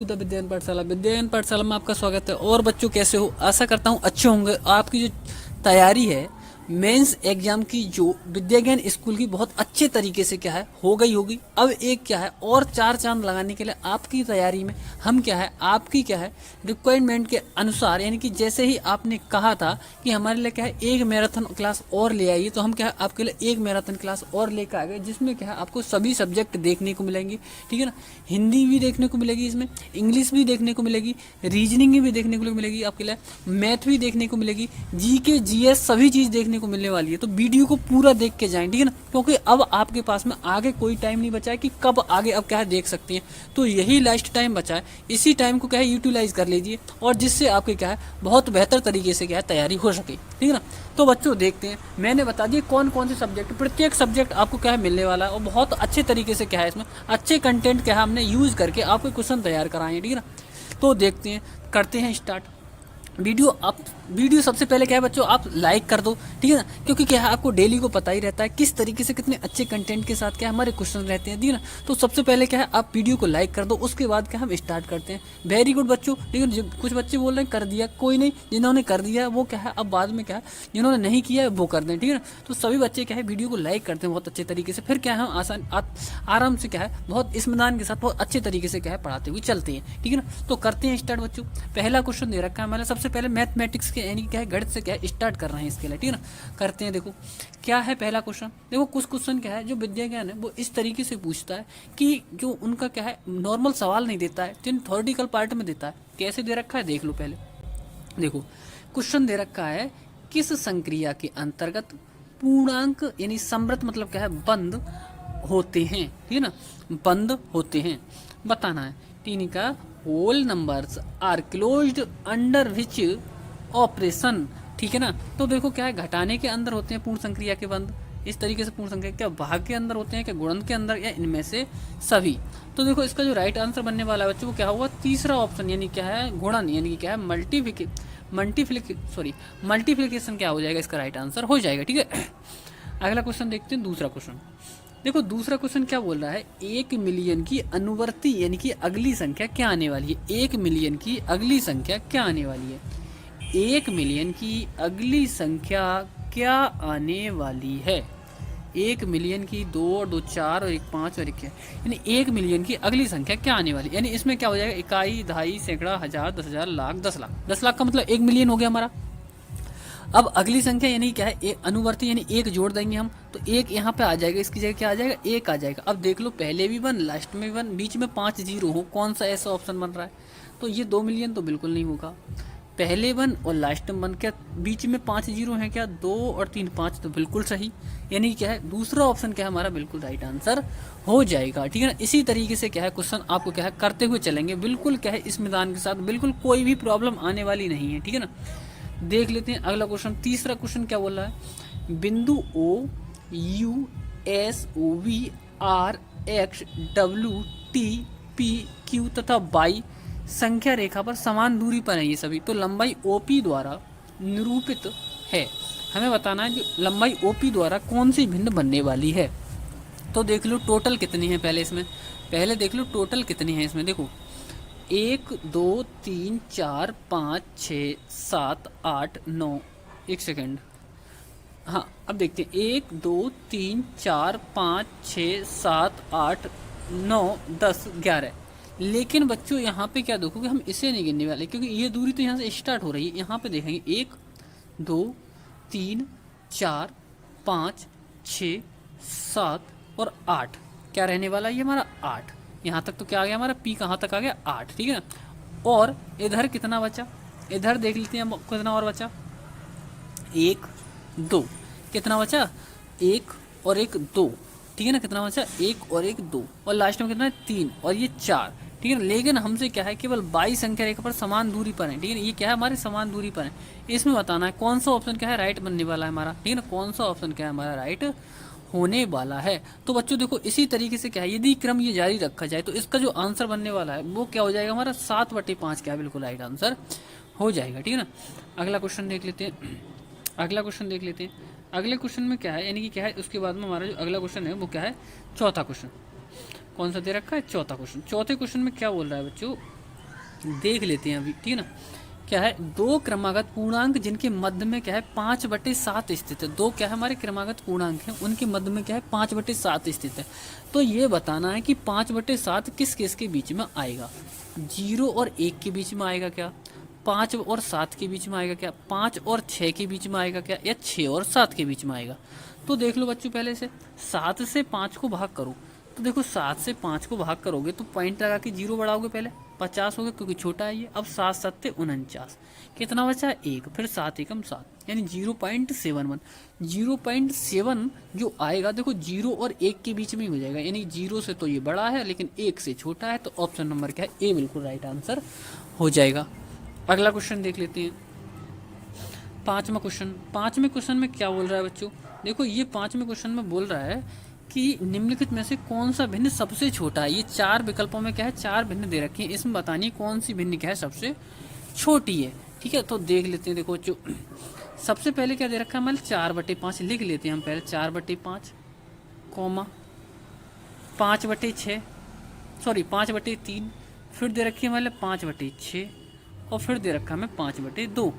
विद्यायन पाठशाला में आपका स्वागत है। और बच्चों कैसे हो? आशा करता हूँ अच्छे होंगे। आपकी जो तैयारी है मेंस एग्जाम की, जो विद्या ज्ञान स्कूल की, बहुत अच्छे तरीके से क्या है हो गई होगी। अब एक क्या है और चार चांद लगाने के लिए आपकी तैयारी में हम क्या है आपकी क्या है रिक्वायरमेंट के अनुसार, यानी कि जैसे ही आपने कहा था कि हमारे लिए क्या है एक मैराथन क्लास और ले आइए, तो हम क्या है आपके लिए एक मैराथन क्लास और लेकर आ गए, जिसमें क्या है आपको सभी सब्जेक्ट देखने को मिलेंगे। ठीक है ना, हिंदी भी देखने को मिलेगी, इसमें इंग्लिश भी देखने को मिलेगी, रीजनिंग भी देखने को मिलेगी, आपके लिए मैथ भी देखने को मिलेगी, जीके जीएस सभी चीज़ देखने को मिलने वाली है। तो वीडियो को पूरा देख के जाएं, ठीक है ना, क्योंकि अब आपके पास में आगे कोई टाइम नहीं बचा है कि कब आगे अब क्या है देख सकते हैं। तो यही लास्ट टाइम बचा है, इसी टाइम को क्या है यूटिलाइज कर लीजिए, और जिससे आपके क्या है बहुत बेहतर तरीके से क्या है तैयारी हो सके। ठीक है ना, तो बच्चों देखते हैं, मैंने बता दिया कौन कौन से सब्जेक्ट, प्रत्येक सब्जेक्ट आपको क्या है मिलने वाला है, और बहुत अच्छे तरीके से क्या है इसमें अच्छे कंटेंट क्या है हमने यूज करके आपको क्वेश्चन तैयार कराए हैं। ठीक है ना, तो देखते हैं, करते हैं स्टार्ट। वीडियो सबसे पहले क्या है बच्चों, आप लाइक कर दो। ठीक है ना, क्योंकि क्या है आपको डेली को पता ही रहता है किस तरीके से कितने अच्छे कंटेंट के साथ क्या हमारे क्वेश्चन रहते हैं। ठीक है ना, तो सबसे पहले क्या है आप वीडियो को लाइक कर दो, उसके बाद क्या हम स्टार्ट करते हैं। वेरी गुड बच्चों। लेकिन कुछ बच्चे बोल रहे हैं कर दिया, कोई नहीं, जिन्होंने कर दिया वो क्या है अब बाद में क्या है जिन्होंने नहीं किया है वो कर दें। ठीक है ना, तो सभी बच्चे क्या है वीडियो को लाइक करते हैं बहुत अच्छे तरीके से, फिर क्या है हम आराम से क्या है बहुत इत्मीनान के साथ बहुत अच्छे तरीके से क्या है पढ़ाते हुए चलते हैं। ठीक है ना, तो करते हैं स्टार्ट बच्चों। पहला क्वेश्चन दे रखा है हमारे, सबसे पहले मैथमेटिक्स के यानी क्या है गणित से क्या है स्टार्ट कर रहे हैं इसके लिए। ठीक है ना, करते हैं। देखो क्या है पहला क्वेश्चन। देखो कुछ क्वेश्चन क्या है जो विद्या ज्ञान है वो इस तरीके से पूछता है कि जो उनका क्या है नॉर्मल सवाल नहीं देता है, जिन थ्योरेटिकल पार्ट में देता है। कैसे दे रखा है देख लो पहले। देखो क्वेश्चन दे रखा है, किस संक्रिया के अंतर्गत पूर्णांक यानी समृद्ध मतलब क्या है बंद होते हैं। ठीक है ना, बंद होते हैं बताना है। तीन का whole numbers are closed under which operation. ठीक है ना, तो देखो क्या है घटाने के अंदर होते हैं पूर्ण संक्रिया के बंद। इस तरीके से पूर्ण संक्रिया क्या भाग के अंदर होते हैं, क्या गुणन के अंदर, या इनमें से सभी। तो देखो इसका जो राइट आंसर बनने वाला है बच्चों वो क्या होगा, तीसरा ऑप्शन, यानी क्या है गुणन, यानी कि क्या है मल्टीप्लिकेशन क्या हो जाएगा, इसका राइट आंसर हो जाएगा। ठीक है, अगला क्वेश्चन देखते हैं, दूसरा क्वेश्चन। देखो दूसरा क्वेश्चन क्या बोल रहा है, 1 मिलियन की अनुवर्ती यानी कि अगली संख्या क्या आने वाली है। 1 मिलियन की अगली संख्या क्या आने वाली है, 1 मिलियन की अगली संख्या क्या आने वाली है। 1 मिलियन की, 2 और 2 4 और 1 5 और 1 है, यानी 1 मिलियन की अगली संख्या क्या आने वाली, यानी इसमें क्या हो जाएगा इकाई, दहाई, सैकड़ा, हजार, 10,000, लाख, 10 लाख। 10 लाख का मतलब 1 मिलियन हो गया हमारा। अब अगली संख्या यानी क्या है एक अनुवर्ती, यानी एक जोड़ देंगे हम, तो एक यहाँ पे आ जाएगा, इसकी जगह क्या आ जाएगा एक आ जाएगा। अब देख लो पहले भी 1 लास्ट में 1 बीच में 5 जीरो हो, कौन सा ऐसा ऑप्शन बन रहा है। तो ये 2 मिलियन तो बिल्कुल नहीं होगा, पहले 1 और लास्ट में 1, क्या बीच में 5 जीरो हैं, क्या 2 और 3 5, तो बिल्कुल सही। यानी क्या है दूसरा ऑप्शन क्या है हमारा बिल्कुल राइट आंसर हो जाएगा। ठीक है ना, इसी तरीके से क्या है क्वेश्चन आपको क्या है करते हुए चलेंगे, बिल्कुल क्या है इस मैदान के साथ, बिल्कुल कोई भी प्रॉब्लम आने वाली नहीं है। ठीक है ना, देख लेते हैं अगला क्वेश्चन। तीसरा क्वेश्चन क्या बोल रहा है, बिंदु O U S O V R X W T P Q तथा वाई संख्या रेखा पर समान दूरी पर है ये सभी, तो लंबाई ओपी द्वारा निरूपित है। हमें बताना है कि लंबाई ओपी द्वारा कौन सी भिन्न बनने वाली है। तो देख लो टोटल कितनी है, पहले देख लो टोटल कितनी है इसमें। देखो 1 2 3 4 5 6 7 8 9, 1 सेकेंड, हाँ अब देखते हैं 1 2 3 4 5 6 7 8 9 10 11। लेकिन बच्चों यहाँ पे क्या देखोगे, हम इसे नहीं गिनने वाले, क्योंकि ये दूरी तो यहाँ से स्टार्ट हो रही है। यहाँ पे देखेंगे 1 2 3 4 5 6 7 और 8, क्या रहने वाला है ये हमारा 8। यहाँ तक तो क्या आ गया हमारा पी, कहाँ तक आ गया 8। ठीक है ना, और इधर कितना बचा, इधर देख लेते हैं कितना और बचा, 1 2, कितना बचा 1 और 1 2। ठीक है ना, कितना बचा 1 और 1 2, और लास्ट में कितना है 3 और ये 4। ठीक है ना, लेकिन हमसे क्या है केवल 22 संख्या रेखा पर समान दूरी पर है। ठीक है ना, ये क्या है हमारे समान दूरी पर है, इसमें बताना है कौन सा ऑप्शन क्या है राइट बनने वाला है हमारा। ठीक है ना, कौन सा ऑप्शन क्या है हमारा राइट होने वाला है। तो बच्चों देखो इसी तरीके से क्या है यदि क्रम ये जारी रखा जाए तो इसका जो आंसर बनने वाला है वो क्या हो जाएगा हमारा 7/5 क्या है बिल्कुल राइट आंसर हो जाएगा। ठीक है ना, अगला क्वेश्चन देख लेते हैं। अगले क्वेश्चन में क्या है, यानी कि क्या है उसके बाद में हमारा जो अगला क्वेश्चन है वो क्या है, चौथा क्वेश्चन। कौन सा दे रखा है, चौथा क्वेश्चन। चौथे क्वेश्चन में क्या बोल रहा है बच्चों, देख लेते हैं अभी, ठीक है ना। क्या है, दो क्रमागत पूर्णांक जिनके मध्य में क्या है 5/7 स्थित है। दो क्या है हमारे क्रमागत पूर्णांक हैं, उनके मध्य में क्या है 5/7 स्थित है। तो ये बताना है कि 5/7 किस किस के बीच में आएगा। 0 और 1 के बीच में आएगा क्या, 5 और 7 के बीच में आएगा क्या, 5 और 6 के बीच में आएगा क्या, या 6 और 7 के बीच में आएगा। तो देख लो बच्चों, पहले से 7 से 5 को भाग करो। तो देखो 7 से 5 को भाग करोगे तो पॉइंट लगा के 0 बढ़ाओगे, पहले 50 हो गया क्योंकि छोटा है ये। अब 7 7 49, कितना बचा 1, फिर 7 एकम 7 यानी 0.71। 0.7 जो आएगा देखो 0 और 1 के बीच में ही हो जाएगा, यानी 0 से तो ये बड़ा है लेकिन 1 से छोटा है। तो ऑप्शन नंबर क्या है, ए बिल्कुल राइट आंसर हो जाएगा। अगला क्वेश्चन देख लेते हैं, पांचवा क्वेश्चन। पांचवें क्वेश्चन में क्या बोल रहा है बच्चों, देखो ये पांचवें क्वेश्चन में बोल रहा है कि निम्नलिखित में से कौन सा भिन्न सबसे छोटा है। ये 4 विकल्पों में क्या है 4 भिन्न दे रखी है, इसमें बतानी कौन सी भिन्न क्या है सबसे छोटी है। ठीक है, तो देख लेते हैं। देखो जो सबसे पहले क्या दे रखा है हमारे 4/5 लिख लेते हैं हम पहले, 4/5 कॉमा 5/6 सॉरी 5/3, फिर दे रखी है हमारे 5/6 और फिर दे रखा है हमें 5/2।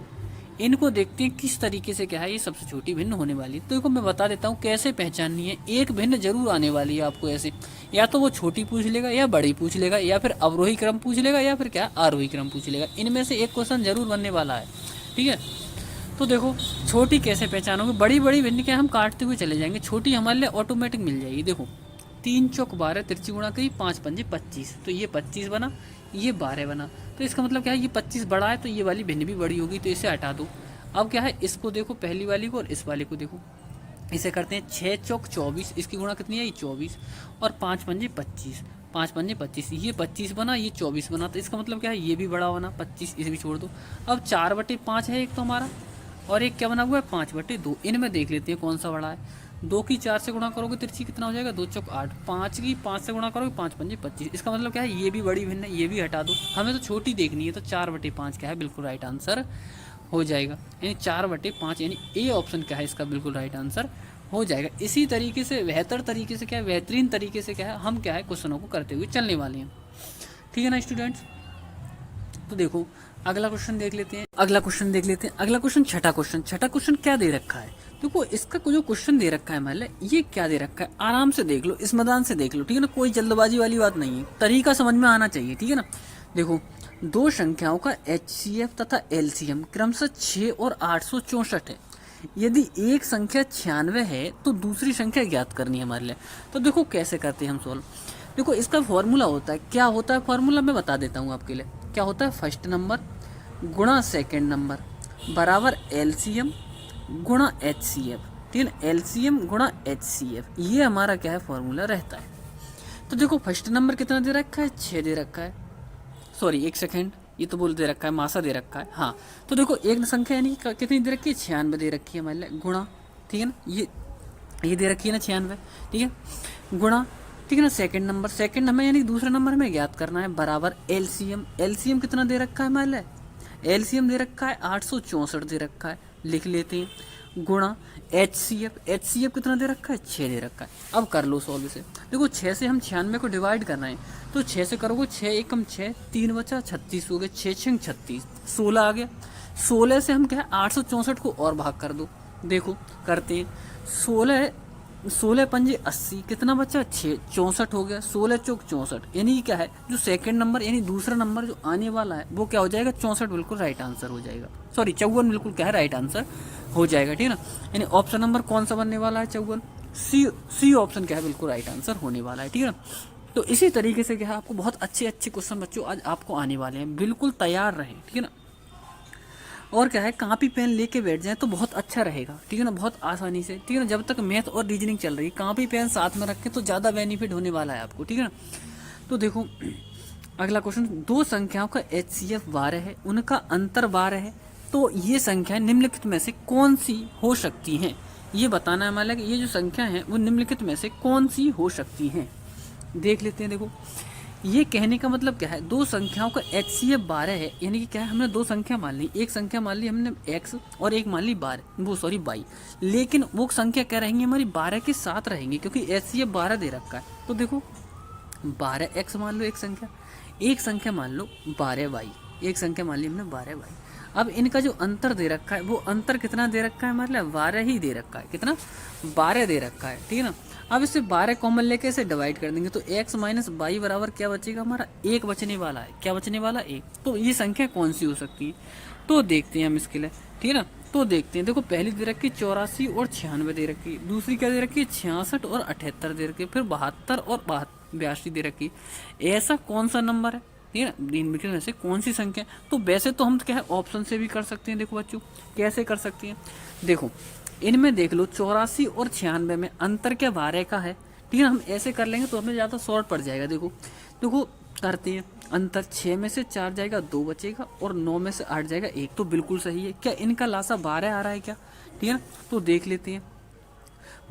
इनको देखते हैं किस तरीके से क्या है ये सबसे छोटी भिन्न होने वाली है। तो देखो मैं बता देता हूँ कैसे पहचाननी है। एक भिन्न जरूर आने वाली है आपको ऐसे, या तो वो छोटी पूछ लेगा या बड़ी पूछ लेगा या फिर अवरोही क्रम पूछ लेगा या फिर क्या आरोही क्रम पूछ लेगा। इनमें से एक क्वेश्चन जरूर बनने वाला है, ठीक है। तो देखो छोटी कैसे पहचानोगे, बड़ी बड़ी भिन्न क्या हम काटते हुए चले जाएंगे, छोटी हमारे लिए ऑटोमेटिक मिल जाएगी। देखो 3 चौक 12 तिरछी गुणा करी 5 पंजे 25, तो ये 25 बना, ये 12 बना। तो इसका मतलब क्या है, ये 25 बड़ा है तो ये वाली भिन्न भी बड़ी होगी, तो इसे हटा दो। अब क्या है, इसको देखो पहली वाली को और इस वाले को देखो, इसे करते हैं 6 चौक 24, इसकी गुणा कितनी आई 24, और 5 पंजे 25, 5 पंजे 25, ये 25 बना, ये 24 बना। तो इसका मतलब क्या है, ये भी बड़ा बना 25, इसे भी छोड़ दो। अब 4/5 है एक तो हमारा, और एक क्या बना हुआ है 5/2। इनमें देख लेते हैं कौन सा बड़ा है। 2 की 4 से गुणा करोगे तिरछी कितना हो जाएगा 2 चौक 8, 5 की 5 से गुणा करोगे 5 पंजे 25। इसका मतलब क्या है, ये भी बड़ी भिन्न है, ये भी हटा दो, हमें तो छोटी देखनी है। तो 4/5 क्या है बिल्कुल राइट आंसर हो जाएगा, यानी 4/5 यानी ए ऑप्शन क्या है इसका बिल्कुल राइट आंसर हो जाएगा। इसी तरीके से बेहतर तरीके से क्या है, बेहतरीन तरीके से क्या है हम क्या है क्वेश्चनों को करते हुए चलने वाले हैं, ठीक है ना स्टूडेंट्स। तो देखो अगला क्वेश्चन देख लेते हैं, अगला क्वेश्चन देख लेते हैं। अगला क्वेश्चन छठा क्वेश्चन। छठा क्वेश्चन क्या दे रखा है, देखो इसका जो क्वेश्चन दे रखा है मान ले, ये क्या दे रखा है आराम से देख लो, इसमदान से देख लो, ठीक है ना, कोई जल्दबाजी वाली बात नहीं है, तरीका समझ में आना चाहिए, ठीक है ना। देखो दो संख्याओं का HCF तथा LCM क्रमशः 6 और 864 है। यदि एक संख्या 96 है तो दूसरी संख्या ज्ञात करनी है हमारे लिए। तो देखो कैसे करते हैं हम सॉल्व। देखो इसका फॉर्मूला होता है, क्या होता है फॉर्मूला मैं बता देता हूँ आपके लिए। क्या होता है, फर्स्ट नंबर गुणा सेकंड नंबर बराबर LCM गुणा HCF, ठीक है, LCM गुणा HCF, ये हमारा क्या है फॉर्मूला रहता है। तो देखो फर्स्ट नंबर कितना दे रखा है 6 दे रखा है, सॉरी एक सेकेंड, ये तो बोल दे रखा है मासा दे रखा है, हाँ। तो देखो एक संख्या यानी कितनी दे रखी है 96 दे रखी है हमारे लिए, गुणा, ठीक है ना, ये दे रखी है ना 96, ठीक है, गुणा, ठीक है ना, सेकंड नंबर, सेकंड हमें यानी दूसरा नंबर हमें ज्ञात करना है, बराबर LCM, LCM कितना दे रखा है हमारे लिए, LCM दे रखा है 864 दे रखा है, लिख लेते हैं, गुणा HCF, HCF कितना दे रखा है 6 दे रखा है। अब कर लो सॉल्व इसे। देखो 6 से हम 96 को डिवाइड करना है, तो 6 से करोगे 6 एकम 6, 3 बचा 36 हो गए, 6 6 36, 16 आ गया। 16 से हम क्या है 864 को और भाग कर दो, देखो करते हैं, 16 पंजे 80, कितना बचा 6, 64 हो गया, 16 चौक 64, यानी क्या है जो सेकंड नंबर यानी दूसरा नंबर जो आने वाला है वो क्या हो जाएगा 64 बिल्कुल राइट आंसर हो जाएगा, सॉरी 54 बिल्कुल क्या है राइट आंसर हो जाएगा, ठीक है ना। यानी ऑप्शन नंबर कौन सा बनने वाला है 54, सी ऑप्शन क्या है बिल्कुल राइट आंसर होने वाला है, ठीक है ना। तो इसी तरीके से क्या है आपको बहुत अच्छे अच्छे क्वेश्चन बच्चों आज आपको आने वाले हैं, बिल्कुल तैयार रहें, ठीक है ना। और क्या है कापी पेन लेके बैठ जाए तो बहुत अच्छा रहेगा, ठीक है ना, बहुत आसानी से, ठीक है ना। जब तक मैथ और रीजनिंग चल रही है कापी पेन साथ में रखें तो ज़्यादा बेनिफिट होने वाला है आपको, ठीक है ना। तो देखो अगला क्वेश्चन, दो संख्याओं का HCF 12 है, उनका अंतर 12 है, तो ये संख्या निम्नलिखित में से कौन सी हो सकती हैं, ये बताना है हमारा कि ये जो संख्या है वो निम्नलिखित में से कौन सी हो सकती हैं। देख लेते हैं। देखो ये कहने का मतलब क्या है, दो संख्याओं का HCF 12 है, यानी कि क्या है हमने दो संख्या मान ली, एक संख्या मान ली हमने x और एक मान ली 12 वो सॉरी y, लेकिन वो संख्या क्या रहेंगी हमारी 12 के साथ रहेंगी क्योंकि HCF 12 दे रखा है। तो देखो 12x मान लो एक संख्या, एक संख्या मान लो 12y, एक संख्या मान ली हमने 12y। अब इनका जो अंतर दे रखा है वो अंतर कितना दे रखा है हमारे लिए, 12 ही दे रखा है। कितना, 12 दे रखा है, ठीक है ना। अब इसे 12 कॉमन लेके इसे डिवाइड कर देंगे तो x माइनस वाई बराबर क्या बचेगा हमारा, 1 बचने वाला है। क्या बचने वाला, 1। तो ये संख्या कौन सी हो सकती है, तो देखते हैं हम इसके लिए, ठीक है ना। तो देखते हैं, देखो पहली दे रखी 84 और 96 दे रखी, दूसरी क्या दे रखी है 66 और 78 दे रखी, फिर 72 और 82 दे रखी। ऐसा कौन सा नंबर है, ठीक है ना, इनमें में से कौन सी संख्या। तो वैसे तो हम क्या है ऑप्शन से भी कर सकते हैं। देखो बच्चों कैसे कर सकते हैं, देखो इनमें देख लो 84 और 96 में अंतर क्या 12 का है, ठीक है। हम ऐसे कर लेंगे तो हमें ज़्यादा शॉर्ट पड़ जाएगा। देखो देखो करते हैं, अंतर 6 में से 4 जाएगा 2 बचेगा और 9 में से 8 जाएगा 1, तो बिल्कुल सही है। क्या इनका लासा 12 आ रहा है क्या, ठीक है ना। तो देख लेते हैं,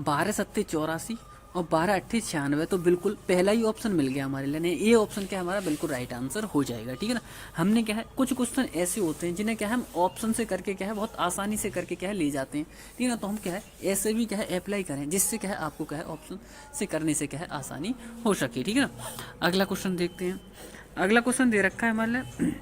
12 सत्ते 84 और 12 अट्ठे 96, तो बिल्कुल पहला ही ऑप्शन मिल गया हमारे लिए। ये ऑप्शन क्या हमारा बिल्कुल राइट आंसर हो जाएगा, ठीक है ना। हमने क्या है कुछ क्वेश्चन ऐसे होते हैं जिन्हें क्या है हम ऑप्शन से करके क्या है बहुत आसानी से करके क्या है ले जाते हैं, ठीक है ना। तो हम क्या है ऐसे भी क्या है अप्लाई करें जिससे क्या है आपको क्या है ऑप्शन से करने से क्या है आसानी हो सके, ठीक है ना। अगला क्वेश्चन देखते हैं। अगला क्वेश्चन दे रखा है हमारे लिए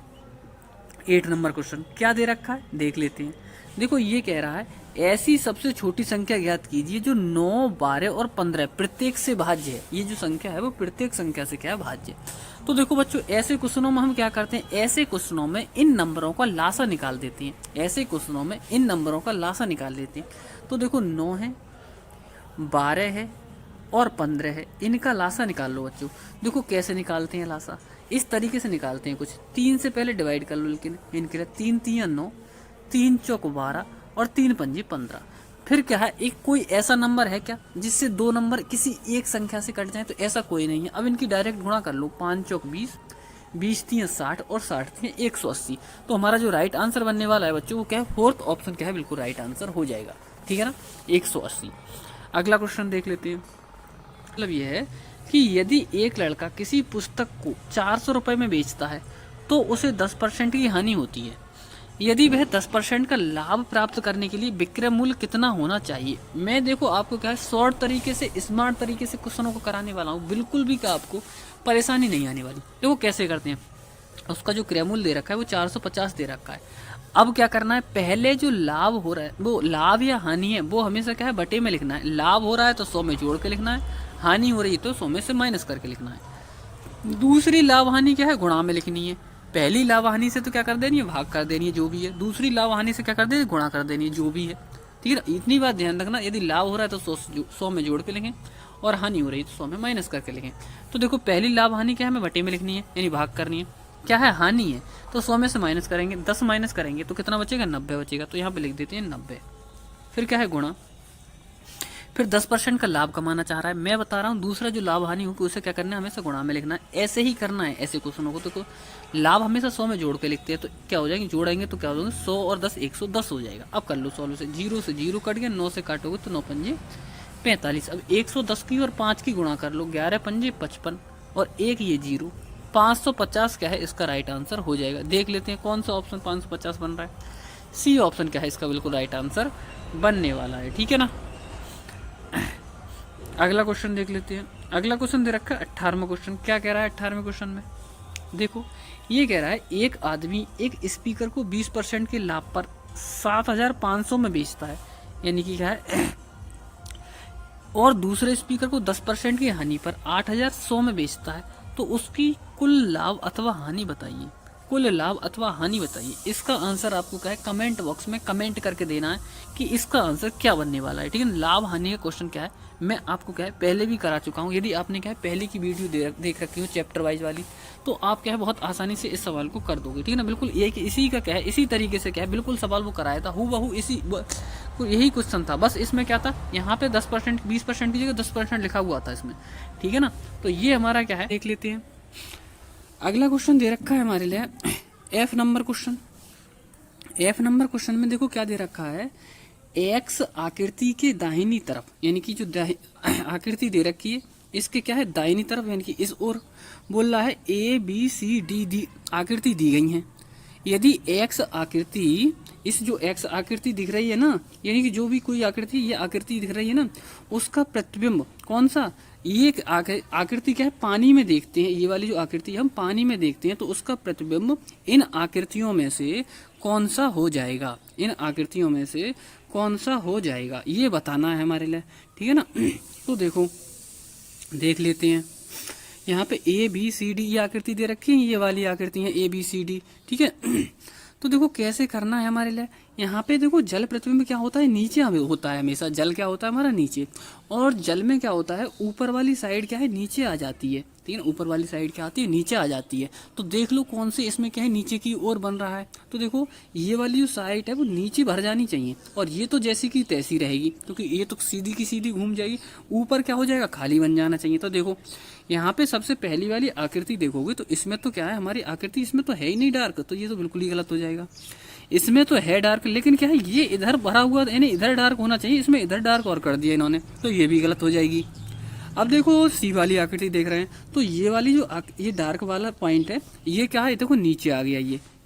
8 नंबर क्वेश्चन। क्या दे रखा है देख लेते हैं। देखो ये कह रहा है ऐसी सबसे छोटी संख्या ज्ञात कीजिए जो 9, 12 और 15 प्रत्येक से भाज्य है। ये जो संख्या है वो प्रत्येक संख्या से क्या है भाज्य। तो देखो बच्चों ऐसे क्वेश्चनों में हम क्या करते हैं, ऐसे क्वेश्चनों में इन नंबरों का लासा निकाल देते हैं। ऐसे क्वेश्चनों में इन नंबरों का लासा निकाल देते हैं। तो देखो 9 है, 12 है और 15 है, इनका लासा निकाल लो बच्चों। देखो कैसे निकालते हैं लासा, इस तरीके से निकालते हैं कुछ। 3 से पहले डिवाइड कर लो, लेकिन इनके लिए 3 3 9, 3 चौक 12 और 3 पंजी 15। फिर क्या है, एक कोई ऐसा नंबर है क्या जिससे 2 नंबर किसी एक संख्या से कट जाए, तो ऐसा कोई नहीं है। अब इनकी डायरेक्ट गुणा कर लो, 5 चौक 20, 20 3 60 और 60 3 180। तो हमारा जो राइट आंसर बनने वाला है बच्चों वो क्या है, फोर्थ ऑप्शन क्या है बिल्कुल राइट आंसर हो जाएगा, ठीक है ना, 180। अगला क्वेश्चन देख लेते हैं। मतलब यह है कि यदि एक लड़का किसी पुस्तक को 400 रुपये में बेचता है तो उसे 10% की हानि होती है। यदि वह 10% का लाभ प्राप्त करने के लिए विक्रय मूल्य कितना होना चाहिए। मैं देखो आपको क्या है शॉर्ट तरीके से स्मार्ट तरीके से क्वेश्चनों को कराने वाला हूँ, बिल्कुल भी क्या आपको परेशानी नहीं आने वाली। देखो कैसे करते हैं, उसका जो क्रय मूल्य दे रखा है वो 450 दे रखा है। अब क्या करना है, पहले जो लाभ हो रहा है वो लाभ या हानि है वो हमेशा क्या है बटे में लिखना है। लाभ हो रहा है तो 100 में जोड़ के लिखना है, हानि हो रही है तो 100 में से माइनस करके लिखना है। दूसरी लाभ हानि क्या है गुणा में लिखनी है। पहली लाभ हानि से तो क्या कर देनी है भाग कर देनी है जो भी है, दूसरी लाभ हानि से क्या कर देनी है गुणा कर देनी है जो भी है, ठीक है। इतनी बात ध्यान रखना, यदि लाभ हो रहा है तो 100 में जोड़ के लिखें और हानि हो रही है तो 100 में माइनस करके लिखें। तो देखो पहली लाभ हानि क्या है हमें बटे में लिखनी है यानी भाग करनी है। क्या है हानि है तो 100 में से माइनस करेंगे, 10 माइनस करेंगे तो कितना बचेगा 90 बचेगा, तो यहाँ पे लिख देते हैं 90। फिर क्या है गुणा, फिर 10% का लाभ कमाना चाह रहा है। मैं बता रहा हूँ दूसरा जो लाभ हानि होगी उसे क्या करना है हमेशा गुणा में लिखना है। ऐसे ही करना है ऐसे क्वेश्चनों को। तो लाभ हमेशा 100 में जोड़ के लिखते हैं तो क्या हो जाएंगे, जोड़ेंगे तो क्या हो जाएंगे 100 और 10 110 हो जाएगा। अब कर लो सॉल्व से, 0 से 0 कट गया, 9 से काटोगे तो 9 पंजे 45। अब 110 की और 5 की गुणा कर लो, 11 पंजे 55 और 1 ये 0, 550 क्या है इसका राइट आंसर हो जाएगा। देख लेते हैं कौन सा ऑप्शन 550 बन रहा है। सी ऑप्शन क्या है इसका बिल्कुल राइट आंसर बनने वाला है, ठीक है ना। अगला क्वेश्चन देख लेते हैं। अगला क्वेश्चन दे रखा है 18वां क्वेश्चन। क्या कह रहा है 18वें क्वेश्चन में, देखो ये कह रहा है एक आदमी एक स्पीकर को 20% के लाभ पर 7500 में बेचता है, यानी कि क्या है और दूसरे स्पीकर को 10% की हानि पर 8100 में बेचता है, तो उसकी कुल लाभ अथवा हानि बताइए। कुल लाभ अथवा हानि बताइए। इसका आंसर आपको क्या है कमेंट बॉक्स में कमेंट करके देना है कि इसका आंसर क्या बनने वाला है, ठीक है। लाभ हानि का क्वेश्चन क्या है मैं आपको क्या है पहले भी करा चुका हूँ। यदि आपने क्या है पहले की वीडियो देख रखी हो चैप्टर वाइज वाली, तो आप क्या है बहुत आसानी से इस सवाल को कर दोगे, ठीक है ना। बिल्कुल इसी का क्या है इसी तरीके से क्या है बिल्कुल सवाल वो कराया था हूबहू इसी यही क्वेश्चन था। बस इसमें क्या था यहाँ पे 10% 20% की जगह 10% लिखा हुआ था इसमें, ठीक है ना। तो ये हमारा क्या है देख लेते हैं। अगला क्वेश्चन दे रखा है हमारे लिए F number question. F number question में देखो क्या दे रखा है, X आकृति के दाहिनी तरफ, यानी कि जो आकृति दे रखी है इसके क्या है दाहिनी तरफ यानी कि इस ओर बोल रहा है ABCD आकृति दी गई है। यदि X आकृति इस जो X आकृति दिख रही है ना, यानी कि जो भी कोई आकृति ये आकृति दिख रही है ना, उसका प्रतिबिंब कौन सा ये एक आकृति क्या है, पानी में देखते हैं, ये वाली जो आकृति हम पानी में देखते हैं तो उसका प्रतिबिंब इन आकृतियों में से कौन सा हो जाएगा, इन आकृतियों में से कौन सा हो जाएगा, ये बताना है हमारे लिए, ठीक है ना। तो देखो देख लेते हैं, यहाँ पे ए बी सी डी ये आकृति दे रखी है, ये वाली आकृति है ए बी सी डी, ठीक है। तो देखो कैसे करना है हमारे लिए, यहाँ पे देखो जल प्रतिबिंब क्या होता है, नीचे हमें होता है, हमेशा जल क्या होता है हमारा नीचे, और जल में क्या होता है ऊपर वाली साइड क्या है नीचे आ जाती है, ठीक है ना, ऊपर वाली साइड क्या आती है नीचे आ जाती है। तो देख लो कौन से इसमें क्या है नीचे की ओर बन रहा है, तो देखो ये वाली जो साइड है वो नीचे भर जानी चाहिए, और ये तो जैसी की तैसी रहेगी क्योंकि ये तो सीधी की सीधी घूम जाएगी, ऊपर क्या हो जाएगा खाली बन जाना चाहिए। तो देखो यहाँ पे सबसे पहली वाली आकृति देखोगे तो इसमें तो क्या है हमारी आकृति, इसमें तो है ही नहीं डार्क, तो ये तो बिल्कुल ही गलत हो जाएगा। इसमें तो है डार्क लेकिन क्या है ये इधर भरा हुआ, यानी इधर डार्क होना चाहिए, इसमें इधर डार्क और कर दिया इन्होंने, तो ये भी गलत हो जाएगी। अब देखो सी वाली आकृति देख रहे हैं, तो ये वाली जो ये डार्क वाला पॉइंट है ये क्या है देखो नीचे आ गया,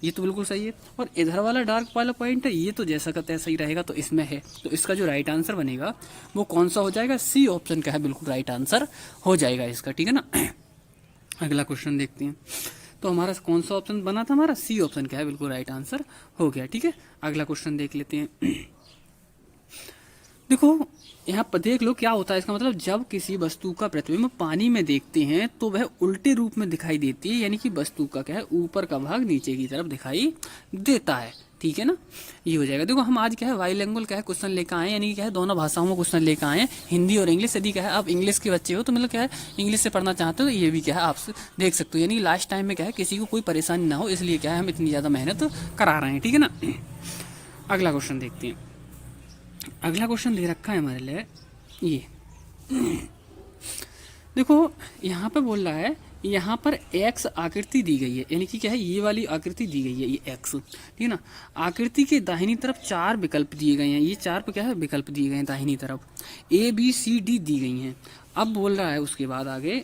ये तो बिल्कुल सही है, और इधर वाला डार्क वाला पॉइंट है ये तो जैसा का तैसा ही रहेगा, तो इसमें है, तो इसका जो राइट आंसर बनेगा वो कौन सा हो जाएगा, सी ऑप्शन का है बिल्कुल राइट आंसर हो जाएगा इसका, ठीक है ना। अगला क्वेश्चन देखते हैं, तो हमारा कौन सा ऑप्शन बना था, हमारा सी ऑप्शन क्या है बिल्कुल राइट आंसर हो गया, ठीक है। अगला क्वेश्चन देख लेते हैं। देखो यहाँ पर देख लो क्या होता है, इसका मतलब जब किसी वस्तु का प्रतिबिंब पानी में देखते हैं तो वह उल्टे रूप में दिखाई देती है, यानी कि वस्तु का क्या है ऊपर का भाग नीचे की तरफ दिखाई देता है, ठीक है ना, ये हो जाएगा। देखो हम आज क्या है बाइलिंगुअल क्या है क्वेश्चन लेकर आए, यानी कि क्या है दोनों भाषाओं में क्वेश्चन लेकर आए हैं, हिंदी और इंग्लिश। यदि क्या है आप इंग्लिश के बच्चे हो तो मतलब क्या है इंग्लिश से पढ़ना चाहते हो तो ये भी क्या है आप देख सकते हो, यानी लास्ट टाइम में क्या है किसी को कोई परेशानी ना हो, इसलिए क्या है हम इतनी ज़्यादा मेहनत करा रहे हैं, ठीक है ना। अगला क्वेश्चन देखते हैं। अगला क्वेश्चन दे रखा है हमारे लिए ये, देखो यहाँ पे बोल रहा है यहाँ पर एक्स आकृति दी गई है, यानी कि क्या है ये वाली आकृति दी गई है ये एक्स, ठीक है ना। आकृति के दाहिनी तरफ 4 विकल्प दिए गए हैं, ये 4 पे क्या है विकल्प दिए गए हैं दाहिनी तरफ, ए बी सी डी दी गई हैं। अब बोल रहा है उसके बाद आगे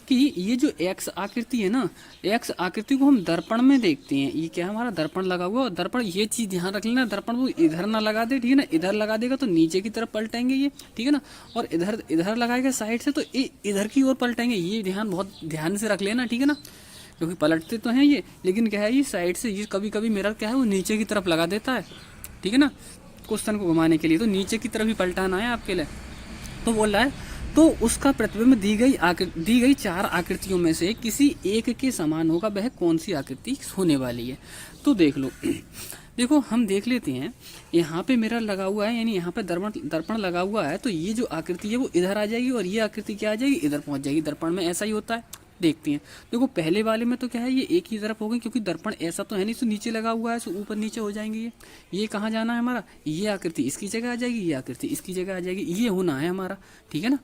कि ये जो एक्स आकृति है ना, एक्स आकृति को हम दर्पण में देखते हैं, ये क्या है हमारा दर्पण लगा हुआ, और दर्पण ये चीज़ ध्यान रख लेना, दर्पण वो इधर ना लगा दे, ठीक है ना, इधर लगा देगा तो नीचे की तरफ पलटेंगे ये, ठीक है ना, और इधर इधर लगाएगा साइड से तो ये इधर की ओर पलटेंगे, ये ध्यान बहुत ध्यान से रख लेना, ठीक है ना, क्योंकि पलटते तो हैं ये, लेकिन क्या है ये साइड से ये कभी कभी मिरर क्या है वो नीचे की तरफ लगा देता है, ठीक है ना, क्वेश्चन को घुमाने के लिए, तो नीचे की तरफ ही पलटाना है आपके लिए। तो बोल रहा है तो उसका प्रतिबिंब दी गई 4 आकृतियों में से किसी एक के समान होगा, वह कौन सी आकृति होने वाली है। तो देख लो देखो हम देख लेते हैं, यहाँ पे मिरर लगा हुआ है, यानी यहाँ पे दर्पण लगा हुआ है, तो ये जो आकृति है वो इधर आ जाएगी और ये आकृति क्या आ जाएगी इधर पहुँच जाएगी, दर्पण में ऐसा ही होता है। देखते हैं, देखो पहले वाले में तो क्या है ये एक ही तरफ हो गई, क्योंकि दर्पण ऐसा तो है नहीं, तो नीचे लगा हुआ है, तो ऊपर नीचे हो जाएंगे ये कहाँ जाना है हमारा, ये आकृति इसकी जगह आ जाएगी, ये आकृति इसकी जगह आ जाएगी, ये होना है हमारा, ठीक है ना।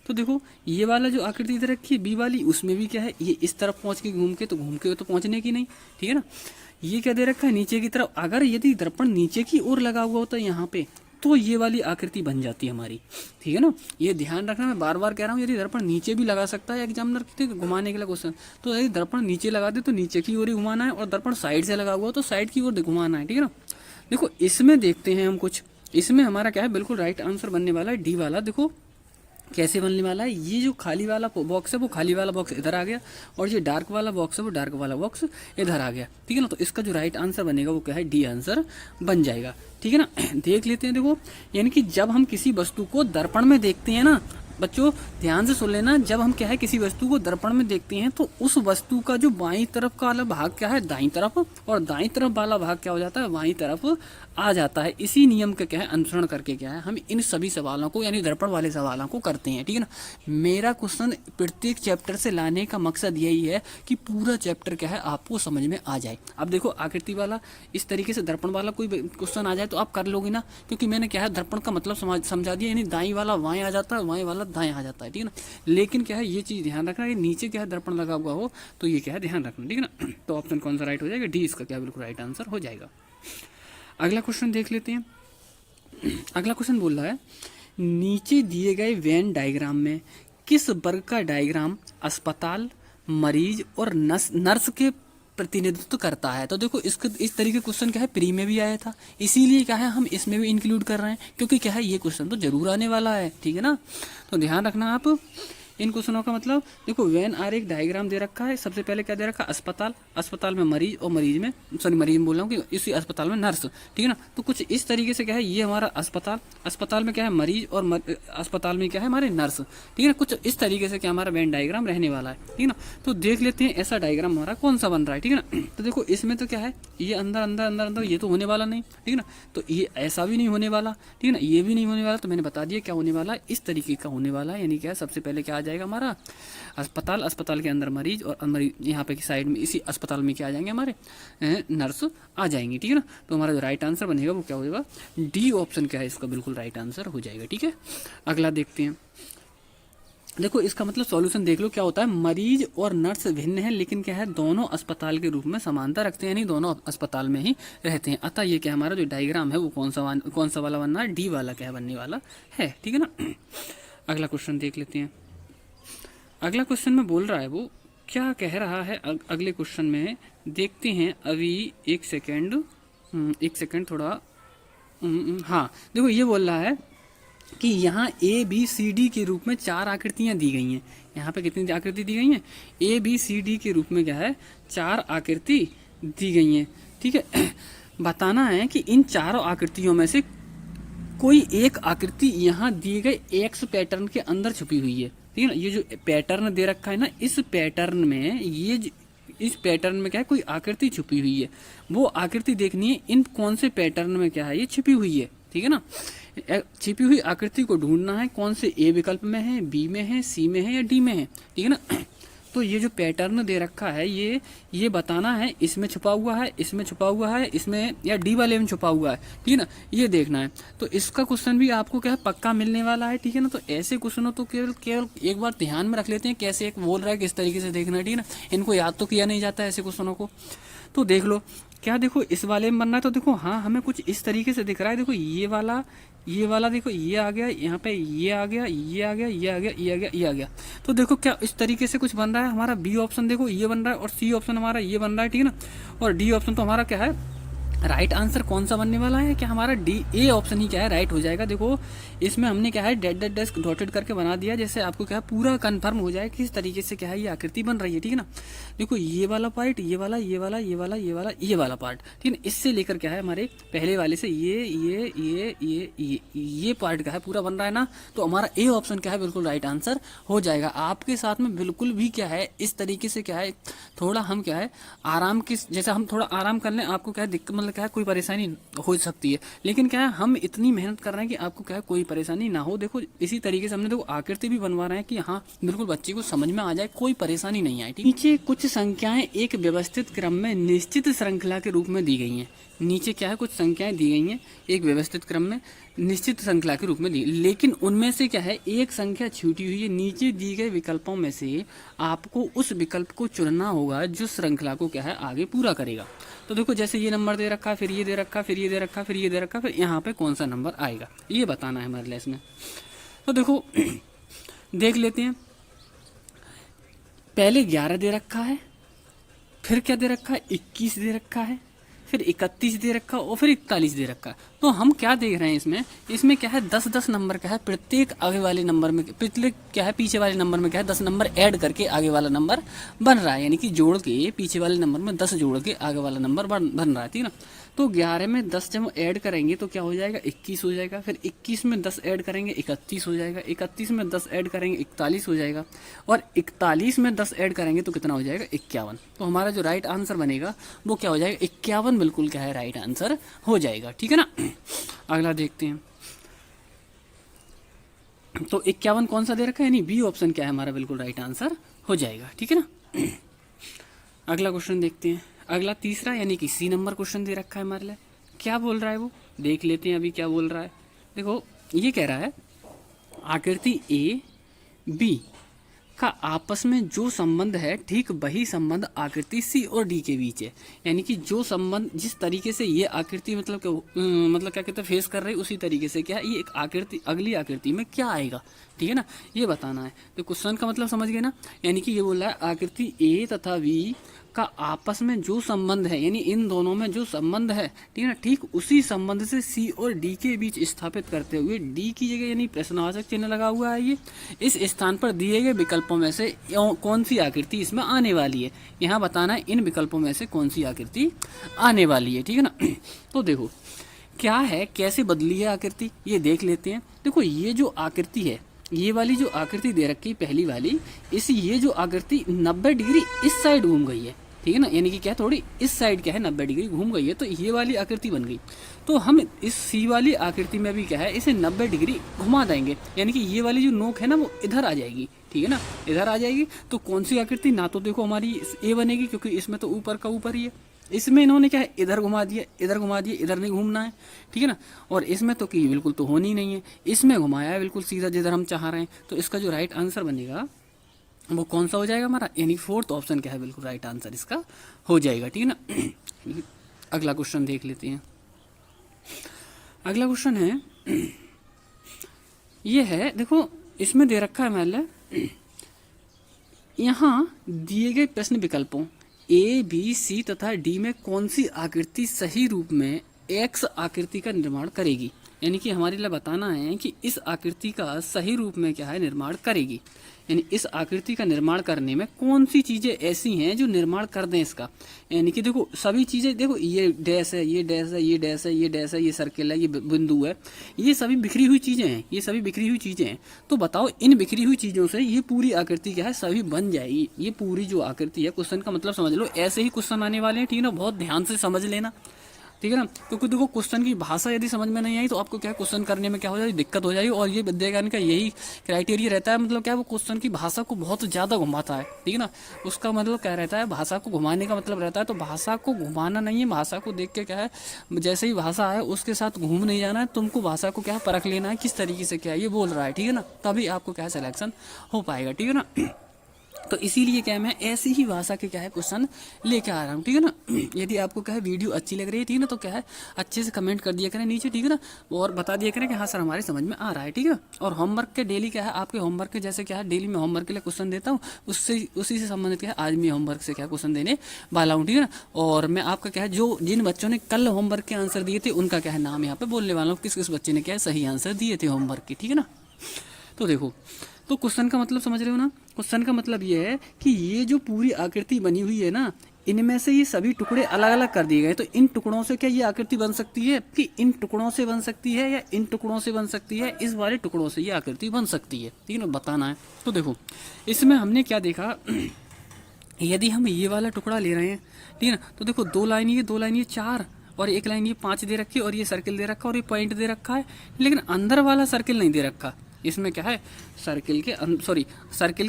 तो देखो ये वाला जो आकृति इधर रखी है बी वाली, उसमें भी क्या है ये इस तरफ पहुँच के घूम के तो पहुँचने की नहीं, ठीक है ना। ये क्या दे रखा है नीचे की तरफ, अगर यदि दर्पण नीचे की ओर लगा हुआ होता है यहाँ पे तो ये वाली आकृति बन जाती है हमारी, ठीक है ना। ये ध्यान रखना, मैं बार बार कह रहा हूँ, यदि दर्पण नीचे भी लगा सकता है एग्जामिनर घुमाने के लिए क्वेश्चन, तो यदि दर्पण नीचे लगा दे तो नीचे की ओर ही घुमाना है, और दर्पण साइड से लगा हुआ तो साइड की ओर घुमाना है, ठीक है ना। देखो इसमें देखते हैं हम कुछ, इसमें हमारा क्या है बिल्कुल राइट आंसर बनने वाला है डी वाला। देखो कैसे बनने वाला है, ये जो खाली वाला बॉक्स है वो खाली वाला बॉक्स इधर आ गया, और ये डार्क वाला बॉक्स है वो डार्क वाला बॉक्स इधर आ गया, ठीक है ना। तो इसका जो राइट आंसर बनेगा वो क्या है डी आंसर बन जाएगा, ठीक है ना। देख लेते हैं, देखो यानी कि जब हम किसी वस्तु को दर्पण में देखते हैं ना बच्चों, ध्यान से सुन लेना, जब हम क्या है किसी वस्तु को दर्पण में देखते हैं तो उस वस्तु का जो बाईं तरफ का वाला भाग क्या है दाईं तरफ, और दाईं तरफ वाला भाग क्या हो जाता है बाईं तरफ आ जाता है। इसी नियम का क्या है अनुसरण करके क्या है हम इन सभी सवालों को यानी दर्पण वाले सवालों को करते हैं, ठीक है ना। मेरा क्वेश्चन प्रत्येक चैप्टर से लाने का मकसद यही है कि पूरा चैप्टर क्या है आपको समझ में आ जाए। अब देखो आकृति वाला इस तरीके से दर्पण वाला कोई क्वेश्चन आ जाए तो आप कर लोगे ना, क्योंकि मैंने क्या है दर्पण का मतलब समझा दिया, यानी दाईं वाला वाएं आ जाता है, वाएं वाला दाएं आ जाता है, ठीक है ना। लेकिन क्या है ये चीज़ ध्यान रखना, ये नीचे क्या है दर्पण लगा हुआ हो तो ये क्या है ध्यान रखना, ठीक है ना। तो ऑप्शन कौन सा राइट हो जाएगा, डी इसका क्या बिल्कुल राइट आंसर हो जाएगा। अगला क्वेश्चन देख लेते हैं। अगला क्वेश्चन बोल रहा है नीचे दिए गए वेन डायग्राम में किस वर्ग का डायग्राम अस्पताल, मरीज और नर्स के प्रतिनिधित्व करता है। तो देखो इसके इस तरीके क्वेश्चन क्या है प्री में भी आया था, इसीलिए क्या है हम इसमें भी इंक्लूड कर रहे हैं, क्योंकि क्या है ये क्वेश्चन तो जरूर आने वाला है, ठीक है ना। तो ध्यान रखना आप इन क्वेश्चनों का। मतलब देखो वेन आर एक डायग्राम दे रखा है, सबसे पहले क्या दे रखा है अस्पताल, अस्पताल में मरीज और मरीज में मरीज में बोल रहा हूँ कि इसी अस्पताल में नर्स, ठीक है ना। तो कुछ इस तरीके से क्या है ये हमारा अस्पताल, अस्पताल में क्या है मरीज और अस्पताल में क्या है हमारे नर्स, ठीक है ना। कुछ इस तरीके से क्या हमारा वेन डायग्राम रहने वाला है, ठीक है ना। तो देख लेते हैं ऐसा डायग्राम हमारा कौन सा बन रहा है, ठीक है ना। तो देखो इसमें तो क्या है ये अंदर अंदर अंदर अंदर ये तो होने वाला नहीं, ठीक है ना। तो ये ऐसा भी नहीं होने वाला, ठीक है ना, ये भी नहीं होने वाला। तो मैंने बता दिया क्या होने वाला है, इस तरीके का होने वाला है। यानी क्या है सबसे पहले क्या आ जाएगा हमारा अस्पताल, अस्पताल के अंदर मरीज और मरीज यहाँ पे की साइड में इसी अस्पताल में क्या आ जाएंगे हमारे नर्स आ जाएंगी, ठीक है ना। तो हमारा जो राइट आंसर बनेगा वो क्या हो जाएगा, डी ऑप्शन क्या है इसका बिल्कुल राइट आंसर हो जाएगा, ठीक है। अगला देखते हैं। देखो इसका मतलब सॉल्यूशन देख लो क्या होता है, मरीज और नर्स भिन्न है लेकिन क्या है दोनों अस्पताल के रूप में समानता रखते हैं, यानी दोनों अस्पताल में ही रहते हैं। अतः ये क्या हमारा जो डायग्राम है वो कौन सा वाला बनना है, डी वाला क्या बनने वाला है, ठीक है ना। अगला क्वेश्चन देख लेते हैं। अगला क्वेश्चन में बोल रहा है वो क्या कह रहा है अगले क्वेश्चन में, देखते हैं अभी एक सेकेंड थोड़ा। हाँ देखो ये बोल रहा है कि यहाँ ए बी सी डी के रूप में 4 आकृतियाँ दी गई हैं। यहाँ पे कितनी आकृति दी गई हैं, ए बी सी डी के रूप में क्या है 4 आकृति दी गई हैं, ठीक है। बताना है कि इन चारों आकृतियों में से कोई एक आकृति यहाँ दिए गए एक्स पैटर्न के अंदर छुपी हुई है, ठीक है ना। ये जो पैटर्न दे रखा है ना, इस पैटर्न में इस पैटर्न में क्या है कोई आकृति छुपी हुई है, वो आकृति देखनी है इन कौन से पैटर्न में क्या है ये छिपी हुई है, ठीक है ना। छिपी हुई आकृति को ढूंढना है कौन से ए विकल्प में है, बी में है, सी में है या डी में है, ठीक है ना। तो ये जो पैटर्न दे रखा है ये बताना है इसमें छुपा हुआ है, इसमें छुपा हुआ है, इसमें या डी वाले में छुपा हुआ है, ठीक है ना, ये देखना है। तो इसका क्वेश्चन भी आपको क्या है पक्का मिलने वाला है, ठीक है ना। तो ऐसे क्वेश्चनों तो केवल एक बार ध्यान में रख लेते हैं कैसे एक बोल रहा है किस तरीके से देखना है, ठीक है ना। इनको याद तो किया नहीं जाता है ऐसे क्वेश्चनों को। तो देख लो क्या देखो इस वाले में बनना है, तो देखो हाँ हमें कुछ इस तरीके से दिख रहा है। देखो ये वाला देखो ये आ गया, यहाँ पे ये आ गया, ये आ गया, ये आ गया, ये आ गया, ये आ गया। तो देखो क्या इस तरीके से कुछ बन रहा है हमारा। बी ऑप्शन देखो ये बन रहा है और सी ऑप्शन हमारा ये बन रहा है, ठीक है ना। और डी ऑप्शन तो हमारा क्या है राइट आंसर कौन सा बनने वाला है, क्या हमारा डी ए ऑप्शन ही क्या है राइट हो जाएगा। देखो इसमें हमने क्या है डेड डॉटेड करके बना दिया, जैसे आपको क्या है पूरा कंफर्म हो जाए किस तरीके से क्या है ये आकृति बन रही है, ठीक है ना। देखो ये वाला पार्ट, ये वाला, ये वाला, ये वाला, ये वाला, ये वाला पार्ट, ठीक है। इससे लेकर क्या है हमारे पहले वाले से ये पार्ट क्या है पूरा बन रहा है ना। तो हमारा ए ऑप्शन क्या है बिल्कुल राइट आंसर हो जाएगा। आपके साथ में बिल्कुल भी क्या है इस तरीके से क्या है थोड़ा हम क्या है आराम की, जैसे हम थोड़ा आराम कर लें आपको क्या है दिक्कत मतलब क्या है कोई परेशानी हो सकती है, लेकिन क्या है हम इतनी मेहनत कर रहे हैं कि आपको क्या है कोई परेशानी ना हो। देखो इसी तरीके से हमने देखो आकृति भी बनवा रहे हैं कि हाँ बिल्कुल बच्चे को समझ में आ जाए, कोई परेशानी नहीं आए। नीचे कुछ संख्याएं एक व्यवस्थित क्रम में निश्चित श्रृंखला के रूप में दी गई हैं। नीचे क्या है कुछ संख्याएं दी गई हैं एक व्यवस्थित क्रम में निश्चित श्रृंखला के रूप में दी, लेकिन उनमें से क्या है एक संख्या छूटी हुई है। नीचे दिए गए विकल्पों में से आपको उस विकल्प को चुनना होगा जो श्रृंखला को क्या है आगे पूरा करेगा। तो देखो जैसे ये नंबर दे रखा, फिर ये दे रखा, फिर ये दे रखा, फिर ये दे रखा, फिर यहाँ पे कौन सा नंबर आएगा ये बताना है हमारे लेस में। तो देखो देख लेते हैं, पहले 11 दे रखा है, फिर क्या दे रखा है 21 दे रखा है, फिर 31 दे रखा और फिर 41 दे रखा। तो हम क्या देख रहे हैं इसमें क्या है 10-10 नंबर क्या है प्रत्येक आगे वाले नंबर में, प्रत्येक क्या है पीछे वाले नंबर में क्या है 10 नंबर ऐड करके आगे वाला नंबर बन रहा है, यानी कि जोड़ के पीछे वाले नंबर में 10 जोड़ के आगे वाला नंबर बन रहा है, ठीक है ना। तो 11 में 10 जब ऐड करेंगे तो क्या हो जाएगा 21 हो जाएगा, फिर 21 में 10 ऐड करेंगे 31 हो जाएगा, 31 में 10 ऐड करेंगे 41 हो जाएगा, और 41 में 10 ऐड करेंगे तो कितना हो जाएगा 51। तो हमारा जो राइट आंसर बनेगा वो क्या हो जाएगा 51 बिल्कुल क्या है राइट आंसर हो जाएगा, ठीक है ना। अगला देखते हैं, तो 51 कौन सा दे रखा है, यानी बी ऑप्शन क्या है हमारा बिल्कुल राइट आंसर हो जाएगा, ठीक है ना। अगला क्वेश्चन देखते हैं, अगला तीसरा यानी कि सी नंबर क्वेश्चन दे रखा है हमारे लिए। क्या बोल रहा है वो देख लेते हैं अभी क्या बोल रहा है। देखो ये कह रहा है आकृति ए बी का आपस में जो संबंध है ठीक वही संबंध आकृति सी और डी के बीच है, यानी कि जो संबंध जिस तरीके से ये आकृति मतलब क्या कहते हैं फेस कर रही है उसी तरीके से क्या है ये एक आकृति अगली आकृति में क्या आएगा, ठीक है ना, ये बताना है। तो क्वेश्चन का मतलब समझ गए ना, यानी कि ये बोल रहा है आकृति ए तथा बी का आपस में जो संबंध है, यानी इन दोनों में जो संबंध है, ठीक है ना, ठीक उसी संबंध से सी और डी के बीच स्थापित करते हुए डी की जगह यानी प्रश्नवाचक चिन्ह लगा हुआ है ये, इस स्थान पर दिए गए विकल्पों में से कौन सी आकृति इसमें आने वाली है, यहाँ बताना है इन विकल्पों में से कौन सी आकृति आने वाली है, ठीक है ना। तो देखो क्या है, कैसे बदली है आकृति, ये देख लेते हैं। देखो ये जो आकृति है, ये वाली जो आकृति दे रखी पहली वाली, इस ये जो आकृति 90 डिग्री इस साइड घूम गई है, ठीक है ना, यानी कि क्या थोड़ी इस साइड क्या है 90 डिग्री घूम गई है, तो ये वाली आकृति बन गई। तो हम इस सी वाली आकृति में भी क्या है, इसे 90 डिग्री घुमा देंगे, यानी कि ये वाली जो नोक है ना वो इधर आ जाएगी, ठीक है ना, इधर आ जाएगी। तो कौन सी आकृति, ना तो देखो हमारी ए बनेगी क्योंकि इसमें तो ऊपर का ऊपर ही है, इसमें इन्होंने क्या है इधर घुमा दिया, इधर घुमा दिया, इधर नहीं घूमना है, ठीक है ना। और इसमें तो कि बिल्कुल तो होनी नहीं है, इसमें घुमाया है बिल्कुल सीधा जिधर हम चाह रहे हैं। तो इसका जो राइट आंसर बनेगा वो कौन सा हो जाएगा हमारा, यानी फोर्थ ऑप्शन क्या है, बिल्कुल राइट आंसर इसका हो जाएगा, ठीक है ना। अगला क्वेश्चन देख लेते हैं। अगला क्वेश्चन है ये है, देखो इसमें दे रखा है मान लो यहाँ दिए गए प्रश्न विकल्पों ए बी सी तथा डी में कौन सी आकृति सही रूप में एक्स आकृति का निर्माण करेगी, यानी कि हमारे लिए बताना है कि इस आकृति का सही रूप में क्या है निर्माण करेगी, यानी इस आकृति का निर्माण करने में कौन सी चीज़ें ऐसी हैं जो निर्माण कर दें इसका। यानी कि देखो सभी चीज़ें, देखो ये डैश है, ये डैश है, ये डैश है, ये डैश है, ये सर्किल है, ये बिंदु है, ये सभी बिखरी हुई चीज़ें हैं, ये सभी बिखरी हुई चीज़ें हैं। तो बताओ इन बिखरी हुई चीज़ों से ये पूरी आकृति क्या है सभी बन जाएगी। ये पूरी जो आकृति है, क्वेश्चन का मतलब समझ लो, ऐसे ही क्वेश्चन आने वाले हैं, ठीक है ना, बहुत ध्यान से समझ लेना, ठीक है ना। क्योंकि देखो क्वेश्चन की भाषा यदि समझ में नहीं आई तो आपको क्या क्वेश्चन करने में क्या हो जाएगी, दिक्कत हो जाएगी। और ये विद्या ज्ञान का यही क्राइटेरिया रहता है, मतलब क्या वो क्वेश्चन की भाषा को बहुत ज़्यादा घुमाता है, ठीक है ना। उसका मतलब क्या रहता है, भाषा को घुमाने का मतलब रहता है, तो भाषा को घुमाना नहीं है, भाषा को देख के क्या है, जैसे ही भाषा है उसके साथ घूम नहीं जाना है, तुमको भाषा को क्या है परख लेना है, किस तरीके से क्या है ये बोल रहा है, ठीक है ना, तभी आपको क्या है सिलेक्शन हो पाएगा, ठीक है ना। तो इसीलिए क्या है मैं ऐसी ही भाषा के क्या है क्वेश्चन लेके आ रहा हूँ, ठीक है ना। यदि आपको क्या है वीडियो अच्छी लग रही है, ठीक है ना, तो क्या है अच्छे से कमेंट कर दिया करें नीचे, ठीक है ना, और बता दिया करें कि हाँ सर हमारे समझ में आ रहा है, ठीक है। और होमवर्क के डेली क्या है, आपके होमवर्क के जैसे क्या है डेली मैं होमवर्क के लिए क्वेश्चन देता हूँ, उससे उसी से संबंधित क्या है आज मैं होमवर्क से क्या क्वेश्चन देने वाला हूँ, ठीक है ना। और मैं आपका क्या है जो जिन बच्चों ने कल होमवर्क के आंसर दिए थे उनका क्या है नाम यहाँ पे बोलने वाला हूँ, किस किस बच्चे ने क्या है सही आंसर दिए थे होमवर्क के, ठीक है ना। तो देखो, तो क्वेश्चन का मतलब समझ रहे हो ना, क्वेश्चन का मतलब ये है कि ये जो पूरी आकृति बनी हुई है ना, इनमें से ये सभी टुकड़े अलग अलग कर दिए गए, तो इन टुकड़ों से क्या ये आकृति बन सकती है, कि इन टुकड़ों से बन सकती है या इन टुकड़ों से बन सकती है, इस वाले टुकड़ों से ये आकृति बन सकती है, ठीक है ना, बताना है। तो देखो इसमें हमने क्या देखा, यदि हम ये वाला टुकड़ा ले रहे हैं, ठीक है ना, तो देखो दो लाइन ये 4 और एक लाइन ये 5 दे रखी है, और ये सर्किल दे रखा है और ये पॉइंट दे रखा है, लेकिन अंदर वाला सर्किल नहीं दे रखा। इसमें क्या है सर्किल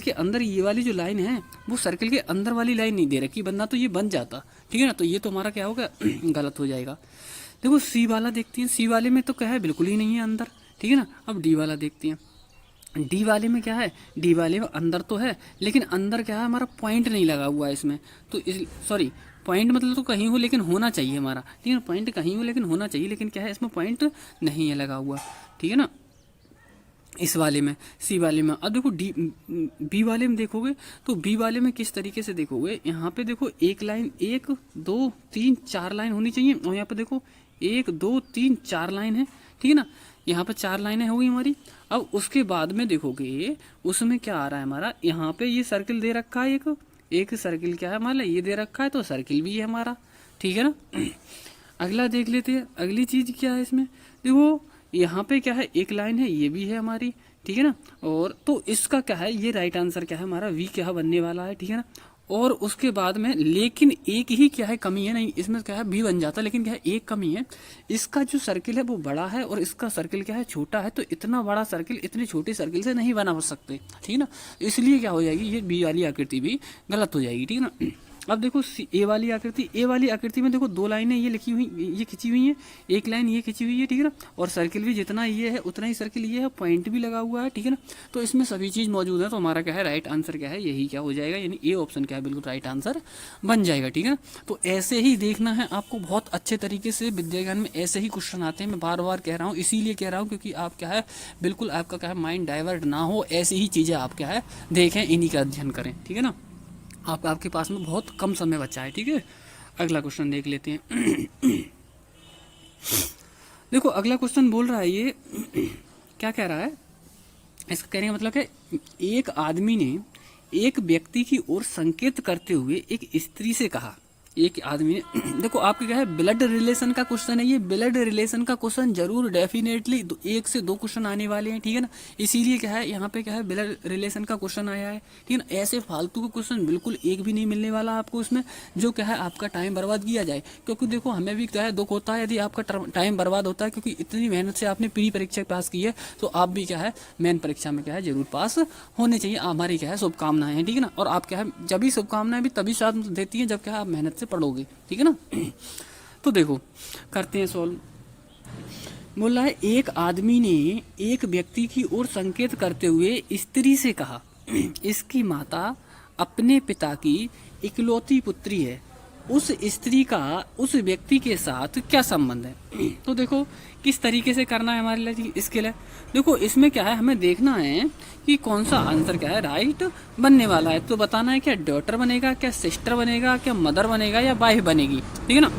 के अंदर ये वाली जो लाइन है वो सर्किल के अंदर वाली लाइन नहीं दे रखी, बनना तो ये बन जाता, ठीक है ना। तो ये तो हमारा क्या होगा गलत हो जाएगा। देखो सी वाला देखते हैं, सी वाले में तो क्या है बिल्कुल ही नहीं है अंदर, ठीक है ना। अब डी वाला देखते हैं, डी वाले में क्या है, डी वाले में अंदर तो है लेकिन अंदर क्या है हमारा पॉइंट नहीं लगा हुआ है इसमें, तो पॉइंट मतलब तो कहीं हो लेकिन होना चाहिए हमारा, ठीक है, पॉइंट कहीं हो लेकिन होना चाहिए, लेकिन क्या है इसमें पॉइंट नहीं है लगा हुआ, ठीक है ना, इस वाले में, सी वाले में। अब देखो बी वाले में देखोगे तो बी वाले में किस तरीके से देखोगे, यहाँ पे देखो एक लाइन 1 2 3 4 लाइन होनी चाहिए, और यहाँ पे देखो 1 2 3 4 लाइन है, ठीक है ना, यहाँ पे 4 लाइनें होगी हमारी। अब उसके बाद में देखोगे उसमें क्या आ रहा है हमारा, यहाँ पे ये सर्किल दे रखा है, एक सर्किल क्या है हमारा ये दे रखा है, तो सर्किल भी है हमारा, ठीक है ना। अगला देख लेते हैं, अगली चीज क्या है इसमें, देखो यहाँ पे क्या है एक लाइन है, ये भी है हमारी, ठीक है ना। और तो इसका क्या है ये राइट आंसर क्या है हमारा वी क्या बनने वाला है, ठीक है ना। और उसके बाद में लेकिन एक ही क्या है कमी है, नहीं इसमें क्या है भी बन जाता, लेकिन क्या है एक कमी है, इसका जो सर्किल है वो बड़ा है और इसका सर्किल क्या है छोटा है, तो इतना बड़ा सर्किल इतनी छोटी सर्किल से नहीं बना सकते, ठीक है ना। इसलिए क्या हो जाएगी ये बी वाली आकृति भी गलत हो जाएगी, ठीक है ना। अब देखो ए वाली आकृति में देखो 2 लाइनें ये लिखी हुई, ये खिंची हुई हैं, एक लाइन ये खिंची हुई है, ठीक है ना, और सर्किल भी जितना ये है उतना ही सर्किल ये है, पॉइंट भी लगा हुआ है, ठीक है ना। तो इसमें सभी चीज़ मौजूद है, तो हमारा क्या है राइट आंसर क्या है यही क्या हो जाएगा, यानी ए ऑप्शन क्या है बिल्कुल राइट आंसर बन जाएगा, ठीक है ना। तो ऐसे ही देखना है आपको, बहुत अच्छे तरीके से विद्या ज्ञान में ऐसे ही क्वेश्चन आते हैं, मैं बार बार कह रहा हूँ, इसीलिए कह रहा हूँ क्योंकि आप क्या है बिल्कुल आपका क्या है माइंड डाइवर्ट ना हो, ऐसी ही चीज़ें आप क्या है देखें, इन्हीं का अध्ययन करें, ठीक है ना। आपके पास में बहुत कम समय बचा है, ठीक है। अगला क्वेश्चन देख लेते हैं। देखो अगला क्वेश्चन बोल रहा है ये क्या कह रहा है, इसका कहने का मतलब है एक आदमी ने एक व्यक्ति की ओर संकेत करते हुए एक स्त्री से कहा, एक आदमी ने देखो आपके क्या है ब्लड रिलेशन का क्वेश्चन है ये, ब्लड रिलेशन का क्वेश्चन जरूर डेफिनेटली 1 से 2 क्वेश्चन आने वाले हैं, ठीक है ना। इसीलिए क्या है यहाँ पे क्या है ब्लड रिलेशन का क्वेश्चन आया है, ठीक है ना। ऐसे फालतू का क्वेश्चन बिल्कुल एक भी नहीं मिलने वाला आपको उसमें, जो क्या है आपका टाइम बर्बाद किया जाए। क्योंकि देखो हमें भी क्या है दुख होता है यदि आपका टाइम बर्बाद होता है, क्योंकि इतनी मेहनत से आपने प्री परीक्षा पास की है, तो आप भी क्या है मेन परीक्षा में क्या है जरूर पास होने चाहिए। हमारी क्या है शुभकामनाएं हैं, ठीक है ना। और आप क्या है जब भी शुभकामनाएं भी तभी साथ देती हैं जब क्या है आप मेहनत से पढ़ोगे, ठीक है ना। तो देखो करते हैं सॉल्व। बोल रहा है एक आदमी ने एक व्यक्ति की ओर संकेत करते हुए स्त्री से कहा, इसकी माता अपने पिता की इकलौती पुत्री है, उस स्त्री का उस व्यक्ति के साथ क्या संबंध है। तो देखो किस तरीके से करना है हमारे लिए इसके लिए। देखो इसमें क्या है हमें देखना है कि कौन सा आंसर क्या है राइट बनने वाला है। तो बताना है क्या डॉटर बनेगा, क्या सिस्टर बनेगा, क्या मदर बनेगा या वाइफ बनेगी, ठीक है ना।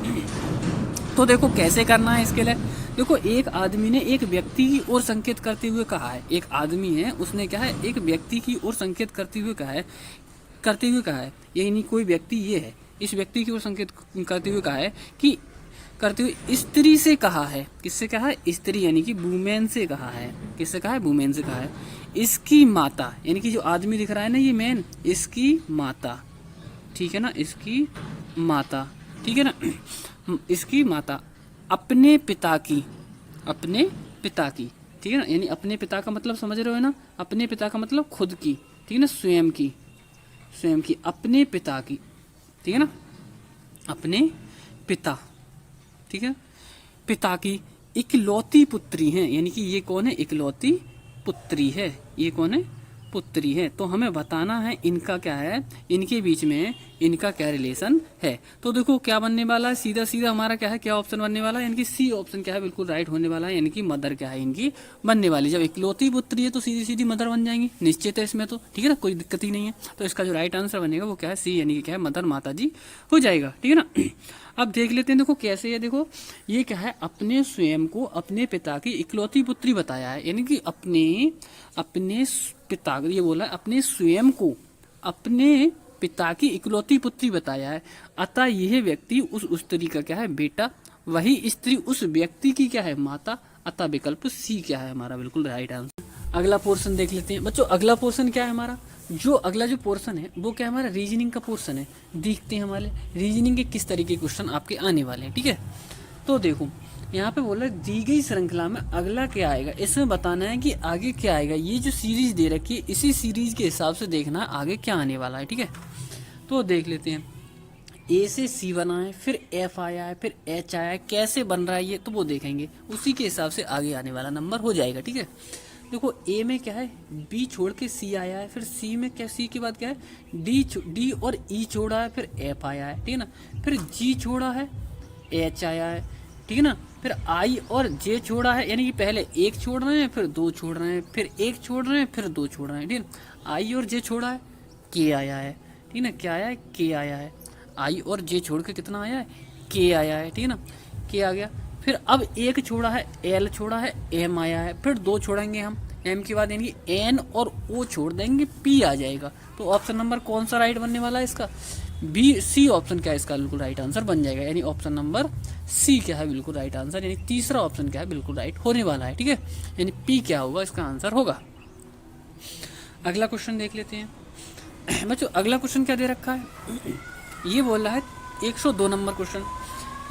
तो देखो कैसे करना है इसके लिए। देखो एक आदमी ने एक व्यक्ति की ओर संकेत करते हुए कहा है, एक आदमी है उसने क्या है एक व्यक्ति की ओर संकेत करते हुए कहा है, यानी कोई व्यक्ति ये है, इस व्यक्ति की ओर संकेत करते हुए कहा है कि करते हुए स्त्री से कहा है, किससे कहा है स्त्री यानी कि वुमेन से कहा है, किससे कहा है वुमेन से कहा है। इसकी माता यानी कि जो आदमी दिख रहा है ना ये मैन, इसकी माता, ठीक है ना, इसकी माता, ठीक है ना, इसकी माता अपने पिता की, ठीक है ना, यानी अपने पिता का मतलब समझ रहे हो ना, अपने पिता का मतलब खुद की, ठीक है ना, स्वयं की अपने पिता की, ठीक है ना, अपने पिता, ठीक है, पिता की इकलौती पुत्री है, यानी कि ये कौन है इकलौती पुत्री है, ये कौन है पुत्री है। तो हमें बताना है इनका क्या है, इनके बीच में इनका क्या रिलेशन है। तो देखो क्या बनने वाला है, सीधा सीधा हमारा क्या है क्या ऑप्शन बनने वाला है, यानी कि सी ऑप्शन क्या है बिल्कुल राइट होने वाला है, यानी कि मदर क्या है इनकी बनने वाली। जब इकलौती पुत्री है तो सीधी सीधी मदर बन जाएंगी, निश्चित है इसमें तो, ठीक है ना, कोई दिक्कत ही नहीं है। तो इसका जो राइट आंसर बनेगा वो क्या है सी, यानी कि क्या है मदर माता जी हो जाएगा, ठीक है ना। अब देख लेते हैं देखो कैसे है। देखो ये क्या है अपने स्वयं को अपने पिता की इकलौती पुत्री बताया है, यानी कि अपने पिता, ये बोला अपने स्वयं को अपने पिता की इकलौती पुत्री बताया है। अतः यह व्यक्ति उस स्त्री का क्या है बेटा, वही स्त्री उस व्यक्ति की क्या है माता। अतः विकल्प सी क्या है हमारा बिल्कुल राइट आंसर। अगला पोर्शन देख लेते हैं बच्चों। अगला पोर्शन क्या है हमारा, जो अगला जो पोर्शन है वो क्या है हमारा रीजनिंग का पोर्शन है। देखते हैं हमारे रीजनिंग के किस तरीके के क्वेश्चन आपके आने वाले हैं, ठीक है। तो देखो यहाँ पे बोला दी गई श्रृंखला में अगला क्या आएगा, इसमें बताना है कि आगे क्या आएगा। ये जो सीरीज दे रखी है इसी सीरीज के हिसाब से देखना है आगे क्या आने वाला है, ठीक है। तो देख लेते हैं ए से सी बना है, फिर एफ आया है, फिर एच आया है, कैसे बन रहा है ये तो वो देखेंगे, उसी के हिसाब से आगे आने वाला नंबर हो जाएगा, ठीक है। देखो ए में क्या है बी छोड़ के सी आया है, फिर सी में क्या सी के बाद क्या है डी और ई छोड़ा है, फिर एफ आया है, ठीक है ना, फिर जी छोड़ा है एच आया है, ठीक है ना, फिर आई और जे छोड़ा है, यानी कि पहले एक छोड़ रहे हैं फिर दो छोड़ रहे हैं, फिर एक छोड़ रहे हैं फिर दो छोड़ रहे हैं, ठीक है। आई और जे छोड़ा है के आया है, ठीक है ना, क्या आया है के आया है। आई और जे छोड़ के कितना आया है के आया है, ठीक है ना, के आ गया। फिर अब एक छोड़ा है एल छोड़ा है एम आया है, फिर दो छोड़ेंगे हम एम के बाद, यानी कि एन और ओ छोड़ देंगे पी आ जाएगा। तो ऑप्शन नंबर कौन सा राइट बनने वाला है इसका, बी सी ऑप्शन क्या है इसका बिल्कुल राइट आंसर बन जाएगा, यानी ऑप्शन नंबर सी क्या है बिल्कुल राइट आंसर, यानी तीसरा ऑप्शन क्या है बिल्कुल राइट होने वाला है, ठीक है। यानी पी क्या होगा इसका आंसर होगा। अगला क्वेश्चन देख लेते हैं बच्चों। अगला क्वेश्चन क्या दे रखा है, ये बोल रहा है 102 नंबर क्वेश्चन।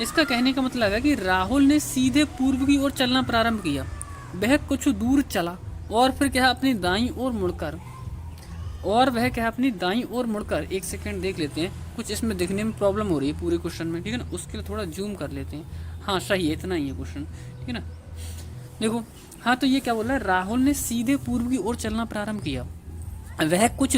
इसका कहने का मतलब है कि राहुल ने सीधे पूर्व की ओर चलना प्रारंभ किया, वह कुछ दूर चला और फिर क्या अपनी दाईं ओर मुड़कर, और वह क्या अपनी दाईं ओर मुड़कर, एक सेकंड देख लेते हैं, कुछ इसमें देखने में प्रॉब्लम हो रही है पूरे क्वेश्चन में, ठीक है ना, उसके लिए थोड़ा जूम कर लेते हैं। हाँ सही है, इतना ही है क्वेश्चन, ठीक है ना। देखो हाँ तो ये क्या बोल रहा है, राहुल ने सीधे पूर्व की ओर चलना प्रारंभ किया, वह कुछ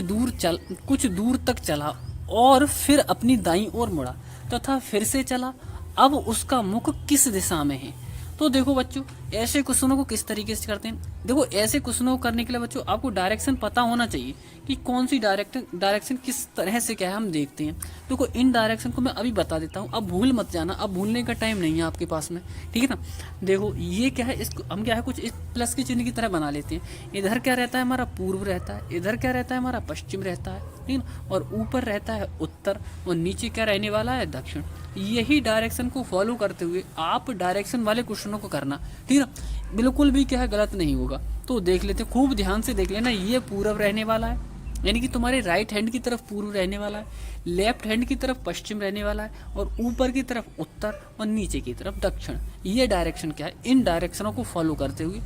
दूर तक चला और फिर अपनी दाईं ओर मुड़ा तथा फिर से चला, अब उसका मुख किस दिशा में है। तो देखो बच्चों ऐसे क्वेश्चनों को किस तरीके से करते हैं, देखो ऐसे क्वेश्चनों को करने के लिए बच्चों आपको डायरेक्शन पता होना चाहिए कि कौन सी डायरेक्शन किस तरह से क्या है हम देखते हैं। देखो इन डायरेक्शन को मैं अभी बता देता हूँ, अब भूल मत जाना, अब भूलने का टाइम नहीं है आपके पास में, ठीक है ना। देखो ये क्या है, इसको हम क्या है कुछ इस प्लस के चिन्ह की तरह बना लेते हैं। इधर क्या रहता है हमारा पूर्व रहता है, इधर क्या रहता है हमारा पश्चिम रहता है, ठीक है, और ऊपर रहता है उत्तर, और नीचे क्या रहने वाला है दक्षिण। यही डायरेक्शन को फॉलो करते हुए आप डायरेक्शन वाले क्वेश्चनों को करना, ठीक है ना, बिल्कुल भी क्या है गलत नहीं होगा। तो देख लेते, खूब ध्यान से देख लेना, ये पूरब रहने वाला है, यानी कि तुम्हारे राइट हैंड की तरफ पूर्व रहने वाला है, लेफ्ट हैंड की तरफ पश्चिम रहने वाला है, और ऊपर की तरफ उत्तर और नीचे की तरफ दक्षिण। ये डायरेक्शन क्या है, इन डायरेक्शनों को फॉलो करते हुए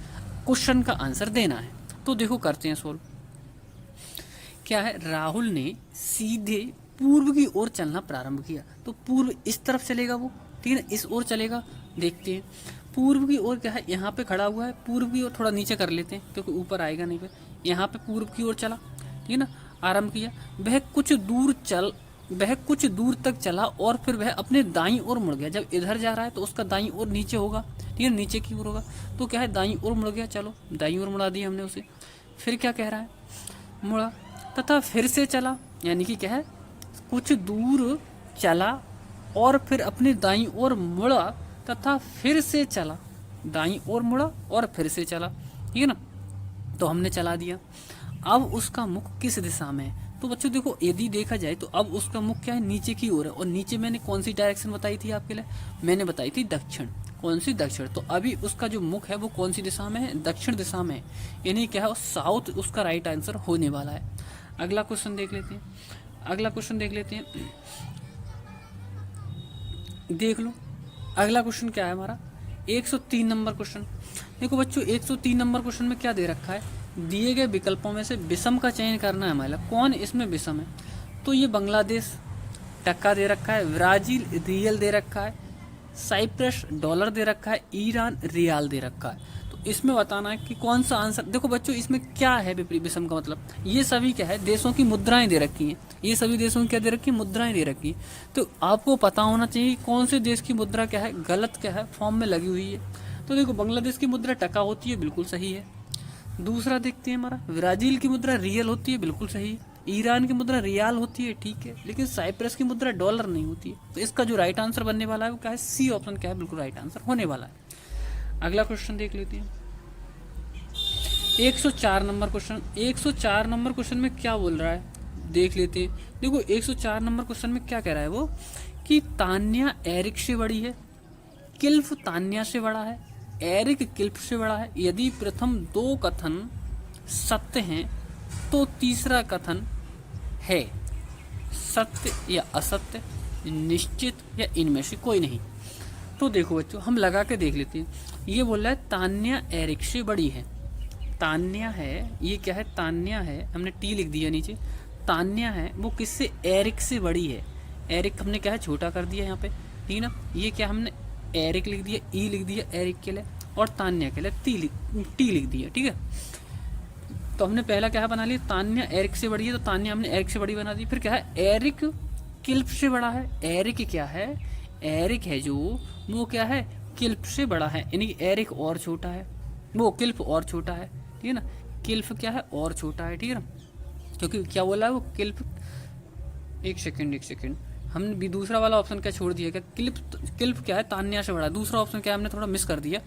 क्वेश्चन का आंसर देना है। तो देखो करते हैं सोल्व। क्या है, राहुल ने सीधे पूर्व की ओर चलना प्रारंभ किया, तो पूर्व इस तरफ चलेगा वो, ठीक है, इस ओर चलेगा। देखते हैं पूर्व की ओर क्या है, यहाँ पे खड़ा हुआ है, पूर्व की ओर थोड़ा नीचे कर लेते हैं क्योंकि ऊपर आएगा नहीं पे। यहाँ पे पूर्व की ओर चला, ठीक है ना, आरंभ किया। वह कुछ दूर तक चला और फिर वह अपने दाईं ओर मुड़ गया। जब इधर जा रहा है तो उसका दाईं ओर नीचे होगा, ठीक है, नीचे की ओर होगा, तो क्या है दाईं ओर मुड़ गया। चलो दाईं ओर मुड़ा दिया हमने उसे। फिर क्या कह रहा है, मुड़ा तथा फिर से चला, यानी कि क्या है कुछ दूर चला और फिर अपने दाईं ओर मुड़ा तथा फिर से चला, दाईं ओर मुड़ा और फिर से चला, ठीक है ना, तो हमने चला दिया। अब उसका मुख किस दिशा में है, तो बच्चों देखो यदि देखा जाए तो अब उसका मुख क्या है, नीचे की ओर है, और नीचे मैंने कौन सी डायरेक्शन बताई थी आपके लिए, मैंने बताई थी दक्षिण। कौन सी, दक्षिण। तो अभी उसका जो मुख है वो कौन सी दिशा में है, दक्षिण दिशा में है, यानी क्या है साउथ उसका राइट आंसर होने वाला है। अगला क्वेश्चन देख लेते हैं, देख लो अगला क्वेश्चन क्या है हमारा, 103 नंबर क्वेश्चन। देखो बच्चों 103 नंबर क्वेश्चन में क्या दे रखा है, दिए गए विकल्पों में से विषम का चयन करना है हमारा। कौन इसमें विषम है, तो ये बांग्लादेश टक्का दे रखा है, ब्राजील रियल दे रखा है, साइप्रस डॉलर दे रखा है, ईरान रियाल दे रखा है। तो इसमें बताना है कि कौन सा आंसर। देखो बच्चों इसमें क्या है विषम का मतलब, ये सभी क्या है देशों की मुद्राएं दे रखी हैं, ये सभी देशों की क्या दे रखी है, मुद्राएं दे रखी हैं। तो आपको पता होना चाहिए कौन से देश की मुद्रा क्या है गलत क्या है फॉर्म में लगी हुई है। तो देखो बांग्लादेश की मुद्रा टका होती है, बिल्कुल सही है। दूसरा देखते हैं हमारा, ब्राजील की मुद्रा रियल होती है, बिल्कुल सही है। ईरान की मुद्रा रियाल होती है, ठीक है, लेकिन साइप्रस की मुद्रा डॉलर नहीं होती है। तो इसका जो राइट आंसर बनने वाला है वो क्या है, सी ऑप्शन क्या है बिल्कुल राइट आंसर होने वाला है। अगला क्वेश्चन देख लेते हैं, 104 नंबर क्वेश्चन। 104 नंबर क्वेश्चन में क्या बोल रहा है देख लेते हैं। देखो 104 नंबर क्वेश्चन में क्या कह रहा है वो, कि तान्या एरिक से बड़ी है, किल्फ तान्या से बड़ा है, एरिक किल्फ से बड़ा है। यदि प्रथम दो कथन सत्य हैं तो तीसरा कथन है सत्य या असत्य, निश्चित या इनमें से कोई नहीं। तो देखो बच्चों हम लगा के देख लेते हैं। ये बोल रहा है तान्या एरिक से बड़ी है, तान्या है, ये क्या है तान्या है, हमने टी लिख दिया नीचे, तान्या है वो किससे, एरिक से बड़ी है। एरिक हमने क्या है छोटा कर दिया यहाँ पे, ठीक ना, ये क्या हमने एरिक लिख दिया, ई लिख दिया एरिक के लिए, और तान्या के लिए टी लिख दिया, ठीक है। तो हमने पहला क्या है बना लिया, तान्या एरिक से बड़ी है, तो तान्या हमने एरिक से बड़ी बना दी। फिर क्या है, एरिक किल्प से बड़ा है। एरिक क्या है, एरिक है जो वो क्या है किल्प से बड़ा है, यानी कि एरिक और छोटा है, वो किल्प और छोटा है, ठीक है ना, किल्प क्या है और छोटा है, ठीक है ना, क्योंकि क्या बोला है वो किल्प। एक सेकंड हमने भी दूसरा वाला ऑप्शन क्या छोड़ दिया, क्या किल्प क्या है तान्या से बड़ा। दूसरा ऑप्शन क्या है हमने थोड़ा मिस कर दिया,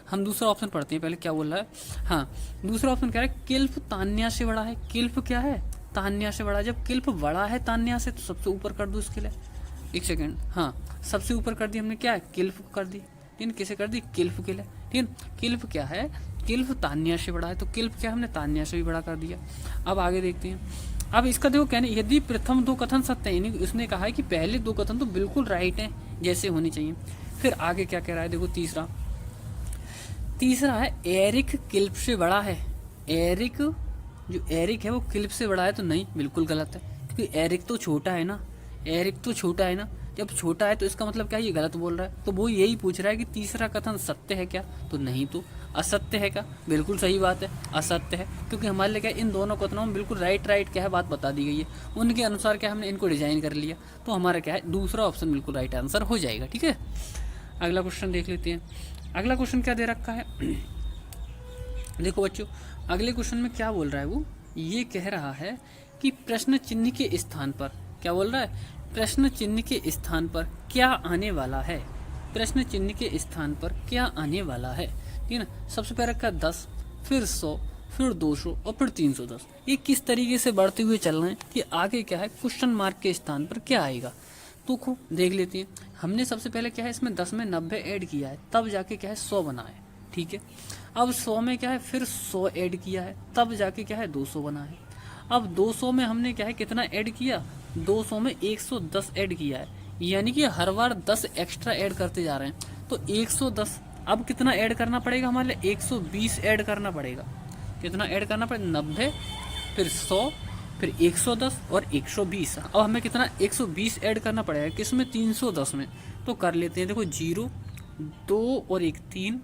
हम दूसरा ऑप्शन पढ़ते हैं पहले क्या बोल रहा है। हाँ दूसरा ऑप्शन क्या है, किल्प तान्या से बड़ा है। किल्प क्या है तान्या से बड़ा, जब किल्प बड़ा है तान्या से तो सबसे ऊपर कर दो इसके लिए। एक सेकेंड, हाँ सबसे ऊपर कर दी हमने, क्या है किल्प कर दी, ठीक है, किसे कर दी किल्प के लिए, ठीक है। किल्प क्या है, किल्प तान्या से बड़ा है, तो किल्प क्या हमने तान्या से भी बड़ा कर दिया। अब आगे देखते हैं। अब इसका देखो कहने, यदि प्रथम दो कथन सत्य है, यानी उसने कहा है कि पहले दो कथन तो बिल्कुल राइट हैं जैसे होनी चाहिए। फिर आगे क्या कह रहा है देखो, तीसरा है एरिक किल्प से बड़ा है। एरिक जो एरिक है वो किल्प से बड़ा है, तो नहीं बिल्कुल गलत है, क्योंकि एरिक तो छोटा है ना, एरिक तो छोटा है ना, जब छोटा है तो इसका मतलब क्या, ये गलत बोल रहा है। तो वो यही पूछ रहा है कि तीसरा कथन सत्य है क्या, तो नहीं, तो असत्य है क्या, बिल्कुल सही बात है असत्य है, क्योंकि हमारे लिए क्या इन दोनों कथनों में बिल्कुल राइट क्या है बात बता दी गई है, उनके अनुसार क्या हमने इनको डिजाइन कर लिया, तो हमारा क्या है दूसरा ऑप्शन बिल्कुल राइट आंसर हो जाएगा, ठीक है। अगला क्वेश्चन देख लेते हैं। अगला क्वेश्चन क्या दे रखा है देखो बच्चों, अगले क्वेश्चन में क्या बोल रहा है वो, ये कह रहा है कि प्रश्न चिन्ह के स्थान पर, क्या बोल रहा है, प्रश्न चिन्ह के स्थान पर क्या आने वाला है, प्रश्न चिन्ह के स्थान पर क्या आने वाला है, ठीक है ना। सबसे पहले रखा 10, फिर 100, फिर 200 और फिर 310। ये किस तरीके से बढ़ते हुए चल रहे हैं कि आगे क्या है क्वेश्चन मार्क के स्थान पर क्या आएगा, तो खूब देख लेते हैं। हमने सबसे पहले क्या है इसमें 10 में 90 ऐड किया है, तब जाके क्या है 100 बना है, ठीक है। अब 100 में क्या है फिर 100 ऐड किया है, तब जाके क्या है 200 बना है। अब 200 में हमने क्या है कितना ऐड किया, 200 में 110 ऐड किया है, यानी कि हर बार 10 एक्स्ट्रा ऐड करते जा रहे हैं। तो 110 अब कितना ऐड करना पड़ेगा हमारे लिए, 120 ऐड करना पड़ेगा। कितना ऐड करना पड़ेगा, 90 फिर 100 फिर 110 और 120। अब हमें कितना 120 ऐड करना पड़ेगा किसमें, 310 में। तो कर लेते हैं, देखो 0 2 और 1 3,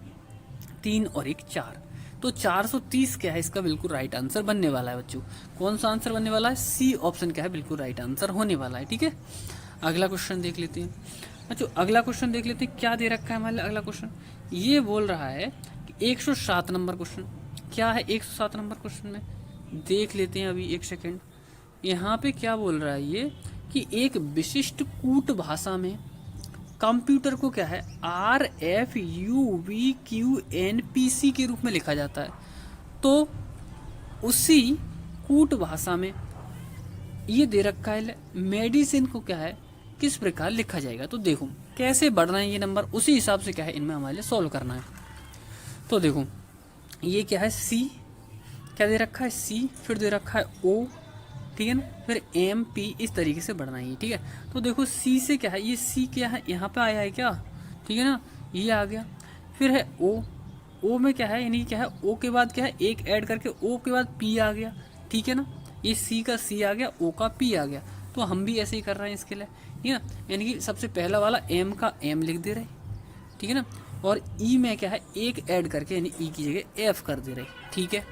3 और 1 4, तो 430 क्या है इसका बिल्कुल राइट आंसर बनने वाला है बच्चों। कौन सा आंसर बनने वाला है, सी ऑप्शन क्या है बिल्कुल राइट आंसर होने वाला है, ठीक है। अगला क्वेश्चन देख लेते हैं बच्चों। अगला क्वेश्चन देख लेते हैं क्या दे रखा है हमारे अगला क्वेश्चन। ये बोल रहा है कि 107 नंबर क्वेश्चन क्या है, 107 नंबर क्वेश्चन में देख लेते हैं अभी एक सेकेंड। यहाँ पे क्या बोल रहा है ये कि एक विशिष्ट कूट भाषा में कंप्यूटर को क्या है RFUVQNPC के रूप में लिखा जाता है। तो उसी कूट भाषा में ये दे रखा है मेडिसिन को क्या है किस प्रकार लिखा जाएगा। तो देखो कैसे बढ़ना है ये नंबर, उसी हिसाब से क्या है इनमें हमारे लिए सॉल्व करना है। तो देखो ये क्या है सी, क्या दे रखा है सी, फिर दे रखा है ओ, ठीक है ना, फिर MP, इस तरीके से बढ़ना है, ठीक है। तो देखो सी से क्या है, ये सी क्या है यहाँ पे आया है क्या, ठीक है ना, ये आ गया। फिर है ओ में क्या है, यानी क्या है ओ के बाद क्या है एक ऐड करके ओ के बाद P आ गया, ठीक है ना। ये सी का सी आ गया, ओ का P आ गया। तो हम भी ऐसे ही कर रहे हैं इसके लिए, ठीक है ना। यानी कि सबसे पहला वाला M का M लिख दे रहे, ठीक है ना, और ई में क्या है एक ऐड करके यानी ई की जगह F कर दे रहे, ठीक है,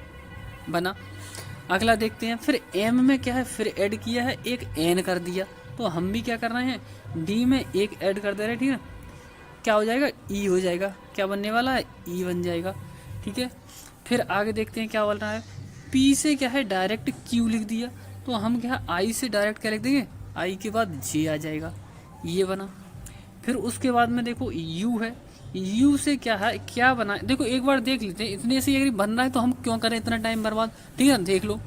बना। अगला देखते हैं, फिर M में क्या है फिर ऐड किया है एक N कर दिया। तो हम भी क्या कर रहे हैं D में एक ऐड कर दे रहे हैं, ठीक है। क्या हो जाएगा E हो जाएगा, क्या बनने वाला है E बन जाएगा, ठीक है। फिर आगे देखते हैं क्या बोल रहा है, P से क्या है डायरेक्ट Q लिख दिया। तो हम क्या I से डायरेक्ट क्या लिख देंगे, I के बाद J आ जाएगा, ये बना। फिर उसके बाद में देखो U है, U से क्या है क्या बना, देखो एक बार देख लेते हैं, इतने से अगर बन रहा है तो हम क्यों करें इतना टाइम बर्बाद, ठीक है ना। देख लो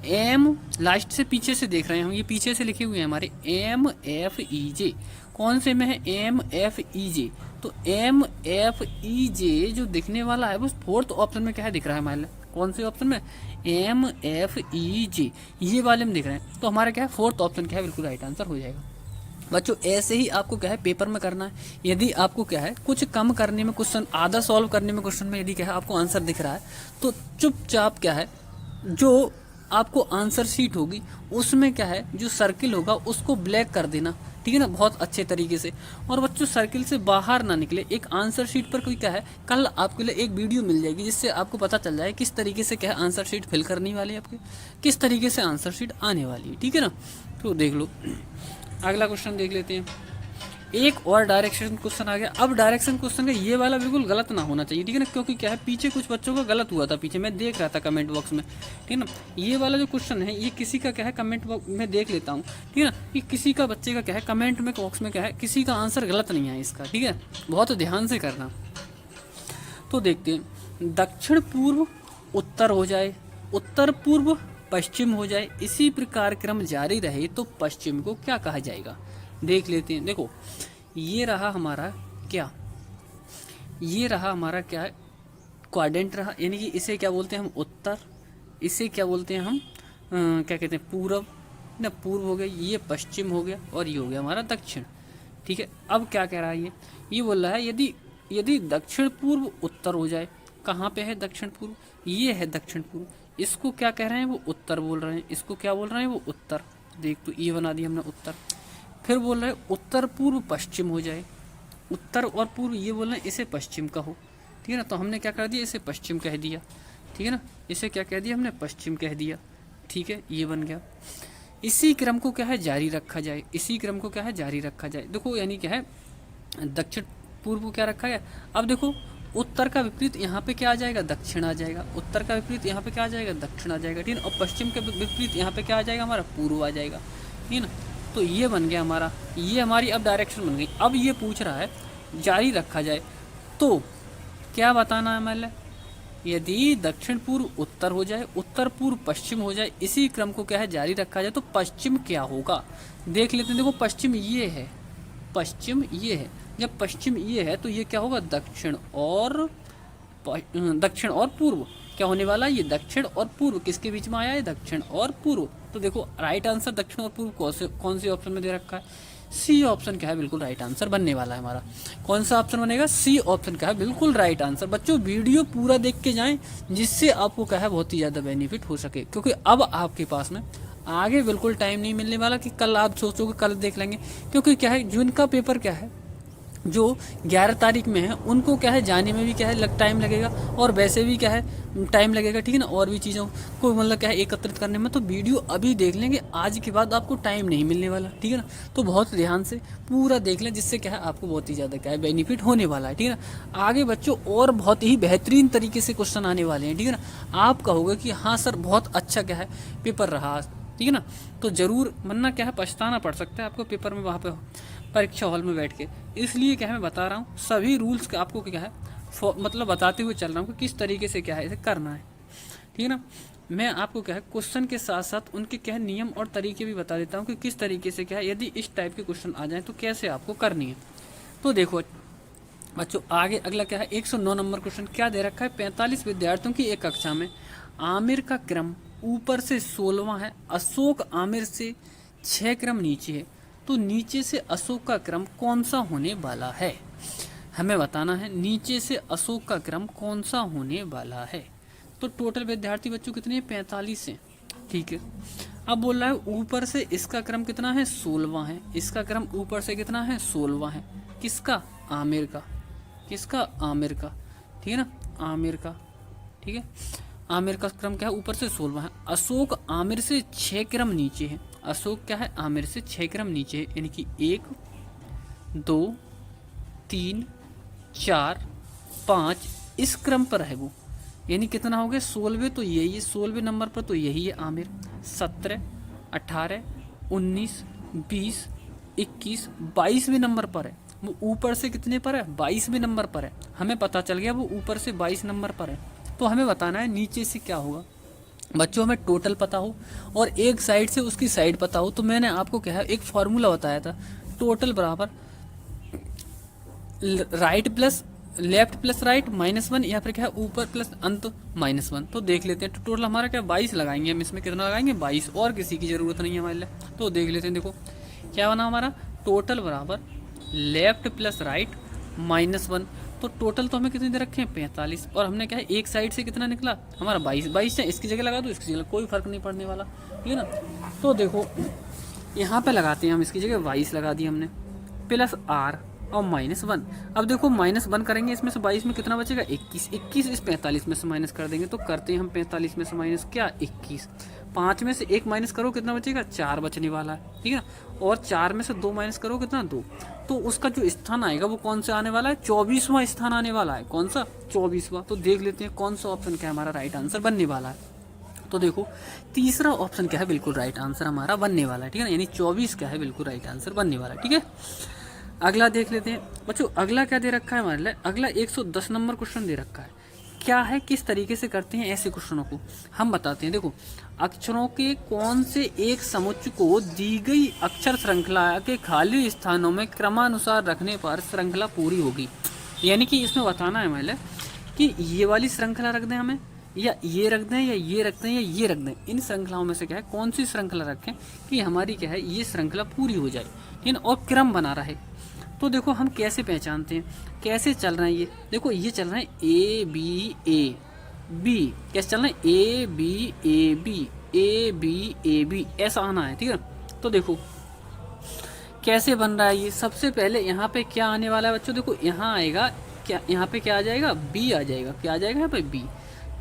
M लास्ट से पीछे से देख रहे हैं हम, ये पीछे से लिखे हुए हैं हमारे MFEJ, कौन से में है MFEJ। तो MFEJ जो दिखने वाला है वो फोर्थ ऑप्शन में क्या है दिख रहा है हमारे, कौन से ऑप्शन में MFEJ, ये वाले में दिख रहे हैं। तो हमारा क्या है फोर्थ ऑप्शन क्या है बिल्कुल राइट आंसर हो जाएगा बच्चों। ऐसे ही आपको क्या है पेपर में करना है। यदि आपको क्या है कुछ कम करने में क्वेश्चन, आधा सॉल्व करने में क्वेश्चन में यदि क्या है आपको आंसर दिख रहा है तो चुपचाप क्या है जो आपको आंसर शीट होगी उसमें क्या है जो सर्किल होगा उसको ब्लैक कर देना, ठीक है ना, बहुत अच्छे तरीके से। और बच्चों सर्किल से बाहर ना निकले, एक आंसर शीट पर कोई क्या है कल आपके लिए एक वीडियो मिल जाएगी जिससे आपको पता चल जाए किस तरीके से क्या है आंसर शीट फिल करनी वाली है आपके, किस तरीके से आंसर शीट आने वाली है, ठीक है ना। तो देख लो अगला क्वेश्चन देख लेते हैं। एक और डायरेक्शन क्वेश्चन आ गया। अब डायरेक्शन क्वेश्चन का ये वाला बिल्कुल गलत ना होना चाहिए, ठीक है ना, क्योंकि क्या है पीछे कुछ बच्चों का गलत हुआ था, पीछे मैं देख रहा था कमेंट बॉक्स में, ठीक है ना। ये वाला जो क्वेश्चन है ये किसी का क्या है कमेंट बॉक्स में देख लेता हूँ, ठीक है ना, कि किसी का बच्चे का क्या है कमेंट में बॉक्स में क्या है किसी का आंसर गलत नहीं है इसका, ठीक है, बहुत ध्यान से करना। तो देखते हैं, दक्षिण पूर्व उत्तर हो जाए, उत्तर पूर्व पश्चिम हो जाए, इसी प्रकार क्रम जारी रहे तो पश्चिम को क्या कहा जाएगा, देख लेते हैं। देखो ये रहा हमारा क्या, ये रहा हमारा क्या है क्वाड्रेंट रहा, यानी कि इसे क्या बोलते हैं हम उत्तर, इसे क्या बोलते हैं हम क्या कहते हैं पूरब ना, पूर्व हो गया, ये पश्चिम हो गया और ये हो गया हमारा दक्षिण, ठीक है। अब क्या कह रहा है ये बोल रहा है यदि दक्षिण पूर्व उत्तर हो जाए, कहाँ पे है दक्षिण पूर्व, ये है दक्षिण पूर्व, इसको क्या कह रहे हैं वो उत्तर बोल रहे हैं, इसको क्या बोल रहे हैं वो उत्तर, देख तो ये बना दिया हमने उत्तर। फिर बोल रहे हैं उत्तर पूर्व पश्चिम हो जाए, उत्तर और पूर्व ये बोल रहे हैं इसे पश्चिम कहो, ठीक है ना। तो हमने क्या कर दिया इसे पश्चिम कह दिया, ठीक है ना, इसे क्या कह दिया हमने पश्चिम कह दिया, ठीक है, ये बन गया। इसी क्रम को क्या है जारी रखा जाए, इसी क्रम को क्या है जारी रखा जाए। देखो यानी क्या है दक्षिण पूर्व को क्या रखा है। अब देखो उत्तर का विपरीत यहाँ पे क्या आ जाएगा, दक्षिण आ जाएगा। उत्तर का विपरीत यहाँ पे क्या आ जाएगा, दक्षिण आ जाएगा, ठीक है। और पश्चिम के विपरीत यहाँ पे क्या आ जाएगा, हमारा पूर्व आ जाएगा, ठीक है ना। तो ये बन गया हमारा, ये हमारी अब डायरेक्शन बन गई। अब ये पूछ रहा है जारी रखा जाए तो क्या बताना है मतलब, यदि दक्षिण पूर्व उत्तर हो जाए, उत्तर पूर्व पश्चिम हो जाए, इसी क्रम को क्या है जारी रखा जाए, तो पश्चिम क्या होगा देख लेते हैं। देखो पश्चिम ये है, पश्चिम ये है, जब पश्चिम ये है तो ये क्या होगा, दक्षिण और पूर्व क्या होने वाला है, ये दक्षिण और पूर्व किसके बीच में आया है, दक्षिण और पूर्व। तो देखो राइट आंसर दक्षिण और पूर्व कौन से ऑप्शन में दे रखा है, सी ऑप्शन क्या है बिल्कुल राइट आंसर बनने वाला है हमारा। कौन सा ऑप्शन बनेगा, सी ऑप्शन क्या है बिल्कुल राइट आंसर। बच्चों वीडियो पूरा देख के जाएं जिससे आपको क्या है बहुत ही ज़्यादा बेनिफिट हो सके, क्योंकि अब आपके पास में आगे बिल्कुल टाइम नहीं मिलने वाला कि कल आप सोचोगे कल देख लेंगे, क्योंकि क्या है जून का पेपर क्या है जो 11 तारीख में है उनको क्या है जाने में भी क्या है टाइम लगेगा, और वैसे भी क्या है टाइम लगेगा, ठीक है ना। और भी चीज़ों को मतलब क्या है एकत्रित करने में, तो वीडियो अभी देख लेंगे, आज के बाद आपको टाइम नहीं मिलने वाला, ठीक है ना। तो बहुत ध्यान से पूरा देख लें जिससे क्या है आपको बहुत ही ज़्यादा क्या है बेनिफिट होने वाला है, ठीक है ना। आगे बच्चों और बहुत ही बेहतरीन तरीके से क्वेश्चन आने वाले हैं, ठीक है ना। आप कहोगे कि हाँ सर बहुत अच्छा क्या है पेपर रहा, ठीक है ना। तो ज़रूर वरना क्या है पछताना पड़ सकता है आपको पेपर में, वहाँ पे परीक्षा हॉल में बैठ के। इसलिए क्या है मैं बता रहा हूँ सभी रूल्स का आपको क्या है मतलब बताते हुए चल रहा हूँ कि किस तरीके से क्या है इसे करना है, ठीक है ना। मैं आपको क्या है क्वेश्चन के साथ साथ उनके क्या है नियम और तरीके भी बता देता हूँ कि किस तरीके से क्या है यदि इस टाइप के क्वेश्चन आ जाए तो कैसे आपको करनी है। तो देखो बच्चों आगे अगला क्या है 109 नंबर क्वेश्चन क्या दे रखा है, 45 विद्यार्थियों की एक कक्षा में आमिर का क्रम ऊपर से 16वां है, अशोक आमिर से 6 क्रम नीचे है, तो नीचे से अशोक का क्रम कौन सा होने वाला है, हमें बताना है नीचे से अशोक का क्रम कौन सा होने वाला है। तो टोटल विद्यार्थी बच्चों कितने हैं, 45 हैं, ठीक है। अब बोल रहा है ऊपर से इसका क्रम कितना है, 16वां है, इसका क्रम ऊपर से कितना है, 16वां है, किसका, आमिर का, किसका, आमिर का, ठीक है ना, आमिर का, ठीक है। आमिर का क्रम क्या है ऊपर से 16वां है, अशोक आमिर से 6 क्रम नीचे है, अशोक क्या है आमिर से 6 क्रम नीचे है, यानी कि 1 2 3 4 5 इस क्रम पर है वो, यानी कितना हो गया 16वें, तो यही है 16वें नंबर पर, तो यही है आमिर। 17 18 19 20 21 22वें नंबर पर है वो, ऊपर से कितने पर है, 22वें नंबर पर है, हमें पता चल गया वो ऊपर से 22 नंबर पर है। तो हमें बताना है नीचे से क्या होगा। बच्चों हमें टोटल पता हो और एक साइड से उसकी साइड पता हो, तो मैंने आपको क्या है एक फॉर्मूला बताया था, टोटल बराबर right plus left plus right -1, या फिर क्या है ऊपर प्लस अंत -1। तो देख लेते हैं, तो टोटल हमारा क्या 22 लगाएंगे हम, इसमें कितना लगाएंगे 22, और किसी की ज़रूरत नहीं है हमारे लिए। तो देख लेते हैं, देखो क्या बना हमारा, टोटल बराबर लेफ्ट प्लस राइट -1। तो टोटल तो हमें कितने दे रखे हैं 45, और हमने क्या है एक साइड से कितना निकला हमारा 22 है, इसकी जगह लगा दो इसकी जगह, कोई फर्क नहीं पड़ने वाला, ठीक है ना। तो देखो यहाँ पे लगाते हैं हम, इसकी जगह 22 लगा दी हमने, प्लस R और -1। अब देखो -1 करेंगे, इसमें से 22 में कितना बचेगा 21, 21 इस 45 में से माइनस कर देंगे, तो करते हैं हम 45 में से माइनस क्या 21, 5 में से 1 माइनस करो कितना बचेगा 4 बचने वाला है, ठीक है ना। और 4 में से 2 माइनस करो कितना 2, तो उसका जो स्थान आएगा वो कौन सा आने वाला है, 24वां स्थान आने वाला है, कौन सा 24वां। तो देख लेते हैं कौन सा ऑप्शन क्या हमारा राइट आंसर बनने वाला है। तो देखो तीसरा ऑप्शन क्या है बिल्कुल राइट आंसर हमारा बनने वाला है, ठीक है ना, यानी 24 क्या है बिल्कुल राइट आंसर बनने वाला है, ठीक है। अगला देख लेते हैं बच्चों, अगला क्या दे रखा है हमारे लिए, अगला 110 नंबर क्वेश्चन दे रखा है, क्या है किस तरीके से करते हैं ऐसे क्वेश्चनों को हम बताते हैं। देखो अक्षरों के कौन से एक समुच्चय को दी गई अक्षर श्रृंखला के खाली स्थानों में क्रमानुसार रखने पर श्रृंखला पूरी होगी। यानी कि इसमें बताना है हमें कि ये वाली श्रृंखला रख दें हमें, या ये रख दें, या ये रख दें, या ये रख दें, इन श्रृंखलाओं में से क्या है कौन सी श्रृंखला रखें कि हमारी क्या है ये श्रृंखला पूरी हो जाए, इन और क्रम बना रहे। तो देखो हम कैसे पहचानते हैं, कैसे चल रहा है ये, देखो ये चल रहा है A B A B, कैसे चल रहा है A B A B A B A B, ऐसा आना है, ठीक है। तो देखो कैसे बन रहा है ये, सबसे पहले यहाँ पे क्या आने वाला है बच्चों, देखो यहाँ आएगा क्या, यहाँ पे क्या आ जाएगा B आ जाएगा, क्या आ जाएगा यहाँ पे B,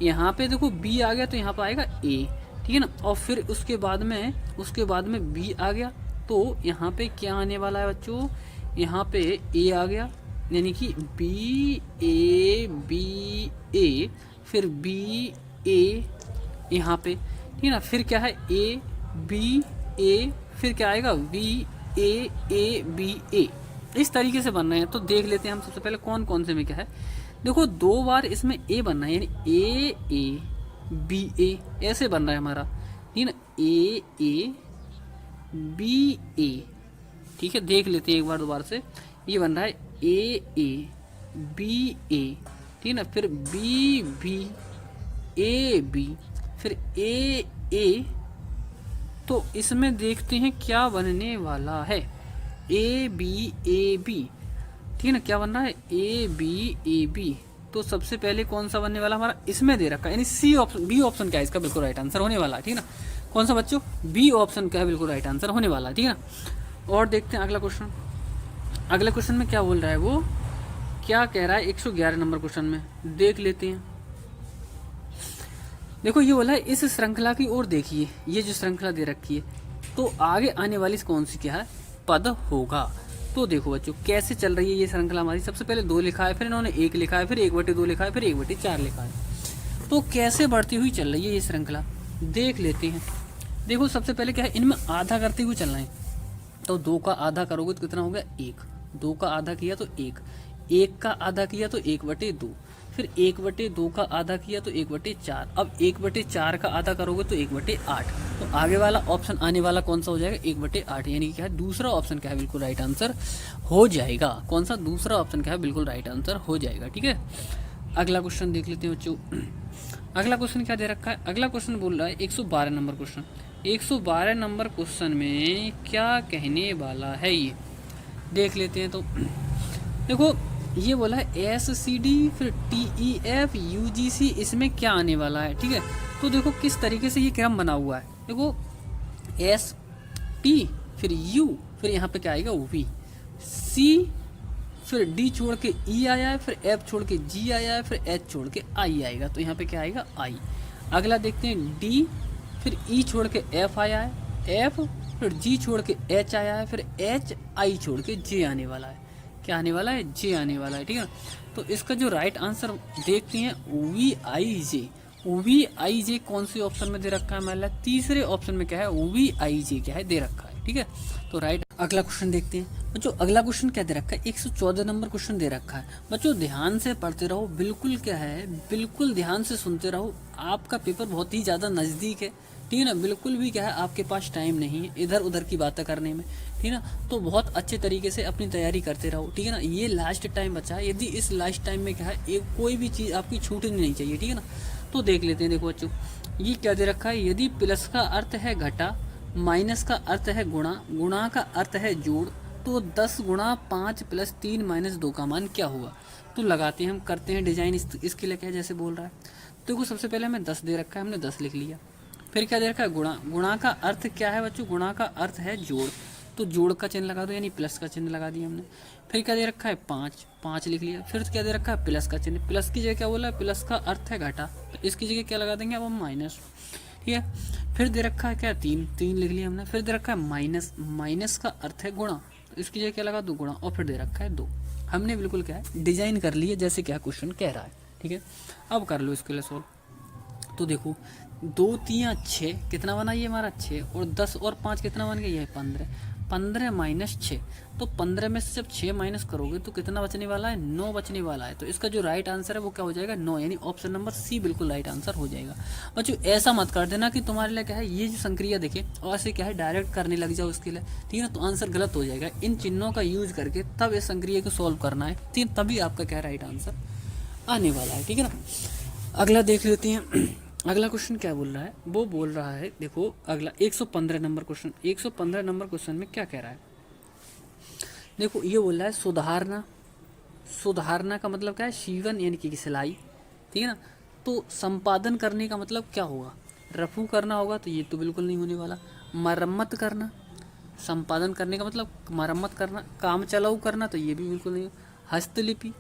यहाँ पे देखो B आ गया तो यहाँ पे आएगा A, ठीक है ना। और फिर उसके बाद में B आ गया, तो यहाँ पे क्या आने वाला है बच्चों, यहाँ पे A आ गया, यानी कि बी ए बी ए, फिर बी ए यहाँ पे, ठीक है ना, फिर क्या है ए बी ए, फिर क्या आएगा बी ए बी ए, इस तरीके से बन रहे हैं। तो देख लेते हैं हम सबसे पहले कौन कौन से में क्या है। देखो 2 बार इसमें ए बनना है, यानी ए बी ए ऐसे बन रहा है हमारा, ठीक है ना, ए बी ए, ठीक है। देख लेते हैं एक बार दोबारा से, ये बन रहा है ए बी ए, ठीक है ना, फिर बी बी ए बी, फिर ए, तो इसमें देखते हैं क्या बनने वाला है, ए बी, ठीक है ना, क्या बन रहा है ए बी। तो सबसे पहले कौन सा बनने वाला हमारा, इसमें दे रखा है, यानी सी ऑप्शन, बी ऑप्शन क्या है इसका बिल्कुल राइट आंसर होने वाला है, ठीक है ना। कौन सा बच्चों, बी ऑप्शन क्या है बिल्कुल राइट आंसर होने वाला है, ठीक है ना। और देखते हैं अगला क्वेश्चन। अगले क्वेश्चन में क्या बोल रहा है, वो क्या कह रहा है 111 नंबर क्वेश्चन में, देख लेते हैं। देखो ये बोला है इस श्रृंखला की ओर देखिए, ये जो श्रृंखला दे रखी है, तो आगे आने वाली कौन सी क्या है पद होगा। तो देखो बच्चों कैसे चल रही है ये श्रृंखला हमारी, सबसे पहले 2 लिखा है, फिर इन्होंने 1 लिखा है, फिर 1/2 लिखा है, फिर 1/4 लिखा है। तो कैसे बढ़ती हुई चल रही है ये श्रृंखला, देख लेते हैं। देखो सबसे पहले क्या है, इनमें आधा करते हुए चलना है। तो 2 का आधा करोगे तो कितना हो गया 1, 2 का आधा किया तो 1, 1 का आधा किया तो 1/2, फिर 1/2 का आधा किया तो 1/4, अब 1/4 का आधा करोगे तो 1/8। तो आगे वाला ऑप्शन आने वाला कौन सा हो जाएगा 1/8, यानी कि क्या है दूसरा ऑप्शन क्या है बिल्कुल राइट आंसर हो जाएगा। कौन सा, दूसरा ऑप्शन क्या है बिल्कुल राइट आंसर हो जाएगा, ठीक है। अगला क्वेश्चन देख लेते हैं बच्चों। अगला क्वेश्चन क्या दे रखा है, अगला क्वेश्चन बोल रहा है 112 नंबर क्वेश्चन। 112 नंबर क्वेश्चन में क्या कहने वाला है ये, देख लेते हैं। तो देखो ये बोला है SCD, फिर TEF UGC, इसमें क्या आने वाला है, ठीक है। तो देखो किस तरीके से ये क्रम बना हुआ है, देखो S T, फिर U, फिर यहाँ पे क्या आएगा V, C, फिर D छोड़ के E आया है, फिर F छोड़ के G आया है, फिर H छोड़ के I आएगा, तो यहाँ पे क्या आएगा I। अगला देखते हैं D, फिर E छोड़ के F आया है, F, फिर G छोड़ के H आया है, फिर H, I छोड़ के J आने वाला है, क्या आने वाला है J आने वाला है, ठीक है। तो इसका जो राइट आंसर देखते हैं VIJ कौन सी ऑप्शन में दे रखा है, मतलब तीसरे ऑप्शन में क्या है VIJ क्या है दे रखा है, ठीक है। तो राइट, अगला क्वेश्चन देखते हैं बच्चों। अगला क्वेश्चन क्या दे रखा है 114 नंबर क्वेश्चन दे रखा है बच्चों। ध्यान से पढ़ते रहो, बिल्कुल क्या है, बिल्कुल ध्यान से सुनते रहो, आपका पेपर बहुत ही ज़्यादा नज़दीक है, ठीक है ना। बिल्कुल भी क्या है आपके पास टाइम नहीं है इधर उधर की बातें करने में, ठीक है ना। तो बहुत अच्छे तरीके से अपनी तैयारी करते रहो, ठीक है ना। ये लास्ट टाइम बचा है, यदि इस लास्ट टाइम में क्या है एक कोई भी चीज़ आपकी छूटनी नहीं चाहिए, ठीक है ना। तो देख लेते हैं। देखो बच्चों ये क्या दे रखा है, यदि प्लस का अर्थ है घटा, माइनस का अर्थ है गुणा, गुणा का अर्थ है जोड़, तो 10 गुणा 5 प्लस 3 माइनस 2 का मान क्या हुआ। तो लगाते हैं हम, करते हैं डिजाइन इसके लिए, क्या जैसे बोल रहा है। तो देखो सबसे पहले हमें 10 दे रखा है, हमने 10 लिख लिया। फिर क्या दे रखा है गुणा, गुणा का अर्थ क्या है बच्चों, गुणा का अर्थ है जोड़, तो जोड़ का चिन्ह लगा दो, यानी प्लस का चिन्ह लगा दिया हमने। फिर क्या दे रखा है 5, 5 लिख लिया। फिर क्या दे रखा है प्लस का चिन्ह, प्लस की जगह क्या बोला है, प्लस का अर्थ है घटा, तो इसकी जगह क्या लगा देंगे अब हम माइनस, ठीक है। फिर दे रखा है क्या 3, 3 लिख लिया हमने। फिर दे रखा है माइनस, माइनस का अर्थ है गुणा, तो इसकी जगह क्या लगा दो गुणा, और फिर दे रखा है 2। हमने बिल्कुल क्या है डिजाइन कर लिए जैसे क्या क्वेश्चन कह रहा है, ठीक है। अब कर लो इसके लिए सोल्व। तो देखो 2 3 6 कितना बना ये हमारा 6, और 10 और 5 कितना बन गया ये 15, 15 माइनस 6, तो 15 में से जब 6 माइनस करोगे तो कितना बचने वाला है 9 बचने वाला है। तो इसका जो राइट आंसर है वो क्या हो जाएगा 9, यानी ऑप्शन नंबर सी बिल्कुल राइट आंसर हो जाएगा। बच्चों ऐसा मत कर देना कि तुम्हारे लिए क्या है ये जो संक्रिया देखे और ऐसे क्या है डायरेक्ट करने लग जाओ इसके लिए, ठीक है ना, तो आंसर गलत हो जाएगा। इन चिन्हों का यूज करके तब इस संक्रिया को सॉल्व करना है, ठीक है, तभी आपका क्या राइट आंसर आने वाला है, ठीक है ना। अगला देख लेते हैं। अगला क्वेश्चन क्या बोल रहा है, वो बोल रहा है देखो अगला 115 नंबर क्वेश्चन। 115 नंबर क्वेश्चन में क्या कह रहा है, देखो ये बोल रहा है सुधारना, सुधारना का मतलब क्या है सीवन यानी कि सिलाई, ठीक है ना। तो संपादन करने का मतलब क्या होगा, रफू करना होगा, तो ये तो बिल्कुल नहीं होने वाला। मरम्मत करना, संपादन करने का मतलब मरम्मत करना, काम चलाऊ करना, तो ये भी बिल्कुल नहीं। हस्तलिपि,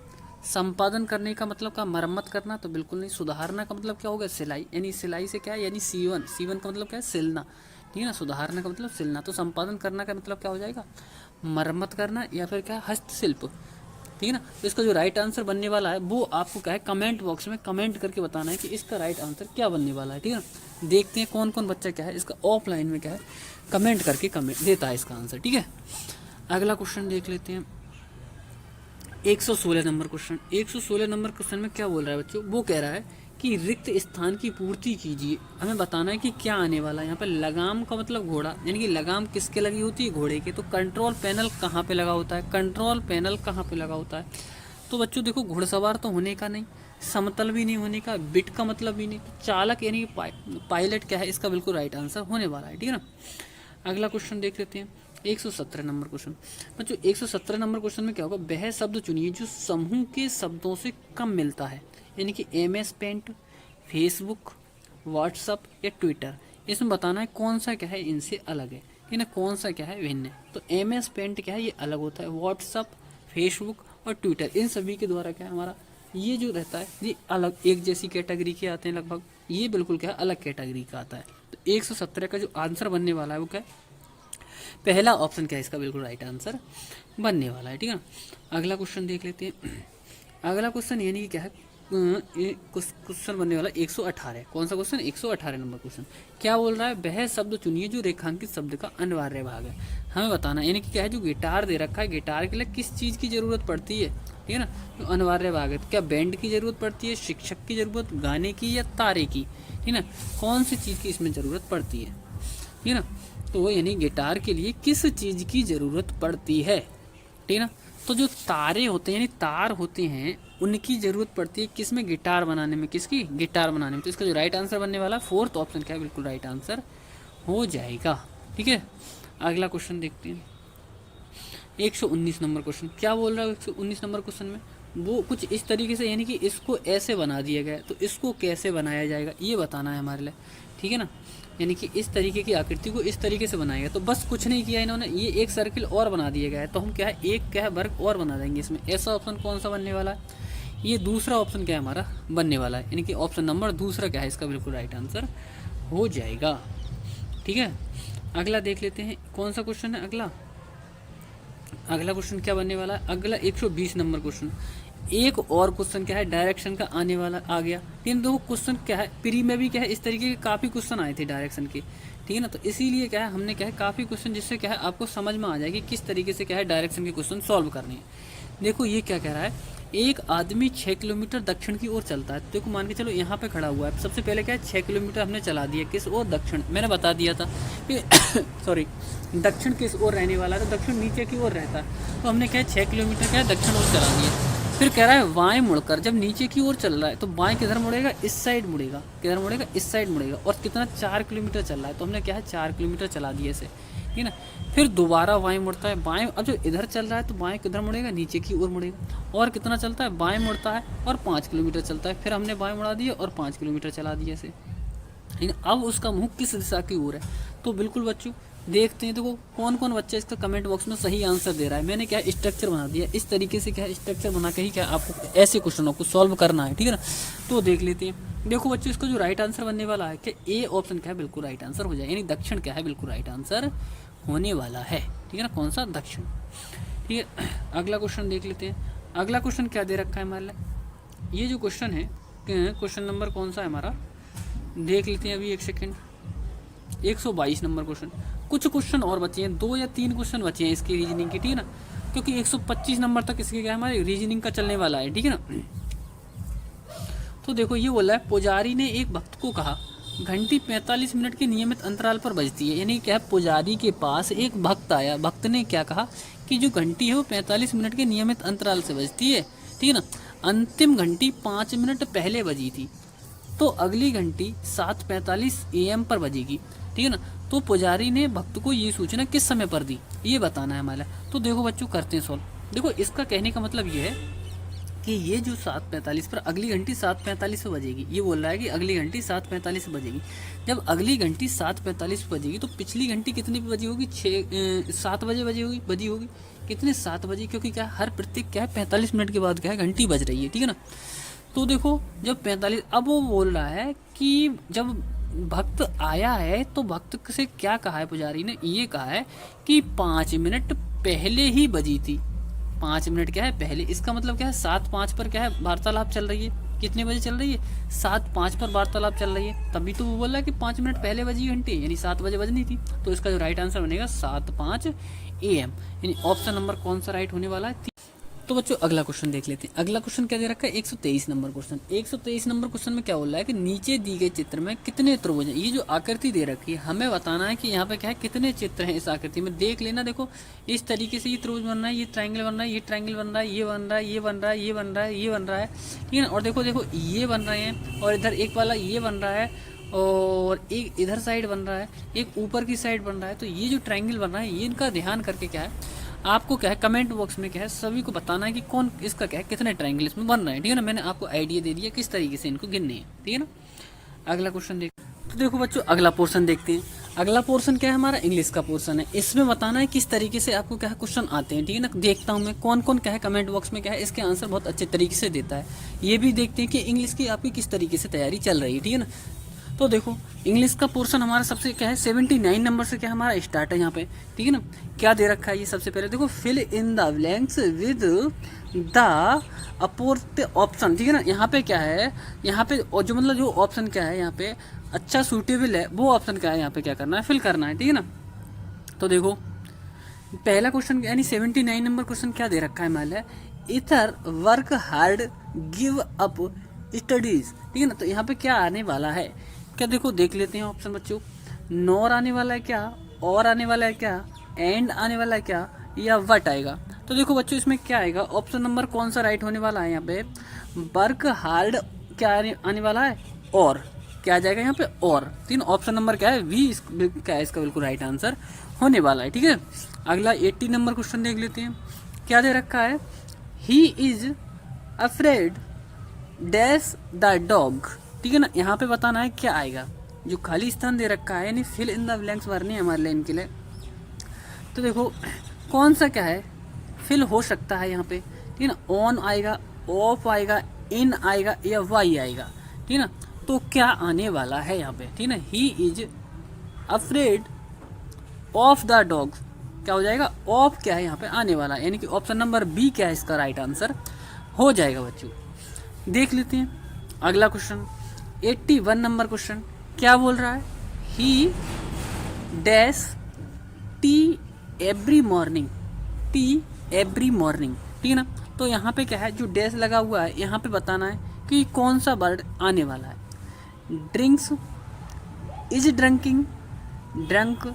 संपादन करने का मतलब क्या मरम्मत करना, तो बिल्कुल नहीं। सुधारना का मतलब क्या होगा सिलाई, यानी सिलाई से क्या है यानी सीवन, सीवन का मतलब क्या है सिलना, ठीक है ना। सुधारना का मतलब सिलना, तो संपादन करना का मतलब क्या हो जाएगा मरम्मत करना, या फिर क्या हस्तशिल्प, ठीक है ना। तो इसका जो राइट आंसर बनने वाला है वो आपको क्या है कमेंट बॉक्स में कमेंट करके बताना है कि इसका राइट आंसर क्या बनने वाला है, ठीक है ना। देखते हैं कौन कौन बच्चा क्या है इसका ऑफलाइन में क्या है कमेंट करके कमेंट देता है इसका आंसर, ठीक है। अगला क्वेश्चन देख लेते हैं 116 नंबर क्वेश्चन। 116 नंबर क्वेश्चन में क्या बोल रहा है बच्चों, वो कह रहा है कि रिक्त स्थान की पूर्ति कीजिए। हमें बताना है कि क्या आने वाला है। यहाँ पर लगाम का मतलब घोड़ा, यानी कि लगाम किसके लगी होती है, घोड़े के। तो कंट्रोल पैनल कहाँ पे लगा होता है, कंट्रोल पैनल कहाँ पे लगा होता है। तो बच्चों देखो घुड़सवार तो होने का नहीं, समतल भी नहीं होने का, बिट का मतलब भी नहीं, तो चालक यानी कि पायलट क्या है इसका बिल्कुल राइट आंसर होने वाला है, ठीक है ना। अगला क्वेश्चन देख लेते हैं 117 नंबर क्वेश्चन। बच्चों 117 नंबर क्वेश्चन में क्या होगा, वह शब्द चुनिए जो समूह के शब्दों से कम मिलता है, यानी कि MS पेंट, फेसबुक, व्हाट्सअप या ट्विटर। इसमें बताना है कौन सा क्या है इनसे अलग है, ठीक है, कौन सा क्या है भिन्न है। तो MS पेंट क्या है ये अलग होता है, व्हाट्सअप, फेसबुक और ट्विटर इन सभी के द्वारा क्या है हमारा ये जो रहता है ये अलग एक जैसी कैटेगरी के आते हैं लगभग, ये बिल्कुल क्या है अलग कैटेगरी का आता है। तो 117 का जो आंसर बनने वाला है वो क्या है, पहला ऑप्शन क्या है इसका बिल्कुल राइट आंसर बनने वाला है, ठीक है ना। अगला क्वेश्चन देख लेते हैं। अगला क्वेश्चन यानी कि क्या है क्वेश्चन बनने वाला 118। कौन सा क्वेश्चन, 118 नंबर क्वेश्चन। क्या बोल रहा है, वह शब्द चुनिए जो रेखांकित शब्द का अनिवार्य भाग है। हमें बताना है यानी कि क्या है जो गिटार दे रखा है, गिटार के लिए किस चीज़ की ज़रूरत पड़ती है, ठीक है ना, जो अनिवार्य भाग है। तो क्या बैंड की ज़रूरत पड़ती है, शिक्षक की ज़रूरत, गाने की या तारे की, ठीक है ना, कौन सी चीज़ की इसमें ज़रूरत पड़ती है, ठीक है ना। तो यानी गिटार के लिए किस चीज़ की ज़रूरत पड़ती है, ठीक है ना। तो जो तारे होते हैं यानी तार होते हैं उनकी ज़रूरत पड़ती है किसमें, गिटार बनाने में, किसकी, गिटार बनाने में। तो इसका जो राइट आंसर बनने वाला फोर्थ ऑप्शन क्या है बिल्कुल राइट आंसर हो जाएगा, ठीक है। अगला क्वेश्चन देखते हैं 119 नंबर क्वेश्चन। क्या बोल रहा है 119 नंबर क्वेश्चन में, वो कुछ इस तरीके से यानी कि इसको ऐसे बना दिया गया है तो इसको कैसे बनाया जाएगा ये बताना है हमारे लिए, ठीक है ना। यानी कि इस तरीके की आकृति को इस तरीके से बनाएगा। तो बस कुछ नहीं किया इन्होंने, ये एक सर्किल और बना दिया गया है तो हम क्या है एक क्या है वर्ग और बना देंगे इसमें। ऐसा ऑप्शन कौन सा बनने वाला है, ये दूसरा ऑप्शन क्या है हमारा बनने वाला है, यानी कि ऑप्शन नंबर दूसरा क्या है इसका बिल्कुल राइट आंसर हो जाएगा, ठीक है। अगला देख लेते हैं कौन सा क्वेश्चन है अगला। अगला क्वेश्चन क्या बनने वाला है, अगला 120 नंबर क्वेश्चन। एक और क्वेश्चन क्या है डायरेक्शन का आने वाला आ गया। इन दो क्वेश्चन क्या है प्री में भी क्या है इस तरीके के काफ़ी क्वेश्चन आए थे डायरेक्शन के, ठीक है ना। तो इसीलिए क्या है हमने क्या है काफ़ी क्वेश्चन जिससे क्या है आपको समझ में आ जाएगी किस तरीके से क्या है डायरेक्शन के क्वेश्चन सॉल्व करने हैं। देखो ये क्या कह रहा है, एक आदमी 6 किलोमीटर दक्षिण की ओर चलता है। देखो मान के चलो यहाँ पे खड़ा हुआ है, सबसे पहले क्या है 6 किलोमीटर हमने चला दिया किस ओर, दक्षिण। मैंने बता दिया था कि सॉरी दक्षिण किस ओर रहने वाला है, तो दक्षिण नीचे की ओर रहता है। तो हमने क्या है 6 किलोमीटर क्या है दक्षिण ओर चला दिया। फिर कह रहा है बाएं मुड़कर, जब नीचे की ओर चल रहा है तो बाएं किधर मुड़ेगा, इस साइड मुड़ेगा, किधर मुड़ेगा, इस साइड मुड़ेगा। और कितना 4 किलोमीटर चल रहा है तो हमने क्या है 4 किलोमीटर चला दिए इसे, ठीक है ना। फिर दोबारा बाएं मुड़ता है, बाएं अब जो इधर चल रहा है तो बाएं किधर मुड़ेगा, नीचे की ओर मुड़ेगा। और कितना चलता है, बाएं मुड़ता है और 5 किलोमीटर चलता है। फिर हमने बाएं मुड़ा दिया और 5 किलोमीटर चला दिया इसे, ठीक है। अब उसका मुँह किस दिशा की ओर है, तो बिल्कुल बच्चों देखते हैं। देखो कौन कौन बच्चा इसका कमेंट बॉक्स में सही आंसर दे रहा है। मैंने क्या स्ट्रक्चर बना दिया, इस तरीके से क्या स्ट्रक्चर बना के ही क्या आपको ऐसे क्वेश्चनों को सॉल्व करना है, ठीक है ना। तो देख लेते हैं। देखो बच्चों इसका जो राइट आंसर बनने वाला है कि ए ऑप्शन क्या है बिल्कुल राइट आंसर हो जाए, यानी दक्षिण क्या है बिल्कुल राइट आंसर होने वाला है, ठीक है ना, कौन सा, दक्षिण, ठीक है। अगला क्वेश्चन देख लेते हैं। अगला क्वेश्चन क्या दे रखा है हमारे लिए, ये जो क्वेश्चन है क्वेश्चन नंबर कौन सा है हमारा देख लेते हैं अभी एक सेकेंड। 122 number question. कुछ क्वेश्चन और बचे हैं, 2 या 3 क्वेश्चन बचे हैं इसकी रीजनिंग की, ठीक है ना, क्योंकि 125 नंबर तक इसके क्या हमारे रीजनिंग का चलने वाला है, ठीक है ना। तो देखो ये बोला है पुजारी ने एक भक्त को कहा घंटी 45 मिनट के नियमित अंतराल पर बजती है। यानी क्या पुजारी के पास एक भक्त आया, भक्त ने क्या कहा कि जो घंटी है वो 45 मिनट के नियमित अंतराल से बजती है, ठीक है ना। अंतिम घंटी 5 मिनट पहले बजी थी तो अगली घंटी 7:45 AM पर बजेगी, ठीक है ना। तो पुजारी ने भक्त को ये सूचना किस समय पर दी ये बताना है हमारा। तो देखो बच्चों करते हैं सॉल्व। देखो इसका कहने का मतलब ये है कि ये जो 7:45 पर अगली घंटी 7:45 पे बजेगी, ये बोल रहा है कि अगली घंटी 7:45 पे बजेगी। जब अगली घंटी 7:45 पे बजेगी तो पिछली घंटी कितने पे बजी होगी, 7 बजे बजी होगी कितने, 7 बजे, क्योंकि क्या हर प्रत्येक क्या है 45 मिनट के बाद क्या है घंटी बज रही है, ठीक है ना। तो देखो जब 45, अब वो बोल रहा है कि जब भक्त आया है तो भक्त से क्या कहा है पुजारी ने, ये कहा है कि 5 मिनट पहले ही बजी थी, 5 मिनट क्या है पहले। इसका मतलब क्या है 7:05 पर क्या है वार्तालाप चल रही है। कितने बजे चल रही है? 7:05 पर वार्तालाप चल रही है। तभी तो वो बोल रहा है कि 5 मिनट पहले बजी घंटी, यानी 7 बजे बजनी थी। तो इसका जो राइट आंसर बनेगा 7:05 AM, यानी ऑप्शन नंबर कौन सा राइट होने वाला है? तो बच्चों अगला क्वेश्चन देख लेते हैं। अगला क्वेश्चन क्या दे रखा है? 123 नंबर क्वेश्चन। 123 नंबर क्वेश्चन में क्या बोल रहा है कि नीचे दी गए चित्र में कितने त्रिभुज हैं। ये जो आकृति दे रखी है हमें बताना है कि यहाँ पे क्या है, कितने चित्र हैं इस आकृति में। देख लेना, देखो इस तरीके से ये त्रिभुज बन रहा है, ये ट्रायंगल बन रहा है, ये ट्रायंगल बन रहा है, ये बन रहा है, ये बन रहा है, ये बन रहा है, ये बन रहा है, ठीक है ना। और देखो देखो ये बन रहे हैं, और इधर एक वाला ये बन रहा है, और एक इधर साइड बन रहा है, एक ऊपर की साइड बन रहा है। तो ये जो ट्रायंगल बन रहा है ये इनका ध्यान करके क्या है आपको क्या है कमेंट बॉक्स में क्या है सभी को बताना है कि कौन इसका क्या है कितने ट्रायंगल इसमें बन रहे हैं, ठीक है ना। मैंने आपको आइडिया दे दिया किस तरीके से इनको गिनने हैं, ठीक है ना। अगला क्वेश्चन देख, तो देखो बच्चों अगला पोर्शन देखते हैं। अगला पोर्शन क्या है हमारा? इंग्लिश का पोर्शन है। इसमें बताना है किस तरीके से आपको क्या है क्वेश्चन आते हैं, ठीक है ना। देखता हूँ मैं कौन कौन क्या है कमेंट बॉक्स में क्या है इसके आंसर बहुत अच्छे तरीके से देता है। ये भी देखते हैं कि इंग्लिश की आपकी किस तरीके से तैयारी चल रही है, ठीक है ना। तो देखो इंग्लिश का पोर्शन हमारा सबसे क्या है 79 नंबर से क्या हमारा स्टार्ट है यहाँ पे, ठीक है ना। क्या दे रखा है ये? सबसे पहले देखो fill in the blanks with the appropriate option, ठीक है ना। यहाँ पे क्या है, यहाँ पे और जो मतलब जो ऑप्शन क्या है यहाँ पे अच्छा सूटेबल है वो ऑप्शन क्या है यहाँ पे क्या करना है, फिल करना है, ठीक है ना। तो देखो पहला क्वेश्चन यानी 79 नंबर क्वेश्चन क्या दे रखा है मान है, इधर work hard give up studies, ठीक है ना। तो यहाँ पे क्या आने वाला है क्या? देखो देख लेते हैं ऑप्शन बच्चों। नॉर आने वाला है क्या, और आने वाला है क्या, एंड आने वाला है क्या, या वट आएगा? तो देखो बच्चों इसमें क्या आएगा, ऑप्शन नंबर कौन सा राइट होने वाला है यहाँ पे? वर्क हार्ड क्या आने वाला है, और क्या आ जाएगा यहाँ पे, और। तीन ऑप्शन नंबर क्या है? वी क्या है इसका बिल्कुल राइट आंसर होने वाला है, ठीक है। अगला 80 नंबर क्वेश्चन देख लेते हैं। क्या दे रखा है? He is afraid dash the dog, ठीक है ना। यहाँ पे बताना है क्या आएगा, जो खाली स्थान दे रखा है यानी फिल इन द ब्लैंक्स भरने हैं हमारे लाइन के लिए। तो देखो कौन सा क्या है फिल हो सकता है यहाँ पे, ठीक है ना। ऑन आएगा, ऑफ आएगा, इन आएगा, या वाई आएगा, ठीक है ना। तो क्या आने वाला है यहाँ पे, ठीक है ना। He is afraid of the dogs, क्या हो जाएगा? ऑफ क्या है यहाँ पे आने वाला है, यानी कि ऑप्शन नंबर बी क्या है इसका राइट आंसर हो जाएगा बच्चों। देख लेते हैं अगला क्वेश्चन 81 नंबर क्वेश्चन। क्या बोल रहा है? ही dash T every morning, T every morning, ठीक है ना। तो यहाँ पे क्या है जो डैश लगा हुआ है यहाँ पे बताना है कि कौन सा वर्ड आने वाला है। ड्रिंक्स, इज ड्रंकिंग, ड्रंक,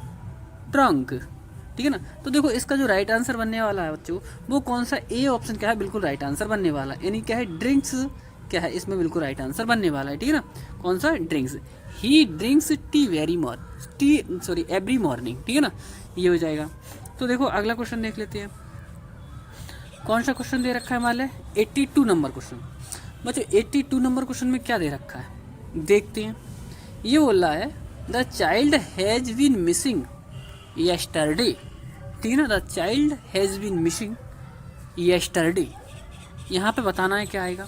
ड्रंक, ठीक है ना। तो देखो इसका जो राइट आंसर बनने वाला है बच्चों वो कौन सा, ए ऑप्शन क्या है बिल्कुल राइट आंसर बनने वाला है, यानी क्या है ड्रिंक्स क्या है इसमें बिल्कुल राइट आंसर बनने वाला है, ठीक है ना। कौन सा? ड्रिंक्स। ही ड्रिंक्स टी एवरी मॉर्निंग, ठीक है ना, ये हो जाएगा। तो देखो अगला क्वेश्चन देख लेते हैं। कौन सा क्वेश्चन दे रखा है हमारे 82 नंबर क्वेश्चन। बच्चों 82 नंबर क्वेश्चन में क्या दे रखा है देखते हैं। ये बोल रहा है the child has been missing yesterday, ठीक है ना। The child has been missing yesterday, यहाँ पे बताना है क्या आएगा,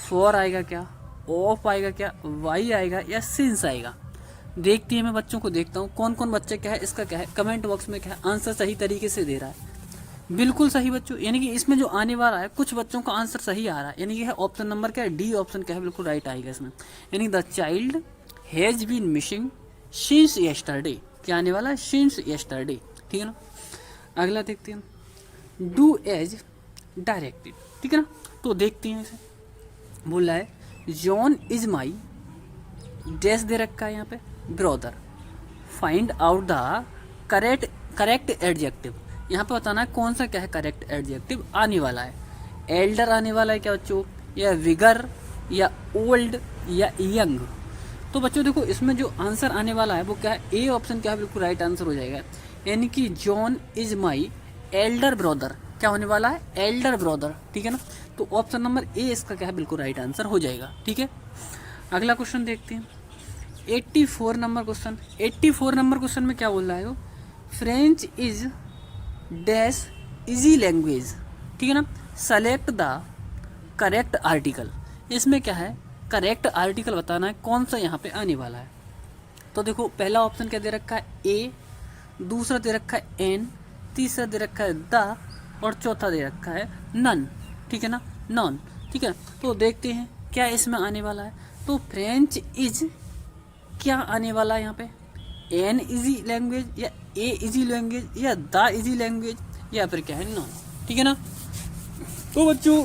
फॉर आएगा क्या, ऑफ आएगा क्या, वाई आएगा, या सिंस आएगा। देखते हैं मैं बच्चों को देखता हूँ कौन कौन बच्चे क्या है इसका क्या है कमेंट बॉक्स में क्या है आंसर सही तरीके से दे रहा है। बिल्कुल सही बच्चों, यानी कि इसमें जो आने वाला है कुछ बच्चों का आंसर सही आ रहा है, यानी कि है ऑप्शन नंबर क्या है, डी ऑप्शन क्या है बिल्कुल राइट आएगा इसमें, यानी the child has been missing since yesterday, क्या आने वाला है, सिंस यस्टरडे, ठीक है ना। अगला देखते हैं डू एज डायरेक्टेड, ठीक है ना। तो देखते हैं इसे। बोल रहा है जॉन इज माई डैश दे रखा है यहाँ पे brother, find out the correct adjective, यहाँ पे बताना है कौन सा क्या है करेक्ट एडजेक्टिव आने वाला है। एल्डर आने वाला है क्या बच्चों, या विगर, या ओल्ड, या यंग। तो बच्चों देखो इसमें जो आंसर आने वाला है वो क्या है, ए ऑप्शन क्या है बिल्कुल राइट आंसर हो जाएगा, यानी कि John is my elder brother, क्या होने वाला है, एल्डर ब्रदर, ठीक है ना। तो ऑप्शन नंबर ए इसका क्या है बिल्कुल राइट आंसर हो जाएगा, ठीक है। अगला क्वेश्चन देखते हैं 84 नंबर क्वेश्चन। 84 नंबर क्वेश्चन में क्या बोल रहा है वो, French is dash easy language, ठीक है ना, सेलेक्ट द करेक्ट आर्टिकल। इसमें क्या है करेक्ट आर्टिकल बताना है कौन सा यहाँ पे आने वाला है। तो देखो पहला ऑप्शन क्या दे रखा है, ए, दूसरा दे रखा है एन, तीसरा दे रखा है द, और चौथा दे रखा है नन, ठीक है ना, नॉन, ठीक है। तो देखते हैं क्या इसमें आने वाला है। तो फ्रेंच इज क्या आने वाला है यहाँ पे, एन इजी लैंग्वेज या ए इजी लैंग्वेज या द इजी लैंग्वेज या फिर क्या है, नॉन, ठीक है ना। तो बच्चों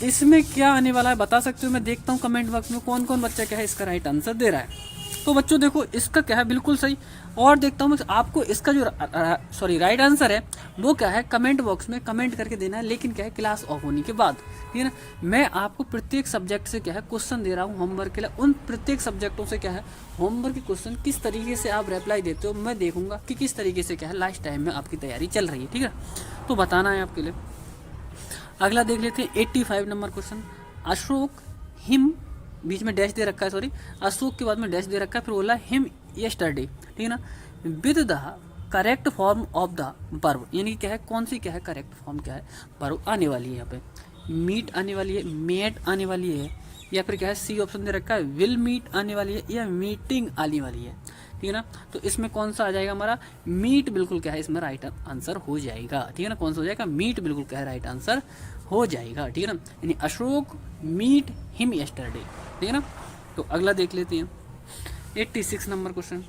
इसमें क्या आने वाला है बता सकते हो, मैं देखता हूँ कमेंट बॉक्स में कौन कौन बच्चा क्या है इसका राइट आंसर दे रहा है। तो बच्चों देखो इसका क्या है बिल्कुल सही, और देखता हूँ मैं आपको इसका जो राइट आंसर है वो क्या है कमेंट बॉक्स में कमेंट करके देना है, लेकिन क्या है क्लास ऑफ होने के बाद, ठीक है ना। मैं आपको प्रत्येक सब्जेक्ट से क्या है क्वेश्चन दे रहा हूँ होमवर्क के लिए, उन प्रत्येक सब्जेक्टों से क्या है होमवर्क के क्वेश्चन किस तरीके से आप रिप्लाई देते हो, मैं देखूंगा कि किस तरीके से क्या है लास्ट टाइम में आपकी तैयारी चल रही है, ठीक है। तो बताना है आपके लिए। अगला देख लेते हैं 85 नंबर क्वेश्चन। अशोक हिम, बीच में डैश दे रखा है, सॉरी, अशोक के बाद में डैश दे रखा है, फिर बोला हिम यस्टरडे, ठीक है ना, with the correct form of the verb, यानी क्या है कौन सी क्या है करेक्ट फॉर्म क्या है वर्ब आने वाली है यहाँ पे, मीट आने वाली है, मेट आने वाली है, या फिर क्या है सी ऑप्शन दे रखा है विल मीट आने वाली है, या मीटिंग आने वाली है, ठीक है ना। तो इसमें कौन सा आ जाएगा हमारा, मीट बिल्कुल क्या है इसमें राइट आंसर हो जाएगा, ठीक है ना। कौन सा हो जाएगा, मीट बिल्कुल क्या है राइट आंसर हो जाएगा, ठीक है ना। यानी अशोक मीट हिम यस्टरडे, ठीक है ना। तो अगला देख लेते हैं 86 नंबर क्वेश्चन।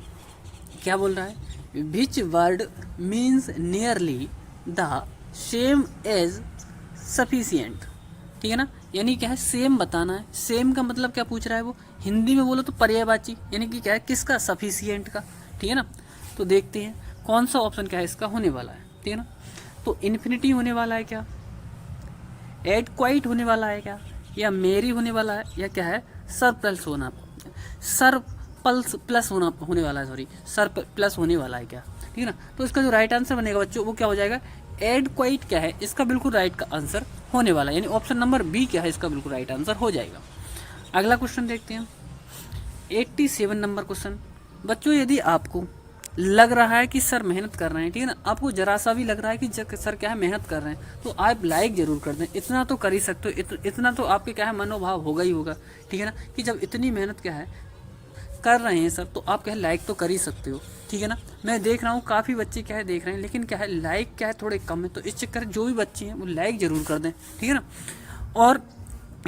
क्या बोल रहा है, which word means nearly the same as sufficient, ठीक है ना। यानी क्या है सेम बताना है, सेम का मतलब क्या पूछ रहा है वो, हिंदी में बोलो तो पर्यायवाची, यानी कि क्या है किसका, सफिशियंट का, ठीक है ना। तो देखते हैं कौन सा ऑप्शन क्या है इसका होने वाला है, ठीक है ना। तो इन्फिनिटी होने वाला है क्या, एड क्वाइट होने वाला है क्या, या मेरी होने वाला है, या क्या है सर प्लस होना, सर पल्स प्लस होने वाला है, सॉरी सर प्लस होने वाला है क्या, ठीक है ना। तो इसका जो राइट आंसर बनेगा बच्चों वो क्या हो जाएगा, एड क्वाइट क्या है इसका बिल्कुल राइट का आंसर होने वाला है, यानी ऑप्शन नंबर बी क्या है इसका बिल्कुल राइट आंसर हो जाएगा। अगला क्वेश्चन देखते हैं 87 नंबर क्वेश्चन। बच्चों यदि आपको लग रहा है कि सर मेहनत कर रहे हैं, ठीक है ना, आपको जरा सा भी लग रहा है कि सर क्या है मेहनत कर रहे हैं, तो आप लाइक जरूर कर दें, इतना तो कर ही सकते हो, इतना तो आपके क्या है मनोभाव होगा ही होगा, ठीक है ना, कि जब इतनी मेहनत क्या है कर रहे हैं सर तो आप क्या है लाइक तो कर ही सकते हो, ठीक है ना। मैं देख रहा हूँ काफ़ी बच्चे क्या है देख रहे हैं, लेकिन क्या है लाइक क्या है थोड़े कम है, तो इस चक्कर जो भी बच्चे हैं वो लाइक जरूर कर दें, ठीक है ना। और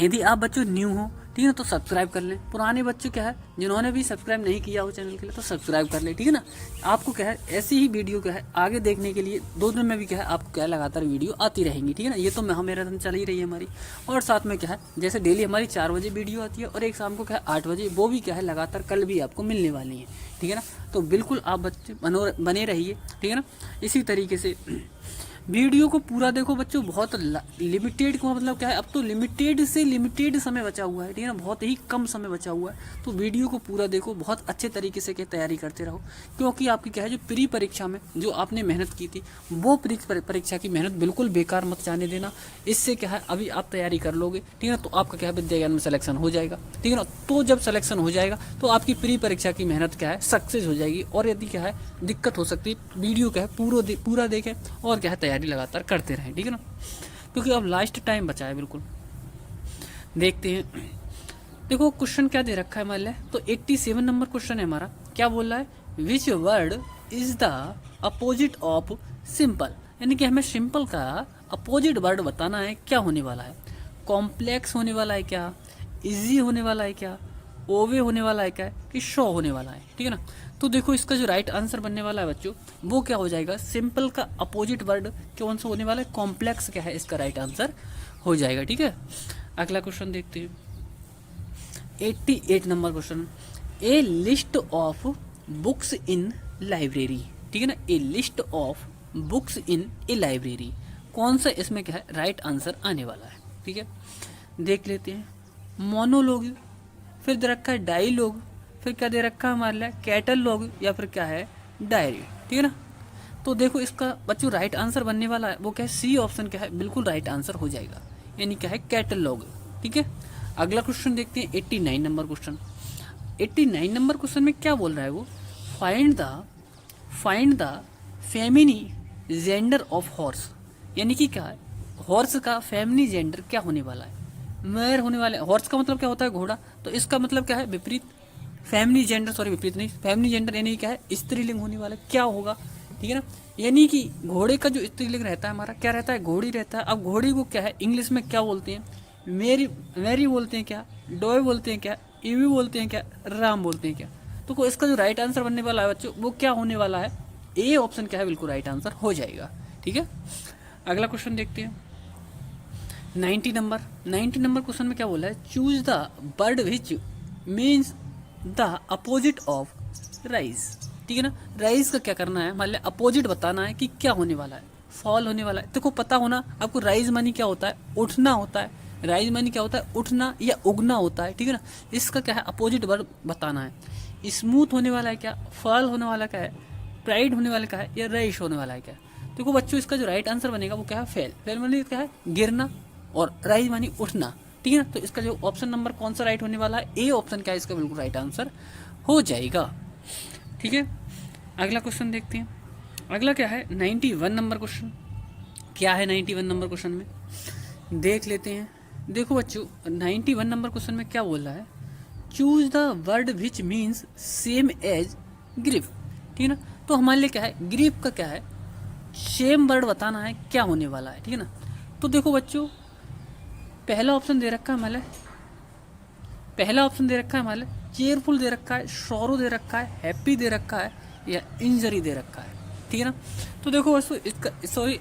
यदि आप बच्चों न्यू हो, ठीक है, तो सब्सक्राइब कर लें। पुराने बच्चे क्या है जिन्होंने भी सब्सक्राइब नहीं किया हो चैनल के लिए तो सब्सक्राइब कर लें, ठीक है ना। आपको क्या है ऐसी ही वीडियो क्या है आगे देखने के लिए 2 दिन में भी क्या है आपको क्या है लगातार वीडियो आती रहेंगी, ठीक है ना। ये तो मेरा दिन चल ही रही है हमारी, और साथ में क्या है जैसे डेली हमारी 4 बजे वीडियो आती है और एक शाम को क्या है 8 बजे, वो भी क्या है लगातार कल भी आपको मिलने वाली है, ठीक है ना। तो बिल्कुल आप बच्चे बने रहिए, ठीक है ना। इसी तरीके से वीडियो को पूरा देखो बच्चों, बहुत लिमिटेड को मतलब क्या है अब तो लिमिटेड से लिमिटेड समय बचा हुआ है, ठीक है ना, बहुत ही कम समय बचा हुआ है। तो वीडियो को पूरा देखो, बहुत अच्छे तरीके से क्या तैयारी करते रहो, क्योंकि आपकी क्या है जो प्री परीक्षा में जो आपने मेहनत की थी वो प्री परीक्षा की मेहनत बिल्कुल बेकार मत जाने देना। इससे क्या है अभी आप तैयारी कर लोगे, ठीक है ना, तो आपका क्या है विद्या ज्ञान में सिलेक्शन हो जाएगा, ठीक है ना। तो जब सिलेक्शन हो जाएगा तो आपकी प्री परीक्षा की मेहनत क्या है सक्सेस हो जाएगी, और यदि क्या है दिक्कत हो सकती है वीडियो क्या है पूरा देखें और क्या है तैयारी लगातार करते रहें, ठीक है ना, क्योंकि अब लास्ट टाइम बचा है बिल्कुल। देखते हैं देखो क्वेश्चन क्या दे रखा है मान लिया, तो 87 नंबर क्वेश्चन है हमारा। क्या बोल रहा है, which word is the opposite of simple, यानी कि हमें सिंपल का अपोजिट वर्ड बताना है, क्या होने वाला है, कॉम्प्लेक्स होने वाला है क्या, इजी होने वाला है क्या, ओवे होने वाला है क्या, कि शो होने वाला है, ठीक है ना। तो देखो इसका जो राइट आंसर बनने वाला है बच्चों वो क्या हो जाएगा, सिंपल का अपोजिट वर्ड कौन सा होने वाला है, कॉम्प्लेक्स क्या है इसका राइट आंसर हो जाएगा, ठीक है। अगला क्वेश्चन देखते हैं 88 number question. A list of books in library, ठीक है ना, a list of books in a library, कौन सा इसमें क्या है राइट आंसर आने वाला है, ठीक है। देख लेते हैं, मोनोलॉग, फिर दे रखा है डायलॉग, फिर क्या दे रखा है हमारे लिए कैटलॉग, या फिर क्या है डायरी, ठीक है ना। तो देखो इसका बच्चों राइट आंसर बनने वाला है वो क्या है सी ऑप्शन क्या है बिल्कुल राइट आंसर हो जाएगा, यानी क्या है कैटलॉग, ठीक है। अगला क्वेश्चन देखते हैं 89 नंबर क्वेश्चन। 89 नंबर क्वेश्चन में क्या बोल रहा है वो, find the feminine gender of horse, यानी कि क्या है हॉर्स का फेमिनी जेंडर क्या होने वाला है, मेयर होने वाला है। हॉर्स का मतलब क्या होता है घोड़ा, तो इसका मतलब क्या है विपरीत, फैमिली जेंडर, सॉरी विपरीत नहीं, फैमिली जेंडर यानी क्या है स्त्रीलिंग होने वाला, क्या होगा ठीक है ना। यानी कि घोड़े का जो स्त्रीलिंग रहता है हमारा क्या रहता है, घोड़ी रहता है। अब घोड़ी को क्या है इंग्लिश में क्या बोलते हैं, मेरी मैरी बोलते हैं क्या, डॉय बोलते हैं क्या, ईवी बोलते हैं क्या, राम बोलते हैं क्या। तो इसका जो राइट आंसर बनने वाला है बच्चों वो क्या होने वाला है, ए ऑप्शन क्या है बिल्कुल राइट आंसर हो जाएगा। ठीक है, अगला क्वेश्चन देखते हैं 90 नंबर क्वेश्चन में क्या बोला है, choose the word which means the opposite of rise. ठीक है ना, राइज का क्या करना है, मान लिया अपोजिट बताना है कि क्या होने वाला है, फॉल होने वाला है। देखो पता होना आपको राइज मानी क्या होता है, उठना होता है। राइज मानी क्या होता है, उठना या उगना होता है। ठीक है ना, इसका क्या है अपोजिट वर्ड बताना है। स्मूथ होने वाला है क्या, फॉल होने वाला क्या है, प्राइड होने वाला क्या है, या रईश होने वाला है क्या। देखो बच्चों इसका जो राइट आंसर बनेगा वो क्या है, फेल। फेल मानी क्या है, गिरना, और राइज मानी उठना। ठीक है ना, तो इसका जो ऑप्शन नंबर कौन सा राइट होने वाला है, ए ऑप्शन क्या है इसका बिल्कुल राइट आंसर हो जाएगा। ठीक है, अगला क्वेश्चन देखते हैं। अगला क्या है 91 नंबर क्वेश्चन। क्या है 91 नंबर क्वेश्चन में, देख लेते हैं। देखो बच्चों 91 नंबर क्वेश्चन में क्या बोल रहा है, choose the word which means same as grief. ठीक है ना, तो हमारे लिए क्या है, ग्रीफ का क्या है, सेम वर्ड बताना है क्या होने वाला है। ठीक है ना, तो देखो बच्चों पहला ऑप्शन दे रखा है हमारे, पहला ऑप्शन दे रखा है हमारे चेयरफुल दे रखा है, शोरो दे रखा है, हैप्पी दे रखा है, या इंजरी दे रखा है। ठीक है ना, तो देखो बस इसका सॉरी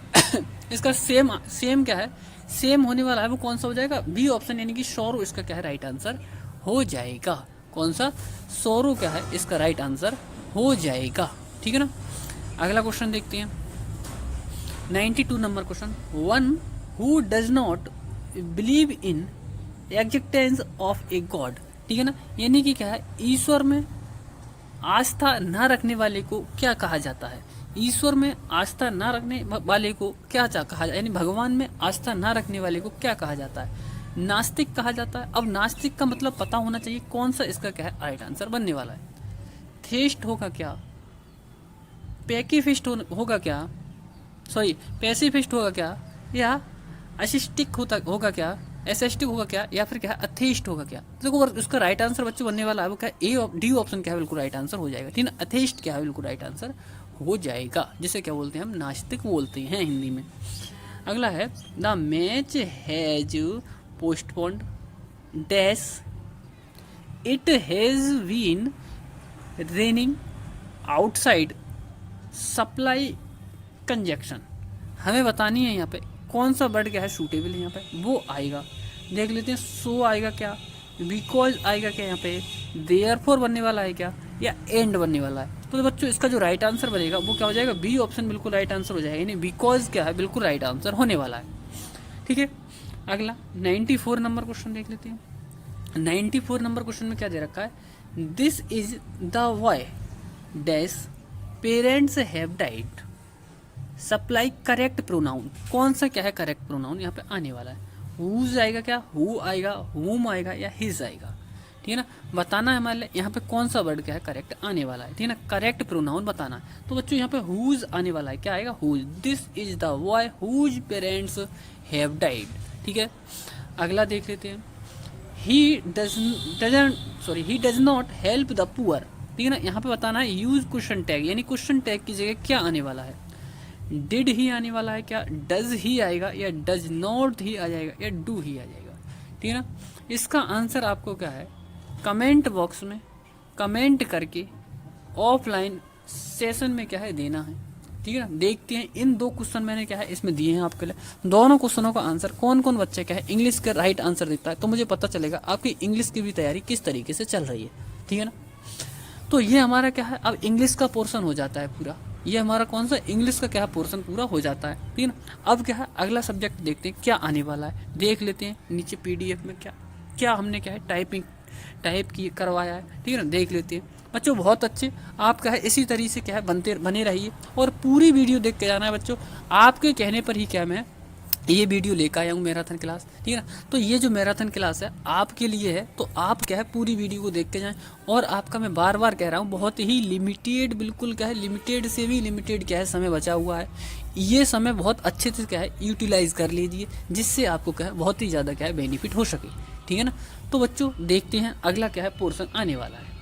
इसका सेम क्या है, सेम होने वाला है वो कौन सा हो जाएगा, बी ऑप्शन यानी कि शोरो इसका क्या है राइट आंसर हो जाएगा। कौन सा, शोरो क्या है इसका राइट आंसर हो जाएगा। ठीक है ना, अगला क्वेश्चन देखते हैं 92 number question. One who does not believe in existence of a god. ठीक है ना, यानी कि क्या है, ईश्वर में आस्था न रखने वाले को क्या कहा जाता है, ईश्वर में आस्था न रखने वाले को क्या कहा, यानी भगवान में आस्था न रखने वाले को क्या कहा जाता है, नास्तिक कहा जाता है। अब नास्तिक का मतलब पता होना चाहिए कौन सा इसका क्या है राइट आंसर बनने वाला है। थेस्ट होगा क्या, पैकीफिस्ट होगा क्या, सॉरी पैसिफिस्ट होगा क्या, या असिस्टिक होगा क्या, एसेस्टिक होगा क्या, या फिर क्या अथेइस्ट होगा क्या। देखो उसका राइट आंसर बच्चों बनने वाला है वो क्या, ए डी ऑप्शन क्या है बिल्कुल राइट आंसर हो जाएगा। ठीक है, अथेइस्ट क्या है बिल्कुल राइट आंसर हो जाएगा, जिसे क्या बोलते हैं हम नास्तिक बोलते हैं हिंदी में। अगला है the match has postponed dash it has been raining outside supply conjunction. हमें बतानी है यहाँ पे कौन सा वर्ड क्या है सूटेबल है यहाँ पे, वो आएगा। देख लेते हैं, सो आएगा क्या, बिकॉज आएगा क्या यहाँ पे, देयरफॉर बनने वाला है क्या, या एंड बनने वाला है। तो बच्चों इसका जो राइट आंसर बनेगा वो क्या हो जाएगा, बी ऑप्शन बिल्कुल राइट आंसर हो जाएगा, यानी बिकॉज क्या है बिल्कुल राइट आंसर होने वाला है। ठीक है, अगला 94 नंबर क्वेश्चन देख लेते हैं। 94 नंबर क्वेश्चन में क्या दे रखा है, this is the Y dash parents have died supply correct pronoun. कौन सा क्या है करेक्ट प्रोनाउन यहाँ पे आने वाला है, हुज आएगा क्या, हु आएगा, हुम आएगा, या हिज आएगा। ठीक है ना, बताना है हमारे यहाँ पे कौन सा वर्ड क्या है करेक्ट आने वाला है। ठीक है ना, करेक्ट प्रोनाउन बताना है। तो बच्चों यहाँ पे हुज आने वाला है, क्या आएगा whose, this is the boy whose parents have died. ठीक है, अगला देख लेते हैं, he does not help the poor. ठीक है ना, यहाँ पे बताना है यूज क्वेश्चन टैग, यानी क्वेश्चन टैग की जगह क्या आने वाला है, डिड ही आने वाला है क्या, डज ही आएगा, या डज नॉट ही आ जाएगा, या डू ही आ जाएगा। ठीक है ना, इसका आंसर आपको क्या है कमेंट बॉक्स में कमेंट करके ऑफलाइन सेशन में क्या है देना है। ठीक है ना, देखते हैं इन दो क्वेश्चन मैंने क्या है इसमें दिए हैं आपके लिए, दोनों क्वेश्चनों का आंसर कौन कौन बच्चे क्या है इंग्लिश का राइट आंसर देता है, तो मुझे पता चलेगा आपकी इंग्लिश की भी तैयारी किस तरीके से चल रही है। ठीक है ना, तो ये हमारा क्या है अब इंग्लिश का पोर्शन हो जाता है पूरा, ये हमारा कौन सा इंग्लिश का क्या पोर्शन पूरा हो जाता है। ठीक है ना, अब क्या है अगला सब्जेक्ट देखते हैं क्या आने वाला है, देख लेते हैं नीचे पीडीएफ में क्या क्या हमने क्या है टाइप की करवाया है। ठीक है ना, देख लेते हैं बच्चों, बहुत अच्छे आप क्या है इसी तरीके से क्या है बने रहिए और पूरी वीडियो देख के जाना है बच्चों। आपके कहने पर ही क्या मैं ये वीडियो लेकर आया हूँ मैराथन क्लास। ठीक है ना, तो ये जो मैराथन क्लास है आपके लिए है, तो आप क्या है पूरी वीडियो को देख के जाएं। और आपका मैं बार बार कह रहा हूँ बहुत ही लिमिटेड, बिल्कुल क्या है लिमिटेड से भी लिमिटेड क्या है समय बचा हुआ है, ये समय बहुत अच्छे से क्या है यूटिलाइज कर लीजिए, जिससे आपको क्या है बहुत ही ज़्यादा क्या है बेनिफिट हो सके। ठीक है ना, तो बच्चों देखते हैं अगला क्या है पोर्शन आने वाला है।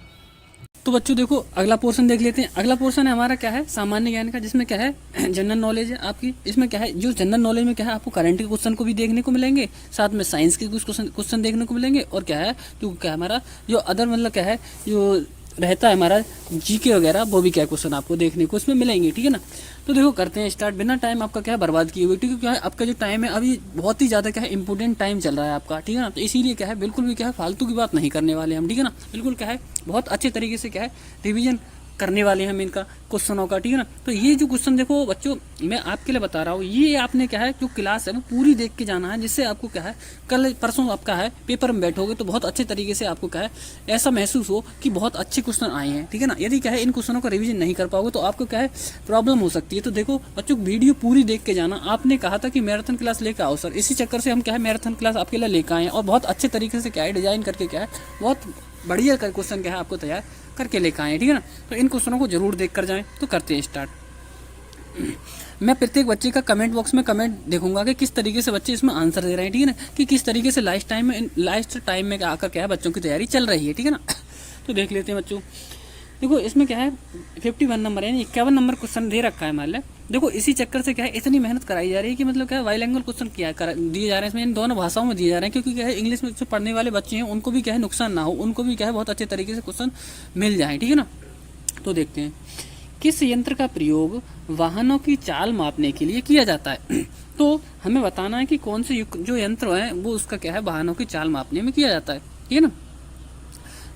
तो बच्चों देखो अगला पोर्शन देख लेते हैं। अगला पोर्शन है हमारा क्या है, सामान्य ज्ञान का, जिसमें क्या है जनरल नॉलेज है आपकी। इसमें क्या है, जो जनरल नॉलेज में क्या है आपको करंट के क्वेश्चन को भी देखने को मिलेंगे, साथ में साइंस के कुछ क्वेश्चन देखने को मिलेंगे, और क्या है जो क्या है हमारा जो अदर मतलब क्या है जो रहता है हमारा जीके वगैरह, वो भी क्या क्वेश्चन आपको देखने को इसमें मिलेंगे, ठीक है ना। तो देखो करते हैं स्टार्ट, बिना टाइम आपका क्या है बर्बाद किए हुए, क्योंकि क्या है आपका जो टाइम है अभी बहुत ही ज़्यादा क्या है इंपॉर्टेंट टाइम चल रहा है आपका, ठीक है ना। तो इसीलिए क्या है बिल्कुल भी क्या है फालतू की बात नहीं करने वाले हम, ठीक है ना। बिल्कुल क्या है बहुत अच्छे तरीके से क्या है रिविजन करने वाले हैं हम इनका क्वेश्चनों का, ठीक है ना। तो ये जो क्वेश्चन देखो बच्चों मैं आपके लिए बता रहा हूँ, ये आपने क्या है जो क्लास है वो पूरी देख के जाना है, जिससे आपको क्या है कल परसों आपका है पेपर में बैठोगे तो बहुत अच्छे तरीके से आपको क्या है ऐसा महसूस हो कि बहुत अच्छे क्वेश्चन आए हैं, ठीक है ना। यदि क्या है इन क्वेश्चनों का रिविजन नहीं कर पाओगे तो आपको क्या है प्रॉब्लम हो सकती है। तो देखो बच्चों वीडियो पूरी देख के जाना। आपने कहा था कि मैराथन क्लास लेकर आओ सर, इसी चक्कर से हम क्या है मैराथन क्लास आपके लिए लेकर आए हैं, और बहुत अच्छे तरीके से क्या है डिजाइन करके क्या है बहुत बढ़िया क्वेश्चन क्या है आपको तैयार करके लेकर आए, ठीक है ना। तो इन क्वेश्चनों को जरूर देख कर जाएं। तो करते हैं स्टार्ट। मैं प्रत्येक बच्चे का कमेंट बॉक्स में कमेंट देखूंगा कि किस तरीके से बच्चे इसमें आंसर दे रहे हैं, ठीक है ना, कि किस तरीके से लास्ट टाइम में आकर क्या है बच्चों की तैयारी चल रही है, ठीक है ना। तो देख लेते हैं बच्चों। देखो इसमें क्या है 51 नंबर यानी 51 नंबर क्वेश्चन दे रखा है मान लिया। देखो इसी चक्कर से क्या है इतनी मेहनत कराई जा रही है कि मतलब क्या है बाइलिंगुअल क्वेश्चन दिए जा रहे हैं इसमें, इन दोनों भाषाओं में दिए जा रहे हैं, क्योंकि क्या है इंग्लिश में जो पढ़ने वाले बच्चे हैं उनको भी क्या है नुकसान ना हो, उनको भी क्या है बहुत अच्छे तरीके से क्वेश्चन मिल जाए, ठीक है ना। तो देखते हैं किस यंत्र का प्रयोग वाहनों की चाल मापने के लिए किया जाता है। तो हमें बताना है कि कौन से जो यंत्र है वो उसका क्या है वाहनों की चाल मापने में किया जाता है, ठीक है ना।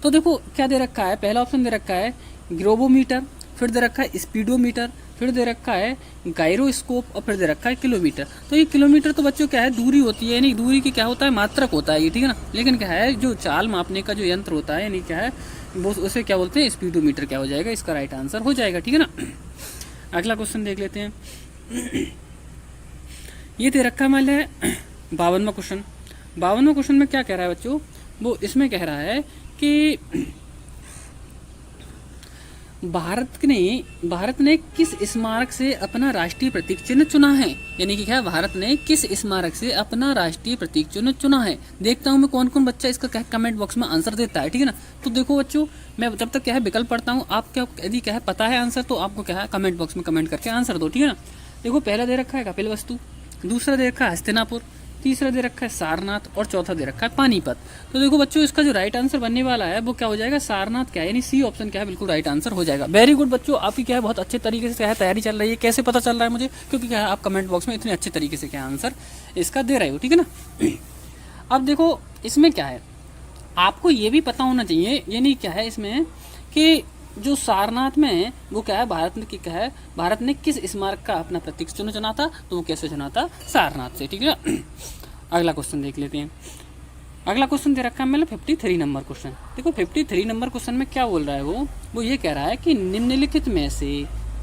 तो देखो क्या दे रखा है, पहला ऑप्शन दे रखा है ग्रोबोमीटर, फिर दे रखा है स्पीडोमीटर, फिर दे रखा है गायरोस्कोप, और फिर दे रखा है किलोमीटर। तो ये किलोमीटर तो बच्चों क्या है दूरी होती है, यानी दूरी की क्या होता है मात्रक होता है ये, ठीक है ना। लेकिन क्या है जो चाल मापने का जो यंत्र होता है यानी क्या है वो उसे क्या बोलते हैं स्पीडोमीटर, क्या हो जाएगा इसका राइट आंसर हो जाएगा, ठीक है ना। अगला क्वेश्चन देख लेते हैं। ये दे रखा है मान लिया 52वां क्वेश्चन। 52वां क्वेश्चन में क्या कह रहा है बच्चों, वो इसमें कह रहा है कि भारत ने किस स्मारक से अपना राष्ट्रीय प्रतीक चिन्ह चुना है, यानी कि क्या भारत ने किस स्मारक से अपना राष्ट्रीय प्रतीक चिन्ह चुना है। देखता हूँ मैं कौन कौन बच्चा इसका क्या कमेंट बॉक्स में आंसर देता है, ठीक है ना। तो देखो बच्चों मैं जब तक क्या है विकल्प पढ़ता हूँ, आप क्या यदि क्या है पता है आंसर तो आपको क्या है कमेंट बॉक्स में कमेंट करके आंसर दो, ठीक है ना। देखो पहला दे रखा है कपिलवस्तु, दूसरा दे रखा है हस्तिनापुर, तीसरा दे रखा है सारनाथ, और चौथा दे रखा है पानीपत। तो देखो बच्चों इसका जो राइट आंसर बनने वाला है वो क्या हो जाएगा सारनाथ, क्या है यानी सी ऑप्शन क्या है बिल्कुल राइट आंसर हो जाएगा। वेरी गुड बच्चों, आपकी क्या है बहुत अच्छे तरीके से क्या है तैयारी चल रही है। कैसे पता चल रहा है मुझे, क्योंकि क्या है आप कमेंट बॉक्स में इतने अच्छे तरीके से क्या आंसर इसका दे रहे हो, ठीक है ना। अब देखो इसमें क्या है आपको ये भी पता होना चाहिए, यानी क्या है इसमें कि जो सारनाथ में है वो क्या है भारत ने किस स्मारक का अपना प्रतीक चिन्ह चुना था, तो वो कैसे चुना था सारनाथ से, ठीक है ना। अगला क्वेश्चन देख लेते हैं। अगला क्वेश्चन दे रखा है मतलब 53 नंबर क्वेश्चन। देखो 53 नंबर क्वेश्चन में क्या बोल रहा है वो ये कह रहा है कि निम्नलिखित में से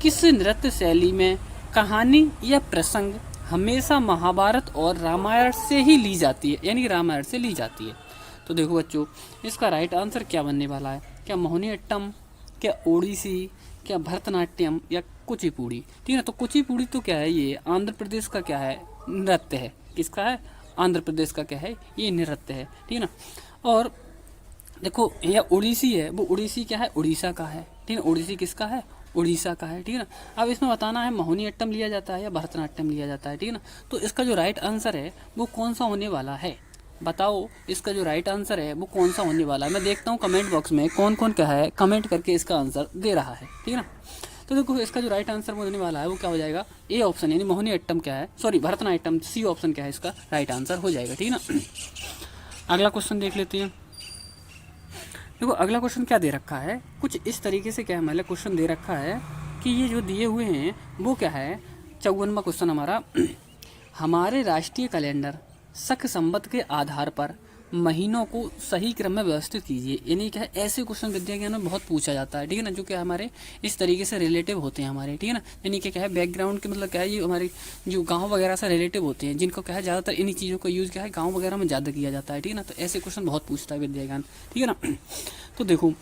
किस नृत्य शैली में कहानी या प्रसंग हमेशा महाभारत और रामायण से ही ली जाती है, यानी रामायण से ली जाती है। तो देखो बच्चों इसका राइट आंसर क्या बनने वाला है, क्या मोहिनीअट्टम, क्या ओडिसी, क्या भरतनाट्यम, या कुचिपुड़ी, ठीक है ना। तो कुचिपुड़ी तो क्या है ये आंध्र प्रदेश का क्या है नृत्य है, किसका है आंध्र प्रदेश का क्या है ये नृत्य है, ठीक है ना। और देखो यह ओडिसी है, वो ओडिसी क्या है उड़ीसा का है, ठीक है। ओडिसी किसका है उड़ीसा का है, ठीक है ना। अब इसमें बताना है मोहिनीअट्टम लिया जाता है या भरतनाट्यम लिया जाता है, ठीक है ना। तो इसका जो राइट आंसर है वो कौन सा होने वाला है, बताओ इसका जो राइट आंसर है वो कौन सा होने वाला है। मैं देखता हूँ कमेंट बॉक्स में कौन कौन क्या है कमेंट करके इसका आंसर दे रहा है, ठीक है ना। तो देखो इसका जो राइट आंसर होने वाला है वो क्या हो जाएगा ए ऑप्शन, यानी मोहिनीअट्टम क्या है सॉरी भरतनाट्यम, सी ऑप्शन क्या है इसका राइट आंसर हो जाएगा, ठीक है ना। अगला क्वेश्चन देख लेते हैं। देखो अगला क्वेश्चन क्या दे रखा है, कुछ इस तरीके से क्या है मतलब क्वेश्चन दे रखा है कि ये जो दिए हुए हैं वो क्या है 54वां क्वेश्चन हमारा हमारे राष्ट्रीय कैलेंडर शक संवत के आधार पर महीनों को सही क्रम में व्यवस्थित कीजिए, यानी क्या है ऐसे क्वेश्चन विद्या ज्ञान में बहुत पूछा जाता है, ठीक है ना, जो क्या हमारे इस तरीके से रिलेटिव होते हैं हमारे, ठीक है ना। यानी कि क्या है बैकग्राउंड के मतलब क्या है ये हमारे जो गांव वगैरह से रिलेटिव होते हैं, जिनको क्या है ज़्यादातर इन्हीं चीज़ों का यूज़ क्या है गाँव वगैरह में ज़्यादा किया जाता है, ठीक है ना। तो ऐसे क्वेश्चन बहुत पूछता है विद्या ज्ञान, ठीक है ना। तो देखो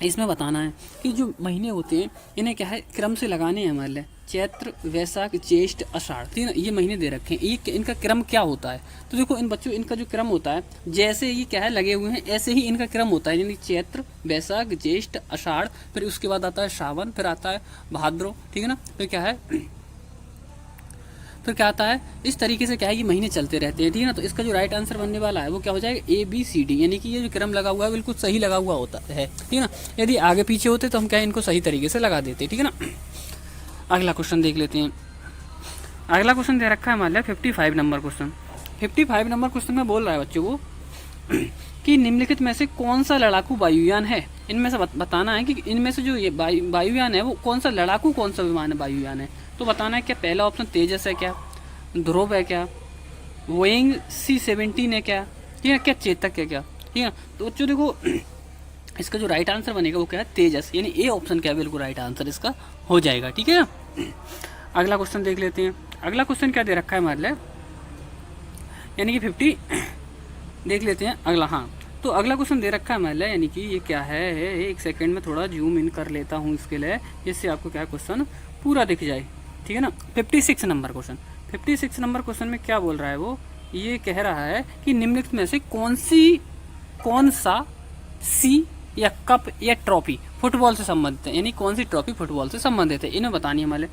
इसमें बताना है कि जो महीने होते हैं इन्हें क्या है क्रम से लगाने हैं हमारे लिए। चैत्र, वैशाख, ज्येष्ठ, आषाढ़, ठीक है ना, ये महीने दे रखे हैं। ये इनका क्रम क्या होता है, तो देखो इन बच्चों इनका जो क्रम होता है, जैसे ये क्या है लगे हुए हैं ऐसे ही इनका क्रम होता है, यानी चैत्र, वैशाख, ज्येष्ठ, आषाढ़, फिर उसके बाद आता है श्रावण, फिर आता है भाद्रो, ठीक है ना, फिर क्या है फिर क्या आता है, इस तरीके से क्या है ये महीने चलते रहते हैं, ठीक है ना। तो इसका जो राइट आंसर बनने वाला है वो क्या हो जाएगा, ABCD, यानी कि ये जो क्रम लगा हुआ है बिल्कुल सही लगा हुआ होता है, ठीक है ना। यदि आगे पीछे होते तो हम क्या है इनको सही तरीके से लगा देते, ठीक है ना। अगला क्वेश्चन देख लेते हैं। अगला क्वेश्चन दे रखा है हमारे लिए 55 नंबर क्वेश्चन। 55 नंबर क्वेश्चन में बोल रहा है बच्चों को कि निम्नलिखित में से कौन सा लड़ाकू वायुयान है। इनमें से बताना है कि इनमें से जो ये वायुयान है वो कौन सा लड़ाकू कौन सा विमान है, वायुयान है। तो बताना है क्या पहला ऑप्शन तेजस है, क्या ध्रुव है, क्या बोइंग C-17 है, क्या ठीक है, क्या चेतक है, क्या ठीक है। तो बच्चों देखो इसका जो राइट आंसर बनेगा वो क्या है, तेजस, यानी ए ऑप्शन क्या है बिल्कुल राइट आंसर इसका हो जाएगा, ठीक है। अगला क्वेश्चन देख लेते हैं। अगला क्वेश्चन क्या दे रखा है हमारे लिए, यानी कि 50 देख लेते हैं अगला। हाँ, तो अगला क्वेश्चन दे रखा है हमारे लिए, यानी कि ये क्या है, एक सेकंड में थोड़ा जूम इन कर लेता हूँ इसके लिए, जिससे आपको क्या क्वेश्चन पूरा दिख जाए, ठीक है ना। 56 नंबर क्वेश्चन। 56 नंबर क्वेश्चन में क्या बोल रहा है वो, ये कह रहा है कि निम्नलिखित में से कौन सा सी या कप या ट्रॉफी फुटबॉल से संबंधित है, यानी कौन सी ट्रॉफी फुटबॉल से संबंधित है, इन्हें बतानी है हमारे।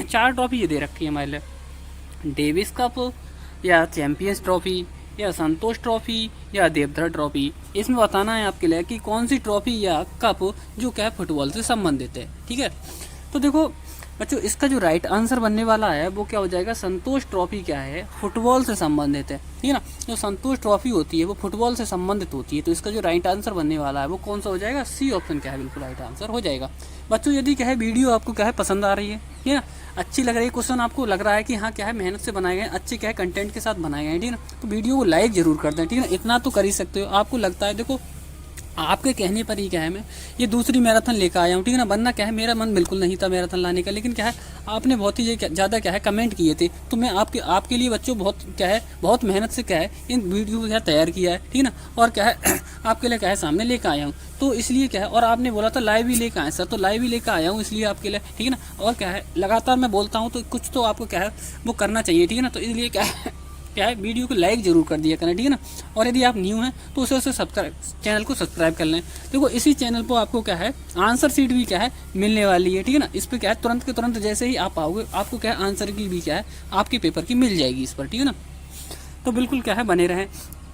4 ट्रॉफी ये दे रखी है हमारे लिए, डेविस कप या चैंपियंस ट्रॉफी या संतोष ट्रॉफी या देवधर ट्रॉफी। इसमें बताना है आपके लिए कि कौन सी ट्रॉफी या कप जो क्या है फुटबॉल से संबंधित है, ठीक है। तो देखो बच्चों इसका जो राइट आंसर बनने वाला है वो क्या हो जाएगा, संतोष ट्रॉफी क्या है फुटबॉल से संबंधित है, ठीक है ना। जो संतोष ट्रॉफी होती है वो फुटबॉल से संबंधित होती है, तो इसका जो राइट आंसर बनने वाला है वो कौन सा हो जाएगा, C ऑप्शन क्या है बिल्कुल राइट आंसर हो जाएगा। बच्चों यदि क्या है वीडियो आपको क्या है पसंद आ रही है, ठीक है ना, अच्छी लग रही है, क्वेश्चन आपको लग रहा है कि हाँ क्या है मेहनत से बनाए गए, अच्छे क्या है कंटेंट के साथ बनाए गए हैं, ठीक है ना, तो वीडियो को लाइक जरूर कर दें, ठीक है ना। इतना तो कर ही सकते हो, आपको लगता है देखो आपके कहने पर ही क्या है मैं ये दूसरी मैराथन लेकर आया हूँ, ठीक है ना। वरना क्या है मेरा मन बिल्कुल नहीं था मैराथन लाने का, लेकिन क्या है आपने बहुत ही ज़्यादा क्या है कमेंट किए थे, तो मैं आपके लिए बच्चों बहुत मेहनत से क्या है इन वीडियो को क्या तैयार किया है, ठीक है ना। और क्या है आपके लिए क्या है सामने लेकर आया हूँ, तो इसलिए क्या है, और आपने बोला था लाइव ही लेकर आए सर, तो लाइव ही लेकर आया हूँ इसलिए आपके लिए, ठीक है ना। और क्या है लगातार मैं बोलता हूँ तो कुछ तो आपको क्या है वो करना चाहिए, ठीक है ना। तो इसलिए क्या है वीडियो को लाइक जरूर कर दिया करना, ठीक है ना। और यदि आप न्यू हैं तो उसे चैनल को सब्सक्राइब कर लें। देखो इसी चैनल पर आपको क्या है आंसर शीट भी क्या है मिलने वाली है, ठीक है ना। इस पर क्या है तुरंत के तुरंत जैसे ही आप आओगे आपको क्या है आंसर की भी क्या है आपके पेपर की मिल जाएगी इस पर, ठीक है ना। तो बिल्कुल क्या है बने रहें,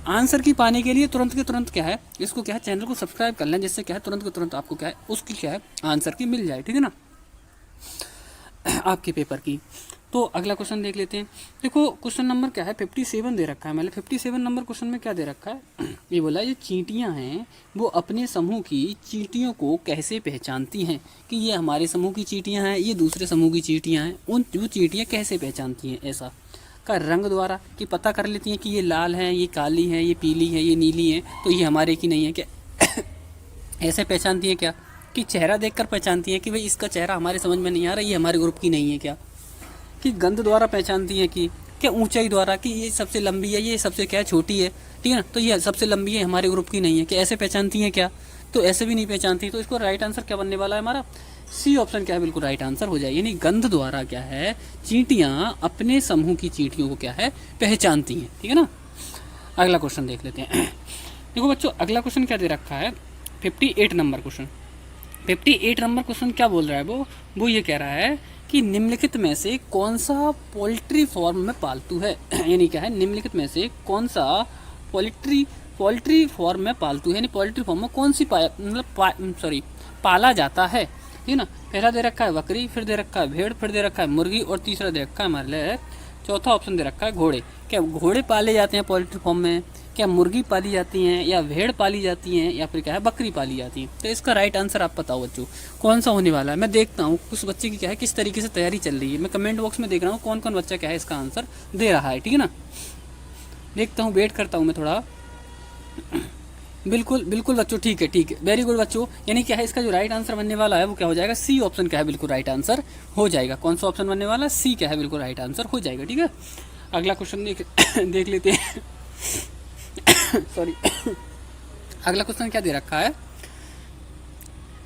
आंसर की पाने के लिए तुरंत के तुरंत क्या है इसको क्या है चैनल को सब्सक्राइब कर लें, जिससे क्या है तुरंत के तुरंत आपको क्या है उसकी क्या है आंसर की मिल जाए, ठीक है ना, आपके पेपर की। तो अगला क्वेश्चन देख लेते हैं। देखो क्वेश्चन नंबर क्या है 57 दे रखा है, मतलब 57 नंबर क्वेश्चन में क्या दे रखा है ये बोला ये चींटियां हैं वो अपने समूह की चींटियों को कैसे पहचानती हैं, कि ये हमारे समूह की चींटियां हैं ये दूसरे समूह की चींटियां हैं, उन वो चींटियां कैसे पहचानती हैं, ऐसा का रंग द्वारा कि पता कर लेती हैं कि ये लाल है, ये काली है, ये पीली है, ये नीली है, तो ये हमारे की नहीं है क्या ऐसे पहचानती है क्या, कि चेहरा देखकर पहचानती है कि भाई इसका चेहरा हमारे समझ में नहीं आ रहा, ये हमारे ग्रुप की नहीं है क्या, कि गंध द्वारा पहचानती है, कि क्या ऊंचाई द्वारा कि ये सबसे लंबी है ये सबसे क्या है छोटी है, ठीक है ना, तो ये सबसे लंबी है हमारे ग्रुप की नहीं है, कि ऐसे पहचानती हैं क्या, तो ऐसे भी नहीं पहचानती। तो इसको राइट आंसर क्या बनने वाला है हमारा, C ऑप्शन क्या है बिल्कुल राइट आंसर हो जाए, यानी गंध द्वारा क्या है चींटियां अपने समूह की चींटियों को क्या है पहचानती हैं, ठीक है ना। अगला क्वेश्चन देख लेते हैं। देखो बच्चों अगला क्वेश्चन क्या दे रखा है 58 नंबर क्वेश्चन। 58 नंबर क्वेश्चन क्या बोल रहा है वो ये कह रहा है कि निम्नलिखित में से कौन सा पोल्ट्री फार्म में पालतू है यानी क्या है निम्नलिखित में से कौन सा पोल्ट्री फार्म में पालतू है, यानी पोल्ट्री फार्म में कौन सी पाला जाता है, ठीक है ना। पहला दे रखा है बकरी, फिर दे रखा है भेड़, फिर दे रखा है मुर्गी और तीसरा दे रखा है हमारे लिए चौथा ऑप्शन दे रखा है घोड़े। क्या घोड़े पाले जाते हैं पोल्ट्री फार्म में, क्या मुर्गी पाली जाती हैं, या भेड़ पाली जाती हैं, या फिर क्या है बकरी पाली जाती है। तो इसका राइट आंसर आप बताओ बच्चों कौन सा होने वाला है। मैं देखता हूँ उस बच्चे की क्या है किस तरीके से तैयारी चल रही है, मैं कमेंट बॉक्स में देख रहा हूँ कौन कौन बच्चा क्या है इसका आंसर दे रहा है, ठीक है ना। देखता हूँ वेट करता हूँ मैं थोड़ा। बिल्कुल बच्चों ठीक है वेरी गुड बच्चों, यानी क्या है इसका जो राइट आंसर बनने वाला है वो क्या हो जाएगा C ऑप्शन क्या है बिल्कुल राइट आंसर हो जाएगा। कौन सा ऑप्शन बनने वाला C क्या है बिल्कुल राइट आंसर हो जाएगा, ठीक है। अगला क्वेश्चन देख लेते हैं सॉरी अगला क्वेश्चन क्या दे रखा है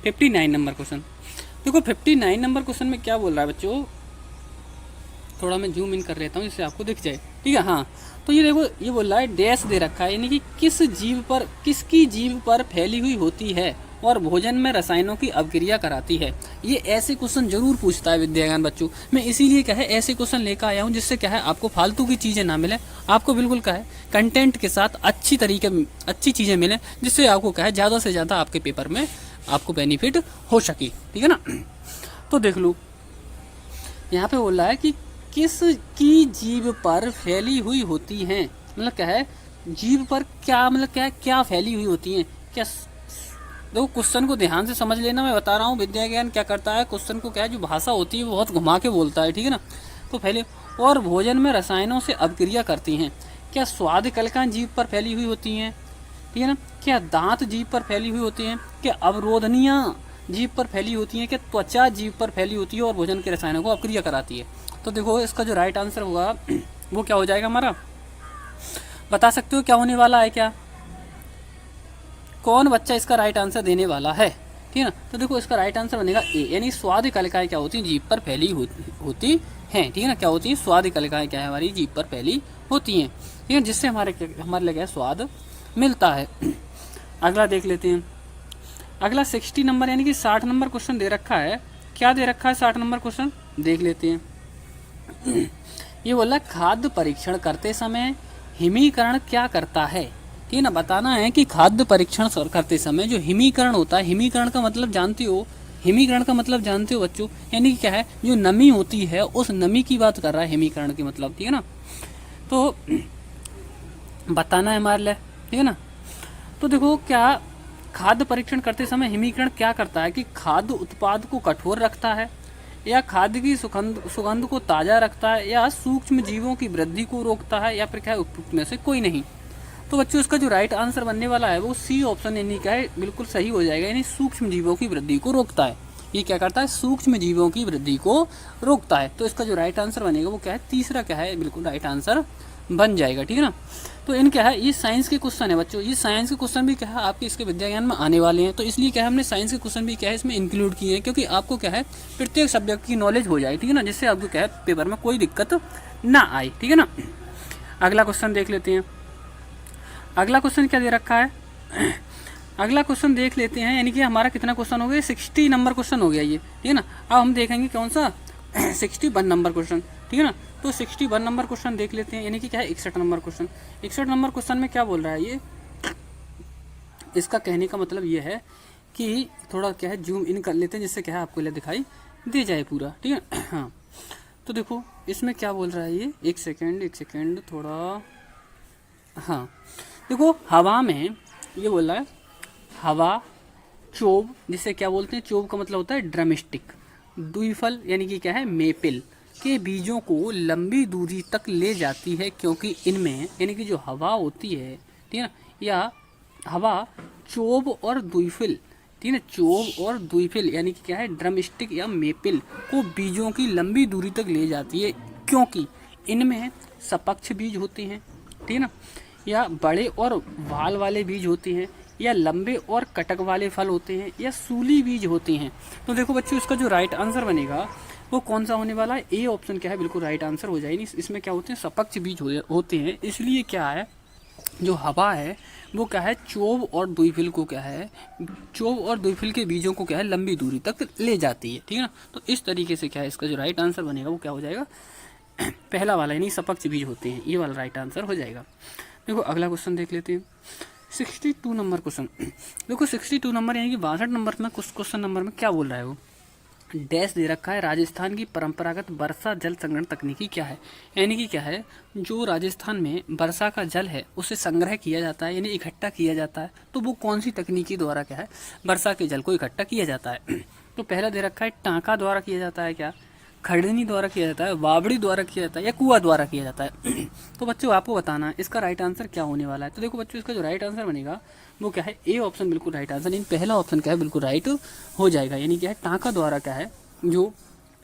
59 नंबर क्वेश्चन। देखो 59 नंबर क्वेश्चन में क्या बोल रहा है बच्चों, थोड़ा मैं जूम इन कर लेता हूँ जिससे आपको दिख जाए, ठीक है। हाँ, तो ये देखो ये बोल रहा है डैश दे रखा है, यानी कि किसकी जीव पर फैली हुई होती है और भोजन में रसायनों की अवक्रिया कराती है। ये ऐसे क्वेश्चन जरूर पूछता है विद्याज्ञान बच्चों। मैं इसीलिए क्या है ऐसे क्वेश्चन लेकर आया हूँ, जिससे क्या है आपको फालतू की चीज़ें ना मिले, आपको बिल्कुल क्या है कंटेंट के साथ अच्छी चीज़ें मिले, जिससे आपको क्या है ज़्यादा से ज़्यादा आपके पेपर में आपको बेनिफिट हो सके, ठीक है ना। तो देख लो यहाँ पे बोल रहा है कि किसकी जीभ पर फैली हुई होती हैं, मतलब क्या है जीभ पर क्या, मतलब क्या है क्या फैली हुई होती हैं क्या। देखो क्वेश्चन को ध्यान से समझ लेना, मैं बता रहा हूँ विद्या ज्ञान क्या करता है, क्वेश्चन को क्या है जो भाषा होती है वो बहुत घुमा के बोलता है, ठीक है ना। तो पहले और भोजन में रसायनों से अवक्रिया करती हैं, क्या स्वाद कलिकाएं जीभ पर फैली हुई होती हैं, ठीक है ना। क्या दांत जीभ पर फैली हुई होती हैं, क्या अवरोधनियाँ जीभ पर फैली होती हैं, क्या त्वचा जीभ पर फैली होती है और भोजन के रसायनों को अवक्रिया कराती है। तो देखो इसका जो राइट आंसर होगा वो क्या हो जाएगा हमारा, बता सकते हो क्या होने वाला है क्या, कौन बच्चा इसका राइट आंसर देने वाला है, ठीक है ना। तो देखो इसका राइट आंसर बनेगा ए, यानी स्वाद कलिकाएं क्या होती हैं जीभ पर फैली होती हैं, ठीक है ना। क्या होती है स्वाद कलिकाएं क्या है हमारी जीभ पर फैली होती हैं, ठीक है, जिससे हमारे लिए क्या स्वाद मिलता है। अगला देख लेते हैं। अगला 60 नंबर यानी कि 60 नंबर क्वेश्चन दे रखा है, क्या दे रखा है 60 नंबर क्वेश्चन देख लेते हैं। ये बोला खाद्य परीक्षण करते समय हिमीकरण क्या करता है, ठीक है ना। बताना है कि खाद्य परीक्षण करते समय जो हिमीकरण होता है, हिमीकरण का मतलब जानते हो, हिमीकरण का मतलब जानते हो बच्चों, यानी कि क्या है जो नमी होती है उस नमी की बात कर रहा है हिमीकरण की मतलब, ठीक है ना। तो बताना है हमारे लिए, ठीक है ना। तो देखो क्या खाद्य परीक्षण करते समय हिमीकरण क्या करता है कि खाद्य उत्पाद को कठोर रखता है, या खाद्य की सुगंध को ताज़ा रखता है, या सूक्ष्म जीवों की वृद्धि को रोकता है, या फिर क्या है उपयुक्त में से कोई नहीं। तो बच्चों इसका जो राइट आंसर बनने वाला है वो सी ऑप्शन यानी क्या है बिल्कुल सही हो जाएगा, यानी सूक्ष्म जीवों की वृद्धि को रोकता है। ये क्या करता है सूक्ष्म जीवों की वृद्धि को रोकता है। तो इसका जो राइट आंसर बनेगा वो क्या है तीसरा क्या है बिल्कुल राइट आंसर बन जाएगा, ठीक है ना। तो इन क्या है ये साइंस के क्वेश्चन है बच्चों, ये साइंस के क्वेश्चन भी क्या है आपके इसके विद्याज्ञान में आने वाले हैं, तो इसलिए क्या है हमने साइंस के क्वेश्चन भी क्या है इसमें इंक्लूड किए हैं, क्योंकि आपको क्या है प्रत्येक सब्जेक्ट की नॉलेज हो जाए, ठीक है ना, जिससे आपको क्या है पेपर में कोई दिक्कत ना आए, ठीक है ना। अगला क्वेश्चन देख लेते हैं। अगला क्वेश्चन क्या दे रखा है, अगला क्वेश्चन देख लेते हैं, यानी कि हमारा कितना क्वेश्चन हो गया 60 नंबर क्वेश्चन हो गया ये, ठीक है ना। अब हम देखेंगे कौन सा 61 नंबर क्वेश्चन, ठीक है ना। तो 61 नंबर क्वेश्चन देख लेते हैं, यानी कि क्या है 61 नंबर क्वेश्चन। 61 नंबर क्वेश्चन में क्या बोल रहा है ये, इसका कहने का मतलब ये है कि थोड़ा क्या है जूम इन कर लेते हैं जिससे क्या है आपको दिखाई दे जाए पूरा, ठीक है। हाँ तो देखो इसमें क्या बोल रहा है ये, एक सेकेंड थोड़ा, हाँ देखो हवा में ये बोल रहा है हवा चोब, जिसे क्या बोलते हैं चोब का मतलब होता है ड्रमस्टिक, द्विफल यानी कि क्या है मेपल के बीजों को लंबी दूरी तक ले जाती है, क्योंकि इनमें यानी कि जो हवा होती है, ठीक है ना, या हवा चोब और द्विफल, ठीक है, चोब और द्विफल यानी कि क्या है ड्रमस्टिक या मेपल को बीजों की लंबी दूरी तक ले जाती है, क्योंकि इनमें सपक्ष बीज होते हैं, ठीक है ना, या बड़े और वाल वाले बीज होते हैं, या लंबे और कटक वाले फल होते हैं, या सूली बीज होते हैं। तो देखो बच्चों इसका जो राइट आंसर बनेगा वो कौन सा होने वाला है, ए ऑप्शन क्या है बिल्कुल राइट आंसर हो जाएगी। इसमें क्या होते हैं सपक्ष बीज होते हैं, इसलिए क्या है जो हवा है वो क्या है चोब और द्विफल को क्या है चोब और द्विफल के बीजों को क्या है लंबी दूरी तक ले जाती है, ठीक है ना। तो इस तरीके से क्या है इसका जो राइट आंसर बनेगा वो क्या हो जाएगा पहला वाला, यानी सपक्ष बीज होते हैं, ये वाला राइट आंसर हो जाएगा। देखो अगला क्वेश्चन देख लेते हैं 62 नंबर क्वेश्चन। देखो 62 नंबर यानी कि 62 नंबर में कुछ क्वेश्चन नंबर में क्या बोल रहा है वो डैश दे रखा है, राजस्थान की परंपरागत वर्षा जल संग्रहण तकनीकी क्या है, यानी कि क्या है जो राजस्थान में वर्षा का जल है उसे संग्रह किया जाता है यानी इकट्ठा किया जाता है, तो वो कौन सी तकनीकी द्वारा क्या है वर्षा के जल को इकट्ठा किया जाता है। तो पहला दे रखा है टाँका द्वारा किया जाता है, क्या खड़नी द्वारा किया जाता है, वावड़ी द्वारा किया जाता है, या कुआं द्वारा किया जाता है। तो बच्चों आपको बताना है इसका राइट आंसर क्या होने वाला है। तो देखो बच्चों इसका जो राइट आंसर बनेगा वो क्या है ए ऑप्शन बिल्कुल राइट आंसर, इन पहला ऑप्शन क्या है बिल्कुल राइट हो जाएगा, यानी क्या है टाँका द्वारा क्या है जो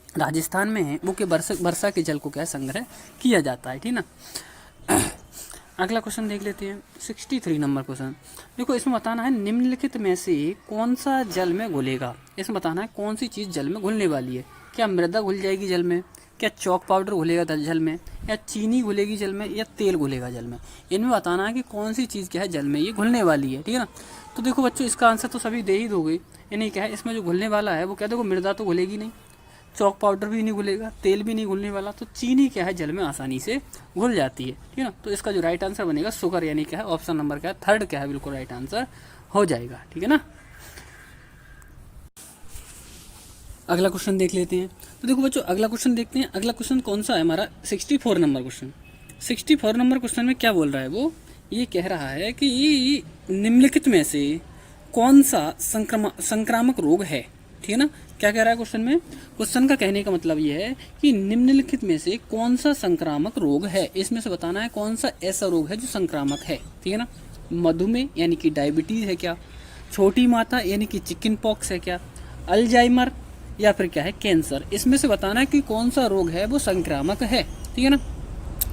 राजस्थान में है वो के वर्षा के जल को क्या है संग्रह किया जाता है, ठीक ना। अगला क्वेश्चन देख लेते हैं 63 नंबर क्वेश्चन। देखो इसमें बताना है निम्नलिखित में से कौन सा जल में घुलेगा। इसमें बताना है कौन सी चीज़ जल में घुलने वाली है। क्या मृदा घुल जाएगी जल में, क्या चॉक पाउडर घुलेगा जल में, या चीनी घुलेगी जल में, या तेल घुलेगा जल में। इनमें बताना है कि कौन सी चीज़ क्या है जल में ये घुलने वाली है, ठीक है ना। तो देखो बच्चों इसका आंसर तो सभी दे ही दोगे, यानी क्या है इसमें जो घुलने वाला है वो क्या, देखो मृदा तो घुलेगी नहीं, चॉक पाउडर भी नहीं घुलेगा, तेल भी नहीं घुलने वाला, तो चीनी क्या है जल में आसानी से घुल जाती है, ठीक है ना। तो इसका जो राइट आंसर बनेगा शुगर, यानी क्या है ऑप्शन नंबर क्या है थर्ड क्या है बिल्कुल राइट आंसर हो जाएगा, ठीक है ना। अगला क्वेश्चन देख लेते हैं। तो देखो बच्चों अगला क्वेश्चन देखते हैं। अगला क्वेश्चन कौन सा है हमारा 64 नंबर क्वेश्चन। 64 नंबर क्वेश्चन में क्या बोल रहा है वो, ये कह रहा है कि निम्नलिखित में से कौन सा संक्रामक रोग है, ठीक है ना। क्या कह रहा है क्वेश्चन में, क्वेश्चन का कहने का मतलब ये है कि निम्नलिखित में से कौन सा संक्रामक रोग है। इसमें से बताना है कौन सा ऐसा रोग है जो संक्रामक है, ठीक है ना। मधुमेह यानी कि डायबिटीज है क्या, छोटी माता यानी कि चिकन पॉक्स है क्या, अल्जाइमर या फिर क्या है कैंसर। इसमें से बताना है कि कौन सा रोग है वो संक्रामक है, ठीक है ना।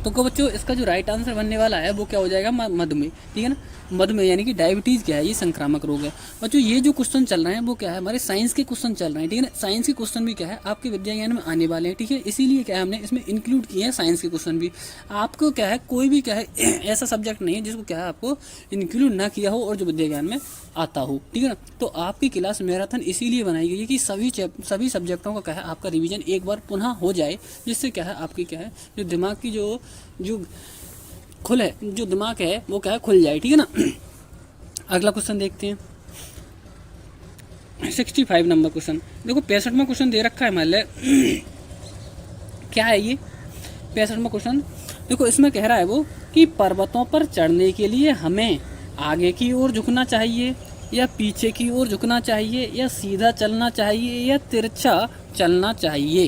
तो बच्चों इसका जो राइट आंसर बनने वाला है वो क्या हो जाएगा मधुमेह, ठीक है ना। मधुमेह यानी कि डायबिटीज़ क्या है, ये संक्रामक रोग है। बच्चों ये जो क्वेश्चन चल रहे हैं वो क्या है हमारे साइंस के क्वेश्चन चल रहे हैं, ठीक है ना। साइंस के क्वेश्चन भी क्या है आपके विद्या ज्ञान में आने वाले हैं, ठीक है। इसीलिए क्या है हमने इसमें इंक्लूड किए हैं साइंस के क्वेश्चन भी। आपको क्या है कोई भी क्या है ऐसा सब्जेक्ट नहीं है जिसको क्या है आपको इंक्लूड ना किया हो और जो विद्या ज्ञान में आता हो, ठीक है ना। तो आपकी क्लास मैराथन इसीलिए बनाई गई है कि सभी सब्जेक्टों का क्या है आपका रिवीजन एक बार पुनः हो जाए, जिससे क्या है आपकी क्या है जो दिमाग की जो जो दिमाग है वो क्या है खुल जाए, ठीक है ना। अगला क्वेश्चन देखते हैं 65 नंबर क्वेश्चन। देखो 65वां क्वेश्चन दे रखा है हमारे क्या है ये 65वां क्वेश्चन। देखो इसमें कह रहा है वो कि पर्वतों पर चढ़ने के लिए हमें आगे की ओर झुकना चाहिए या पीछे की ओर झुकना चाहिए या सीधा चलना चाहिए या तिरछा चलना चाहिए,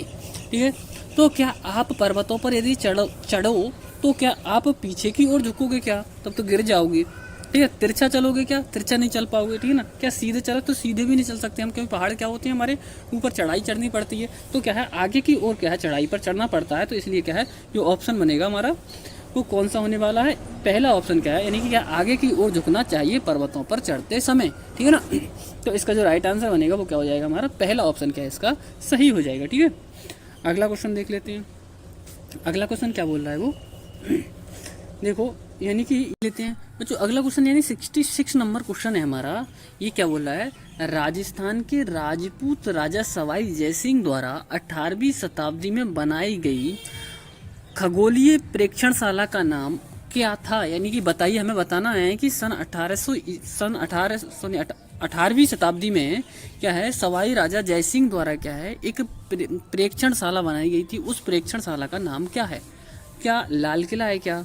ठीक है। तो क्या आप पर्वतों पर यदि चढ़ो तो क्या आप पीछे की ओर झुकोगे क्या, तब तो गिर जाओगे, ठीक है। तिरछा चलोगे क्या, तिरछा नहीं चल पाओगे, ठीक है ना। क्या सीधे चलो तो सीधे भी नहीं चल सकते हम, क्योंकि पहाड़ क्या होते हैं हमारे ऊपर चढ़ाई चढ़नी पड़ती है। तो क्या है आगे की ओर क्या है चढ़ाई पर चढ़ना पड़ता है, तो इसलिए क्या है जो ऑप्शन बनेगा हमारा वो कौन सा होने वाला है, पहला ऑप्शन क्या है, यानी कि क्या आगे की ओर झुकना चाहिए पर्वतों पर चढ़ते समय, ठीक है ना। तो इसका जो राइट आंसर बनेगा वो क्या हो जाएगा हमारा पहला ऑप्शन क्या है इसका सही हो जाएगा, ठीक है। अगला क्वेश्चन देख लेते हैं। अगला क्वेश्चन क्या बोल रहा है वो देखो यानी कि लेते हैं बच्चों। अगला क्वेश्चन यानी 66 नंबर क्वेश्चन है हमारा। ये क्या बोल रहा है, राजस्थान के राजपूत राजा सवाई जयसिंह द्वारा 18वीं शताब्दी में बनाई गई खगोलीय प्रेक्षणशाला का नाम क्या था। यानी कि बताइए, हमें बताना है कि सन 18वीं शताब्दी में क्या है सवाई राजा जयसिंह द्वारा क्या है एक प्रेक्षणशाला बनाई गई थी। उस प्रेक्षणशाला का नाम क्या है। क्या लाल किला है क्या,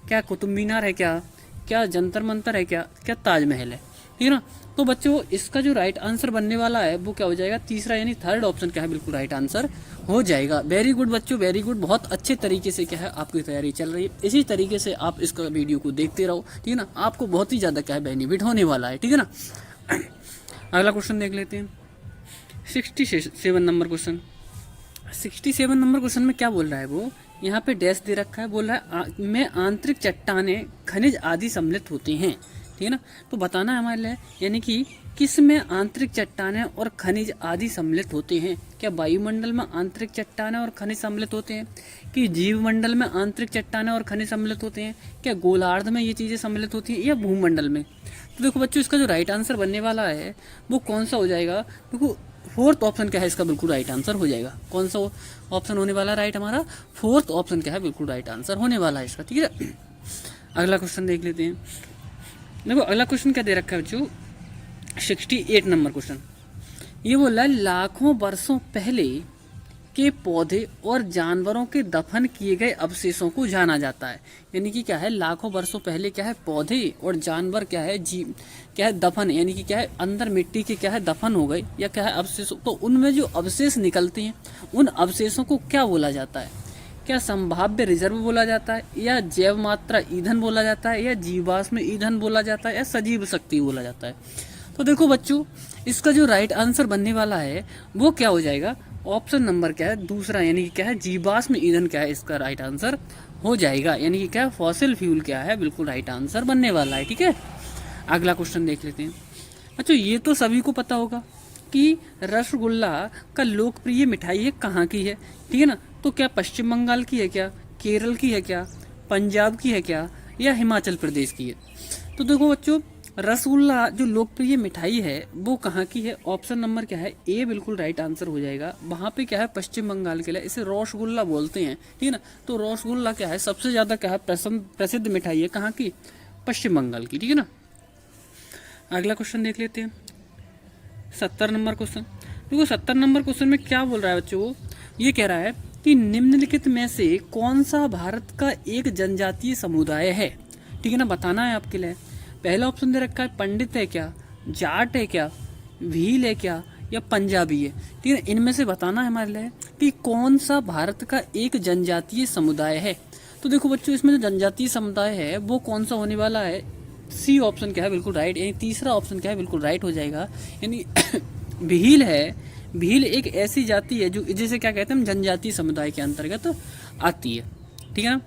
क्या कुतुब मीनार है क्या, क्या जंतर मंतर है क्या, क्या ताजमहल है, ठीक है ना। तो बच्चों इसका जो राइट आंसर बनने वाला है वो क्या हो जाएगा तीसरा, यानी थर्ड ऑप्शन क्या है बिल्कुल राइट आंसर हो जाएगा। वेरी गुड बच्चों, वेरी गुड। बहुत अच्छे तरीके से क्या है आपकी तैयारी चल रही है। इसी तरीके से आप इसका वीडियो को देखते रहो, ठीक है ना। आपको बहुत ही ज़्यादा क्या है बेनिफिट होने वाला है, ठीक है ना। अगला क्वेश्चन देख लेते हैं 67 नंबर क्वेश्चन। 67 नंबर क्वेश्चन में क्या बोल रहा है वो, यहाँ पे डैश दे रखा है, बोल रहा है में आंतरिक चट्टानें खनिज आदि सम्मिलित होते हैं, ठीक है ना। तो बताना है हमारे लिए यानी कि किस में आंतरिक चट्टानें और खनिज आदि सम्मिलित होते हैं। क्या वायुमंडल में आंतरिक चट्टानें और खनिज सम्मिलित होते हैं, कि जीवमंडल में आंतरिक चट्टानें और खनिज सम्मिलित होते हैं, क्या गोलार्ध में ये चीज़ें सम्मिलित होती हैं, या भूमंडल में। तो देखो बच्चों इसका जो राइट आंसर बनने वाला है वो कौन सा हो जाएगा, देखो फोर्थ ऑप्शन क्या है इसका बिल्कुल राइट आंसर हो जाएगा। कौन सा ऑप्शन होने वाला राइट हमारा, फोर्थ ऑप्शन क्या है बिल्कुल राइट आंसर होने वाला है इसका, ठीक है। अगला क्वेश्चन देख लेते हैं। देखो अगला क्वेश्चन क्या दे रखा है बच्चों 68 नंबर क्वेश्चन। ये बोला है लाखों वर्षों पहले के पौधे और जानवरों के दफन किए गए अवशेषों को जाना जाता है। यानी कि क्या है लाखों वर्षों पहले क्या है पौधे और जानवर क्या है क्या है दफन, यानी कि क्या है अंदर मिट्टी के क्या है दफन हो गए या क्या है अवशेष, तो उनमें जो अवशेष निकलते हैं उन अवशेषों को क्या बोला जाता है। क्या संभाव्य रिजर्व बोला जाता है, या जैव मात्रा ईंधन बोला जाता है, या जीवाश्म ईंधन बोला जाता है, या सजीव शक्ति बोला जाता है। तो देखो बच्चों इसका जो राइट आंसर बनने वाला है वो क्या हो जाएगा, ऑप्शन नंबर क्या है दूसरा, यानी कि क्या है जीवाश्म ईंधन क्या है इसका राइट आंसर हो जाएगा, यानी कि क्या फॉसिल फ्यूल क्या है, बिल्कुल राइट आंसर बनने वाला है। ठीक है, अगला क्वेश्चन देख लेते हैं। अच्छा, ये तो सभी को पता होगा कि रसगुल्ला का लोकप्रिय मिठाई है कहाँ की है, ठीक है ना। तो क्या पश्चिम बंगाल की है क्या, केरल की है क्या, पंजाब की है क्या, या हिमाचल प्रदेश की है। तो देखो बच्चों, रसगुल्ला जो लोकप्रिय मिठाई है वो कहाँ की है, ऑप्शन नंबर क्या है ए, बिल्कुल राइट आंसर हो जाएगा। वहाँ पे क्या है, पश्चिम बंगाल के लिए इसे रसगुल्ला बोलते हैं, ठीक है ना। तो रसगुल्ला क्या है, सबसे ज़्यादा क्या है प्रसिद्ध मिठाई है कहाँ की, पश्चिम बंगाल की, ठीक है ना। अगला क्वेश्चन देख लेते हैं, 70 नंबर क्वेश्चन। देखो 70 नंबर क्वेश्चन में क्या बोल रहा है बच्चों, ये कह रहा है कि निम्नलिखित में से कौन सा भारत का एक जनजातीय समुदाय है, ठीक है ना, बताना है आपके लिए। पहला ऑप्शन दे रखा है पंडित है क्या, जाट है क्या, भील है क्या, या पंजाबी है, ठीक है। इनमें से बताना है हमारे लिए कि कौन सा भारत का एक जनजातीय समुदाय है। तो देखो बच्चों, इसमें जो जनजातीय समुदाय है वो कौन सा होने वाला है, सी ऑप्शन क्या है, बिल्कुल राइट, यानी तीसरा ऑप्शन क्या है, बिल्कुल राइट हो जाएगा। यानी भील है, भील एक ऐसी जाति है जो जिसे क्या कहते हैं हम, जनजातीय समुदाय के अंतर्गत आती है, ठीक है ना।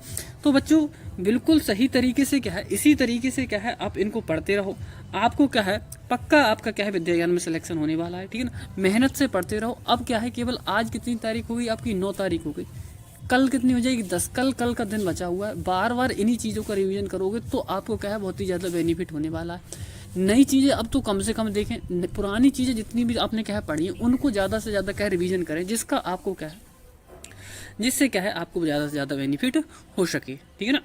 तो बच्चों बिल्कुल सही तरीके से क्या है, इसी तरीके से क्या है आप इनको पढ़ते रहो, आपको क्या है पक्का आपका क्या है विद्या ज्ञान में सिलेक्शन होने वाला है, ठीक है ना। मेहनत से पढ़ते रहो। अब क्या है, केवल आज कितनी तारीख हो गई आपकी, 9 तारीख हो गई, कल कितनी हो जाएगी, 10, कल का दिन बचा हुआ है। बार बार इन्हीं चीज़ों का रिवीजन करोगे तो आपको क्या है बहुत ही ज़्यादा बेनिफिट होने वाला है। नई चीज़ें अब तो कम से कम देखें, पुरानी चीज़ें जितनी भी आपने क्या है पढ़ी है उनको ज़्यादा से ज़्यादा क्या है रिवीजन करें, जिसका आपको क्या है, जिससे क्या है आपको ज़्यादा से ज़्यादा बेनिफिट हो सके, ठीक है ना।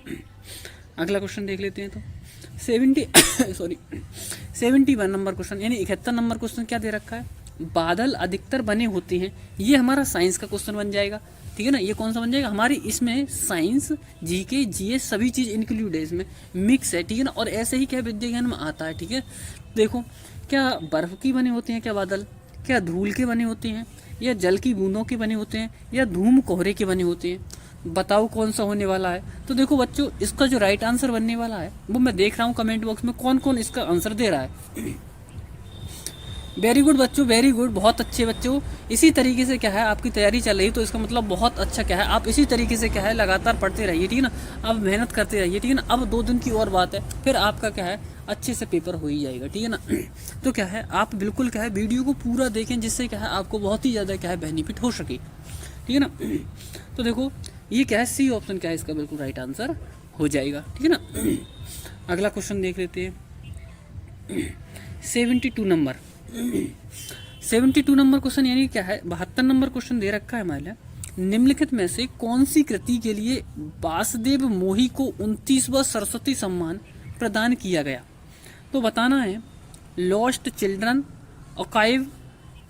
अगला क्वेश्चन देख लेते हैं। तो 71 नंबर क्वेश्चन, यानी 71 नंबर क्वेश्चन क्या दे रखा है, बादल अधिकतर बने होते हैं। ये हमारा साइंस का क्वेश्चन बन जाएगा, ठीक है ना। ये कौन सा बन जाएगा, हमारी इसमें साइंस, जीके, जीएस सभी चीज़ इंक्लूड है, इसमें मिक्स है, ठीक है ना। और ऐसे ही क्या विद्या ज्ञान में आता है, ठीक है। देखो, क्या बर्फ की बने होते हैं क्या बादल, क्या धूल के बने होते हैं, या जल की बूंदों के बने होते हैं, या धूम कोहरे के बने होते हैं, बताओ कौन सा होने वाला है। तो देखो बच्चों, इसका जो राइट आंसर बनने वाला है वो मैं देख रहा हूँ कमेंट बॉक्स में कौन कौन इसका आंसर दे रहा है। वेरी गुड बच्चों, वेरी गुड, बहुत अच्छे बच्चों। इसी तरीके से क्या है आपकी तैयारी चल रही है, तो इसका मतलब बहुत अच्छा क्या है, आप इसी तरीके से क्या है लगातार पढ़ते रहिए, ठीक है ना। अब मेहनत करते रहिए, ठीक है ना। अब 2 दिन की और बात है, फिर आपका क्या है अच्छे से पेपर हो ही जाएगा, ठीक है ना। तो क्या है आप बिल्कुल क्या है वीडियो को पूरा देखें, जिससे क्या है आपको बहुत ही ज़्यादा क्या है बेनिफिट हो सके, ठीक है ना। तो देखो ये क्या है, सी ऑप्शन क्या है इसका बिल्कुल राइट आंसर हो जाएगा, ठीक है ना। अगला क्वेश्चन देख लेते हैं, 72 नंबर। 72 नंबर क्वेश्चन, यानी क्या है 72 नंबर क्वेश्चन दे रखा है हमारे लिए, निम्नलिखित में से कौन सी कृति के लिए वासुदेव मोही को 29वां सरस्वती सम्मान प्रदान किया गया। तो बताना है, लॉस्ट चिल्ड्रन, आर्काइव,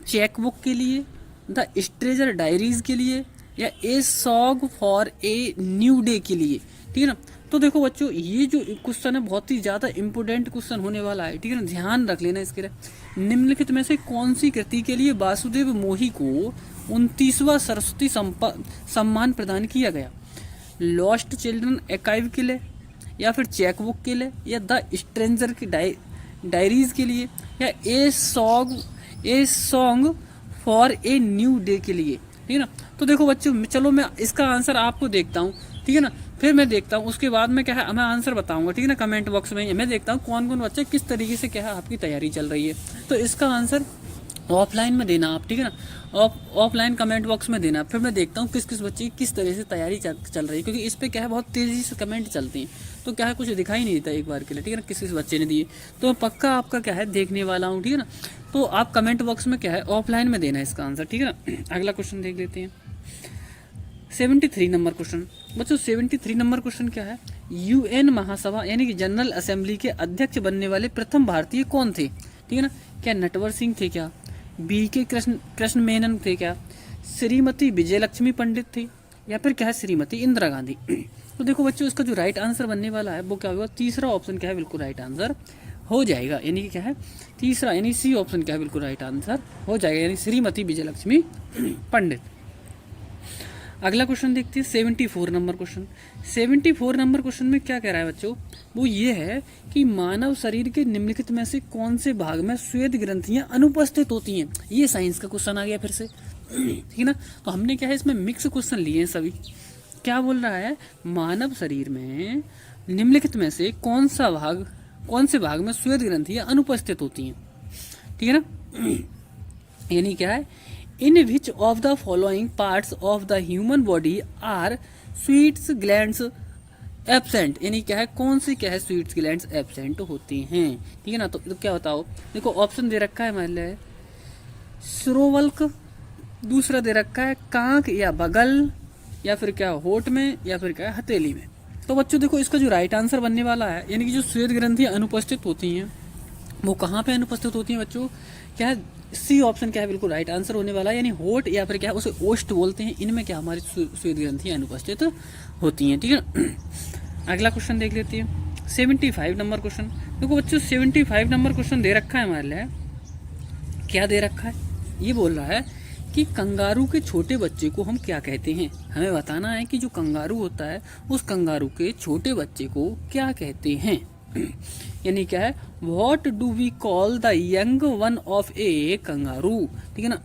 चेकबुक के लिए, द स्ट्रेजर डायरीज के लिए, या a song for a new day के लिए, ठीक है ना। तो देखो बच्चों, ये जो क्वेश्चन है बहुत ही ज़्यादा इंपॉर्टेंट क्वेश्चन होने वाला है, ठीक है ना, ध्यान रख लेना इसके लिए। निम्नलिखित में से कौन सी कृति के लिए वासुदेव मोही को 29वां सरस्वती सम्मान प्रदान किया गया, लॉस्ट चिल्ड्रन आर्काइव के लिए, या फिर चेकबुक के लिए, या द स्ट्रेंजर की डायरीज के लिए, या a song for a new day के लिए, ठीक है ना। तो देखो बच्चों, चलो मैं इसका आंसर आपको देखता हूँ, ठीक है ना, फिर मैं देखता हूँ, उसके बाद मैं क्या है मैं आंसर बताऊंगा, ठीक है ना। कमेंट बॉक्स में मैं देखता हूँ कौन कौन बच्चे किस तरीके से क्या है आपकी तैयारी चल रही है। तो इसका आंसर ऑफलाइन में देना आप, ठीक है ना, ऑफलाइन कमेंट बॉक्स में देना, फिर मैं देखता हूँ किस किस बच्चे की किस तरह से तैयारी चल रही है, क्योंकि इस पर क्या है बहुत तेज़ी से कमेंट चलते हैं, तो क्या है कुछ दिखाई नहीं देता एक बार के लिए, ठीक है ना, किस किस बच्चे ने दिए। तो पक्का आपका क्या है देखने वाला हूँ, ठीक है ना। तो आप कमेंट बॉक्स में क्या है ऑफलाइन में देना इसका आंसर, ठीक है ना। अगला क्वेश्चन देख लेते हैं, 73 नंबर क्वेश्चन। बच्चों 73 नंबर क्वेश्चन क्या है, यूएन महासभा यानी कि जनरल असेंबली के अध्यक्ष बनने वाले प्रथम भारतीय कौन थे, ठीक है ना। क्या नटवर सिंह थे क्या, BK कृष्ण मेनन थे क्या, श्रीमती विजयलक्ष्मी पंडित थे, या फिर क्या है श्रीमती इंदिरा गांधी। तो देखो बच्चों, इसका जो राइट आंसर बनने वाला है वो क्या होगा, तीसरा ऑप्शन क्या है बिल्कुल राइट आंसर हो जाएगा, यानी कि क्या है तीसरा, यानी सी ऑप्शन क्या है बिल्कुल राइट आंसर हो जाएगा, यानी श्रीमती विजयलक्ष्मी पंडित। अगला क्वेश्चन देखते हैं, 74 नंबर क्वेश्चन। 74 नंबर क्वेश्चन में क्या कह रहा है बच्चों, वो ये है कि मानव शरीर के निम्नलिखित में से कौन से भाग में श्वेत ग्रंथियां अनुपस्थित होती हैं। ये साइंस का क्वेश्चन आ गया फिर से, ठीक है ना। तो हमने क्या है इसमें मिक्स क्वेश्चन लिए हैं सभी, क्या बोल रहा है, मानव शरीर में निम्नलिखित में से कौन से भाग में श्वेत ग्रंथियां अनुपस्थित होती हैं, ठीक है ना। यानी क्या है, in which of the following parts of the human body are sweats glands absent, यानी क्या है, कौन सी क्या है स्वीट्स ग्लैंड्स एब्सेंट होती हैं, ठीक है ना। तो क्या बताओ, देखो ऑप्शन दे रखा है मान लिया श्रोवल्क, दूसरा दे रखा है कांक या बगल, या फिर क्या होठ में, या फिर क्या है हथेली में। तो बच्चों देखो इसका जो राइट आंसर बनने वाला है, यानी कि जो श्वेत ग्रंथियां अनुपस्थित होती हैं वो कहाँ पे अनुपस्थित होती हैं बच्चों, क्या है सी ऑप्शन क्या है बिल्कुल राइट आंसर होने वाला है, यानी होठ या फिर क्या है उसे ओष्ठ बोलते हैं, इनमें क्या हमारी श्वेत ग्रंथियां अनुपस्थित होती हैं, ठीक है। अगला क्वेश्चन देख लेते हैं 75 नंबर क्वेश्चन। देखो बच्चों 75 नंबर क्वेश्चन दे रखा है हमारे लिए, क्या दे रखा है, ये बोल रहा है कि कंगारू के छोटे बच्चे को हम क्या कहते हैं। हमें बताना है कि जो कंगारू होता है उस कंगारू के छोटे बच्चे को क्या कहते हैं। यानी क्या है, what do we call the young one of a kangaroo, ठीक है ना।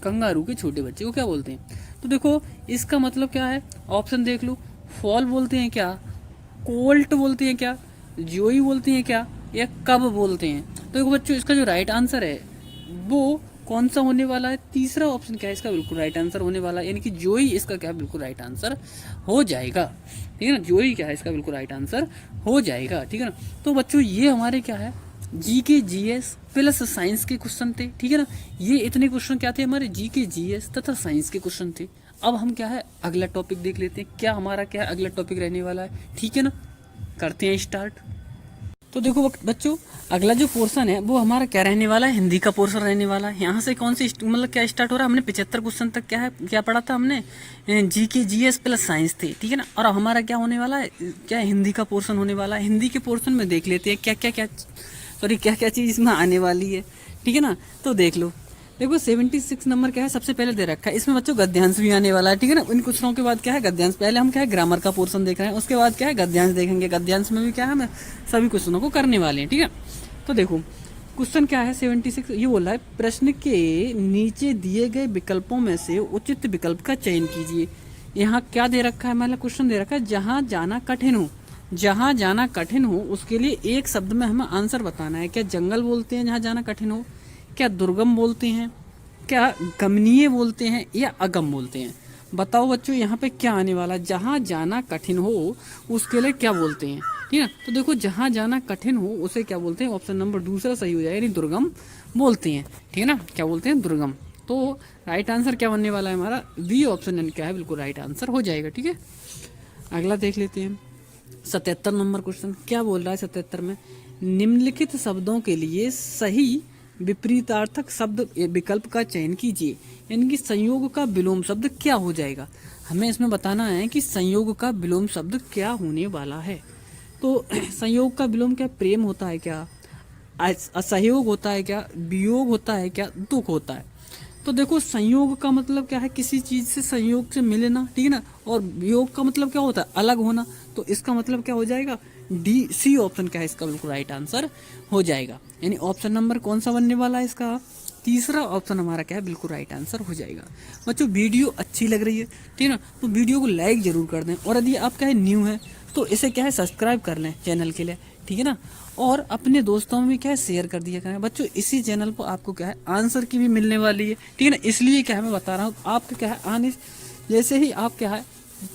कंगारू के छोटे बच्चे को क्या बोलते हैं। तो देखो इसका मतलब क्या है, ऑप्शन देख लो, फॉल बोलते हैं क्या, कोल्ट बोलते हैं क्या, जोई बोलते हैं क्या, या कब बोलते हैं। तो देखो बच्चों इसका जो राइट आंसर है वो कौन सा होने वाला है, तीसरा ऑप्शन क्या है इसका बिल्कुल राइट आंसर होने वाला है, यानी कि जोई इसका क्या बिल्कुल राइट आंसर हो जाएगा, ठीक है ना। जोई क्या है इसका बिल्कुल राइट आंसर हो जाएगा, ठीक है ना। तो बच्चों ये हमारे क्या है जीके जीएस प्लस साइंस के क्वेश्चन थे, ठीक है ना। ये इतने क्वेश्चन क्या थे हमारे जीके जीएस तथा साइंस के क्वेश्चन थे। अब हम क्या है अगला टॉपिक देख लेते हैं, क्या हमारा क्या अगला टॉपिक रहने वाला है, ठीक है ना। करते हैं स्टार्ट। तो देखो बच्चों अगला जो पोर्शन है वो हमारा क्या रहने वाला है, हिंदी का पोर्शन रहने वाला है। यहाँ से कौन सी मतलब क्या स्टार्ट हो रहा है, हमने 75 क्वेश्चन तक क्या है क्या पढ़ा था हमने, जीके जीएस प्लस साइंस थे, ठीक है ना। और अब हमारा क्या होने वाला है, क्या हिंदी का पोर्शन होने वाला है। हिंदी के पोर्शन में देख लेते हैं क्या क्या चीज़ इसमें आने वाली है, ठीक है ना। तो देख लो, देखो 76 नंबर क्या है सबसे पहले दे रखा है, इसमें बच्चों गद्यांश भी आने वाला है, ठीक है ना। इन क्वेश्चनों के बाद क्या है गद्यांश, पहले हम क्या है ग्रामर का पोर्शन देख रहे हैं, उसके बाद क्या है गद्यांश देखेंगे। गद्यांश में भी क्या है हम सभी क्वेश्चनों को करने वाले हैं, ठीक है। तो देखो क्वेश्चन क्या है 76, ये बोला है प्रश्न के नीचे दिए गए विकल्पों में से उचित विकल्प का चयन कीजिए। यहाँ क्या दे रखा है, मतलब क्वेश्चन दे रखा है जहाँ जाना कठिन हो, जहाँ जाना कठिन हो उसके लिए एक शब्द में हमें आंसर बताना है। क्या जंगल बोलते हैं जहाँ जाना कठिन हो, क्या दुर्गम बोलते हैं, क्या गमनीय बोलते हैं, या अगम बोलते हैं। बताओ बच्चों यहाँ पे क्या आने वाला है, जहाँ जाना कठिन हो उसके लिए क्या बोलते हैं, ठीक है। तो देखो जहाँ जाना कठिन हो उसे क्या बोलते हैं, ऑप्शन नंबर दूसरा सही हो जाएगा, यानी दुर्गम बोलते हैं, ठीक है ना। क्या बोलते हैं, दुर्गम। तो राइट आंसर क्या बनने वाला है हमारा, बी ऑप्शन क्या है बिल्कुल राइट आंसर हो जाएगा, ठीक है। अगला देख लेते हैं 77 नंबर क्वेश्चन। क्या बोल रहा है 77 में, निम्नलिखित शब्दों के लिए सही विपरीतार्थक शब्द विकल्प का चयन कीजिए। यानी कि संयोग का विलोम शब्द क्या हो जाएगा, हमें इसमें बताना है कि संयोग का विलोम शब्द क्या होने वाला है। तो संयोग का विलोम क्या, प्रेम होता है क्या, असहयोग होता है क्या, वियोग होता है क्या, दुख होता है। तो देखो संयोग का मतलब क्या है, किसी चीज से संयोग से मिलना, ठीक है ना। और वियोग का मतलब क्या होता है, अलग होना। तो इसका मतलब क्या हो जाएगा, डी सी ऑप्शन क्या है इसका बिल्कुल राइट आंसर हो जाएगा। यानी ऑप्शन नंबर कौन सा बनने वाला है इसका, तीसरा ऑप्शन हमारा क्या है बिल्कुल राइट आंसर हो जाएगा। बच्चों वीडियो अच्छी लग रही है, ठीक है ना, तो वीडियो को लाइक जरूर कर दें, और यदि आप क्या है न्यू है तो इसे क्या है सब्सक्राइब कर लें चैनल के लिए, ठीक है ना। और अपने दोस्तों में भी क्या है शेयर कर दिया करें। बच्चों इसी चैनल पर आपको क्या है आंसर की भी मिलने वाली है, ठीक है ना। इसलिए क्या है मैं बता रहा हूँ, आपको क्या है आने जैसे ही आप क्या है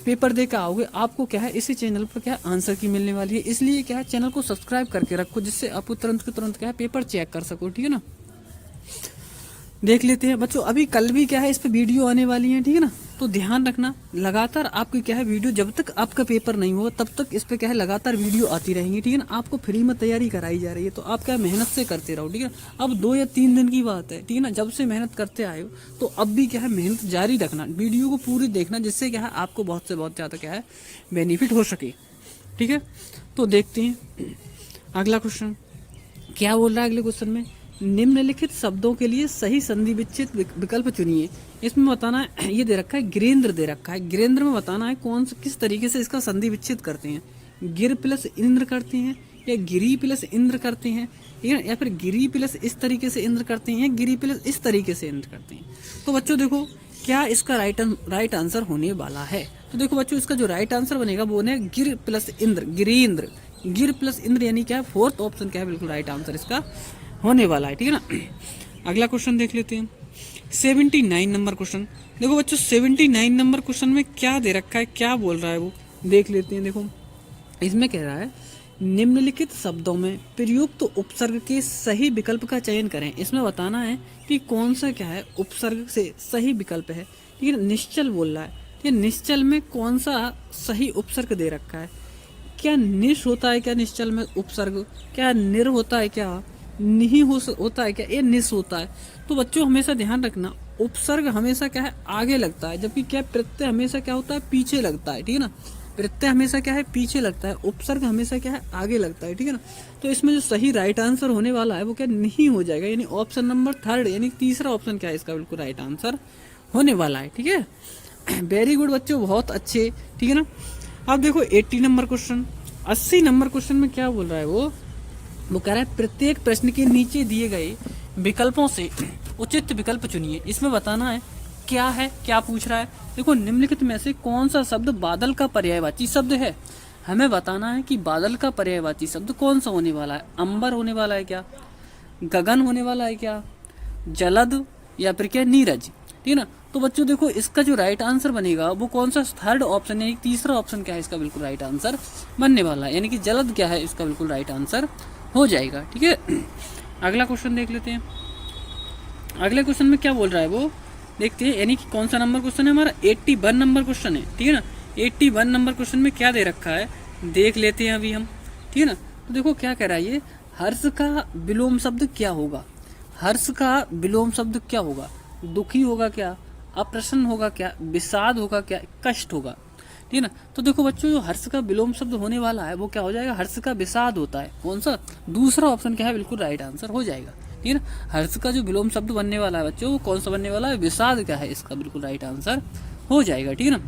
पेपर दे कर आओगे, आपको क्या है इसी चैनल पर क्या है आंसर की मिलने वाली है। इसलिए क्या है चैनल को सब्सक्राइब करके रखो, जिससे आपको तुरंत के तुरंत क्या है पेपर चेक कर सको, ठीक है ना। देख लेते हैं बच्चों, अभी कल भी क्या है इस पे वीडियो आने वाली है, ठीक है ना। तो ध्यान रखना, लगातार आपकी क्या है वीडियो, जब तक आपका पेपर नहीं होगा तब तक इस पे क्या है लगातार वीडियो आती रहेंगी, ठीक है ना। आपको फ्री में तैयारी कराई जा रही है, तो आप क्या मेहनत से करते रहो, ठीक है ना। अब 2 या 3 दिन की बात है, ठीक है ना, जब से मेहनत करते आए हो तो अब भी क्या है मेहनत जारी रखना, वीडियो को पूरी देखना, जिससे क्या है आपको बहुत से बहुत ज़्यादा क्या है बेनिफिट हो सके, ठीक है। तो देखते हैं अगला क्वेश्चन क्या बोल रहा है। अगले क्वेश्चन में निम्नलिखित शब्दों के लिए सही संधि विच्छेद विकल्प चुनिए। इसमें बताना है, ये दे रखा है गिरेंद्र दे रखा है, गिरेंद्र में बताना है कौन से किस तरीके से इसका संधि विच्छेद करते हैं। गिर प्लस इंद्र करते हैं, या गिरी प्लस इंद्र करते हैं, या फिर गिरी प्लस इस तरीके से इंद्र करते हैं, या गिरी प्लस इस तरीके से इंद्र करते हैं। तो बच्चों देखो क्या इसका राइट आंसर होने वाला है। तो देखो बच्चों, इसका जो राइट आंसर बनेगा वो बने गिर प्लस इंद्र, गिरीन्द्र। गिर प्लस इंद्र यानी क्या है, फोर्थ ऑप्शन क्या है, बिल्कुल राइट आंसर इसका होने वाला है, ठीक है ना। अगला क्वेश्चन देख लेते हैं, 79 नंबर क्वेश्चन। देखो बच्चों 79 नंबर क्वेश्चन में क्या दे रखा है, क्या बोल रहा है वो देख लेते हैं। देखो इसमें कह रहा है निम्नलिखित शब्दों में प्रयुक्त उपसर्ग के सही विकल्प का चयन करें। इसमें बताना है कि कौन सा क्या है उपसर्ग से सही विकल्प है, ठीक है। निश्चल बोल रहा है, ठीक है। निश्चल में कौन सा सही उपसर्ग दे रखा है, क्या निश होता है क्या निश्चल में उपसर्ग, क्या निर होता है, क्या नहीं होता है, क्या ये निश होता है। तो बच्चों हमेशा ध्यान रखना, उपसर्ग हमेशा क्या है आगे लगता है, जबकि क्या प्रत्यय हमेशा क्या होता है पीछे लगता है, ठीक है ना। प्रत्यय हमेशा क्या है पीछे लगता है, उपसर्ग हमेशा क्या है आगे लगता है, ठीक है ना। तो इसमें जो सही राइट आंसर होने वाला है वो क्या नहीं हो जाएगा, यानी ऑप्शन नंबर थर्ड यानी तीसरा ऑप्शन क्या है इसका बिल्कुल राइट आंसर होने वाला है, ठीक है। वेरी गुड बच्चों, बहुत अच्छे, ठीक है ना। अब देखो 80 नंबर क्वेश्चन, 80 नंबर क्वेश्चन में क्या बोल रहा है वो कह रहा है प्रत्येक प्रश्न के नीचे दिए गए विकल्पों से उचित विकल्प चुनिए। इसमें बताना है क्या है, क्या पूछ रहा है। देखो निम्नलिखित में से कौन सा शब्द बादल का पर्यायवाची शब्द है। हमें बताना है कि बादल का पर्यायवाची शब्द कौन सा होने वाला है। अंबर होने वाला है क्या, गगन होने वाला है क्या, जलद, या फिर क्या नीरज, ठीक है ना। तो बच्चों देखो इसका जो राइट आंसर बनेगा वो कौन सा, थर्ड ऑप्शन यानी तीसरा ऑप्शन क्या है इसका बिल्कुल राइट आंसर बनने वाला है, यानी कि जलद क्या है इसका बिल्कुल राइट आंसर हो जाएगा, ठीक है। अगला क्वेश्चन देख लेते हैं। अगले क्वेश्चन में क्या बोल रहा है वो देखते हैं, यानी कि कौन सा नंबर क्वेश्चन है हमारा, 81 नंबर क्वेश्चन है, ठीक है ना। 81 नंबर क्वेश्चन में क्या दे रखा है देख लेते हैं अभी हम, ठीक है ना। तो देखो क्या कह रहा है ये, हर्ष का विलोम शब्द क्या होगा। हर्ष का विलोम शब्द क्या होगा, दुखी होगा क्या, अप्रसन्न होगा क्या, विषाद होगा क्या, कष्ट होगा, ठीक है ना। तो देखो बच्चों जो हर्ष का विलोम शब्द होने वाला है वो क्या हो जाएगा, हर्ष का विषाद होता है। कौन सा, दूसरा ऑप्शन क्या है बिल्कुल राइट आंसर हो जाएगा, ठीक है ना। हर्ष का जो विलोम शब्द बनने वाला है बच्चों वो कौन सा बनने वाला है, विषाद क्या है इसका बिल्कुल राइट आंसर हो जाएगा, ठीक है ना।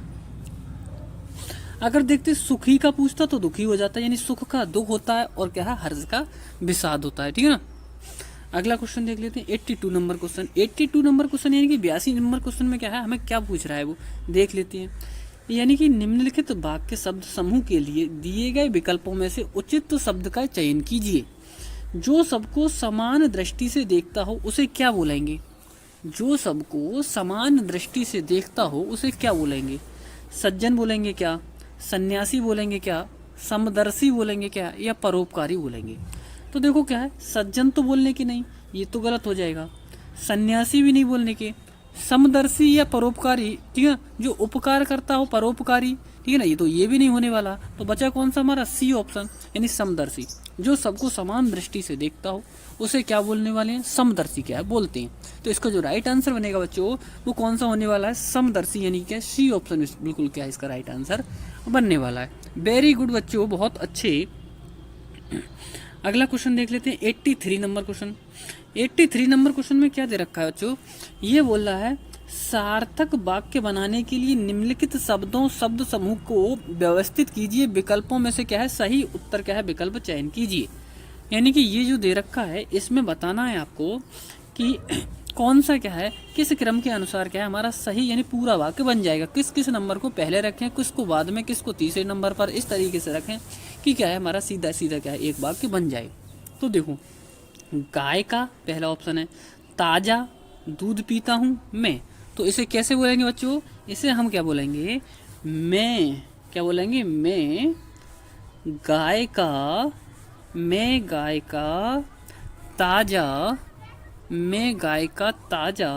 अगर देखते सुखी का पूछता तो दुखी हो जाता है, यानी सुख का दुख होता है और क्या है हर्ष का विषाद होता है, ठीक है ना। अगला क्वेश्चन देख लेते हैं 82 नंबर क्वेश्चन। 82 नंबर क्वेश्चन यानी कि 82 नंबर क्वेश्चन में क्या है, हमें क्या पूछ रहा है वो देख लेते हैं। यानी कि निम्नलिखित वाक्य शब्द समूह के लिए दिए गए विकल्पों में से उचित शब्द का चयन कीजिए। जो सबको समान दृष्टि से देखता हो उसे क्या बोलेंगे। जो सबको समान दृष्टि से देखता हो उसे क्या बोलेंगे, सज्जन बोलेंगे क्या, सन्यासी बोलेंगे क्या, समदर्शी बोलेंगे क्या, या परोपकारी बोलेंगे। तो देखो क्या है, सज्जन तो बोलने की नहीं, ये तो गलत हो जाएगा। सन्यासी भी नहीं बोलने के, समदर्शी या परोपकारी, ठीक है, जो उपकार करता हो परोपकारी, ठीक है ना, ये तो ये भी नहीं होने वाला। तो बचा कौन सा हमारा, सी ऑप्शन यानी समदर्शी। जो सबको समान दृष्टि से देखता हो उसे क्या बोलने वाले हैं, समदर्शी क्या है बोलते हैं। तो इसका जो राइट आंसर बनेगा बच्चों वो कौन सा होने वाला है, समदर्शी, यानी क्या सी ऑप्शन बिल्कुल क्या है इसका राइट आंसर बनने वाला है। वेरी गुड बच्चों, बहुत अच्छे। अगला क्वेश्चन देख लेते हैं 83 नंबर क्वेश्चन। 83 नंबर क्वेश्चन में क्या दे रखा है बच्चों, ये बोल रहा है सार्थक वाक्य बनाने के लिए निम्नलिखित शब्दों शब्द समूह को व्यवस्थित कीजिए, विकल्पों में से क्या है सही उत्तर क्या है विकल्प चयन कीजिए। यानी कि ये जो दे रखा है इसमें बताना है आपको कि कौन सा क्या है किस क्रम के अनुसार क्या है हमारा सही यानी पूरा वाक्य बन जाएगा, किस किस नंबर को पहले रखें, किसको बाद में, किसको तीसरे नंबर पर, इस तरीके से रखें कि क्या है हमारा सीधा सीधा क्या है एक वाक्य बन जाए। तो देखो गाय का पहला ऑप्शन है, ताजा दूध पीता हूँ मैं, तो इसे कैसे बोलेंगे बच्चों, इसे हम क्या बोलेंगे, मैं क्या बोलेंगे, मैं गाय का ताजा, मैं गाय का ताजा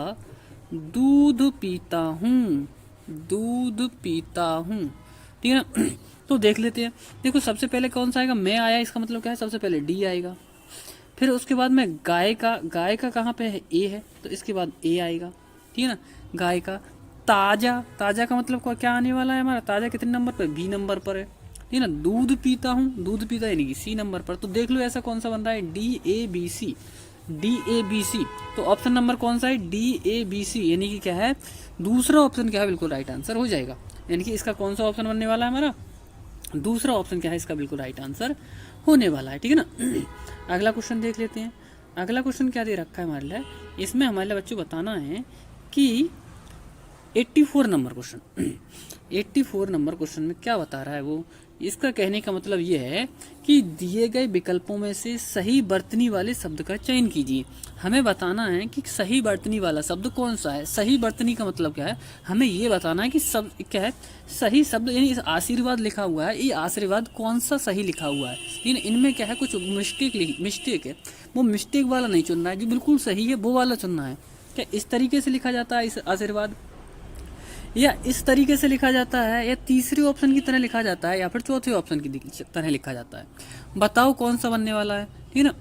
दूध पीता हूँ, दूध पीता हूँ, ठीक है ना। तो देख लेते हैं, देखो सबसे पहले कौन सा आएगा, मैं आया, इसका मतलब क्या है सबसे पहले डी आएगा। फिर उसके बाद में गाय का कहाँ पे है, ए है, तो इसके बाद ए आएगा, ठीक है ना। गाय का ताजा का मतलब क्या आने वाला है हमारा, ताजा कितने नंबर पर, बी नंबर पर है, ठीक है ना। दूध पीता हूँ, दूध पीता यानी कि सी नंबर पर। तो देख लो ऐसा कौन सा बन रहा है, डी ए बी सी। तो ऑप्शन नंबर कौन सा है, डी ए बी सी, यानी कि क्या है दूसरा ऑप्शन क्या है बिल्कुल राइट आंसर हो जाएगा। यानी कि इसका कौन सा ऑप्शन बनने वाला है हमारा, दूसरा ऑप्शन क्या है इसका बिल्कुल राइट आंसर होने वाला है, ठीक है ना। अगला क्वेश्चन देख लेते हैं। अगला क्वेश्चन क्या दे रखा है हमारे लिए, इसमें हमारे लिए बच्चों बताना है कि 84 नंबर क्वेश्चन 84 नंबर क्वेश्चन में क्या बता रहा है वो, इसका कहने का मतलब ये है कि दिए गए विकल्पों में से सही वर्तनी वाले शब्द का चयन कीजिए। हमें बताना है कि सही वर्तनी वाला शब्द कौन सा है। सही वर्तनी का मतलब क्या है, हमें ये बताना है कि सब क्या है सही शब्द, यानी इस आशीर्वाद लिखा हुआ है, ये आशीर्वाद कौन सा सही लिखा हुआ है। लेकिन इनमें क्या है, कुछ मिस्टेक है, वो मिस्टेक वाला नहीं चुनना है, जो बिल्कुल सही है वो वाला चुनना है। क्या इस तरीके से लिखा जाता है इस आशीर्वाद, या इस तरीके से लिखा जाता है, या तीसरे ऑप्शन की तरह लिखा जाता है, या फिर चौथे ऑप्शन की तरह लिखा जाता है। बताओ कौन सा बनने वाला है, ठीक है ना।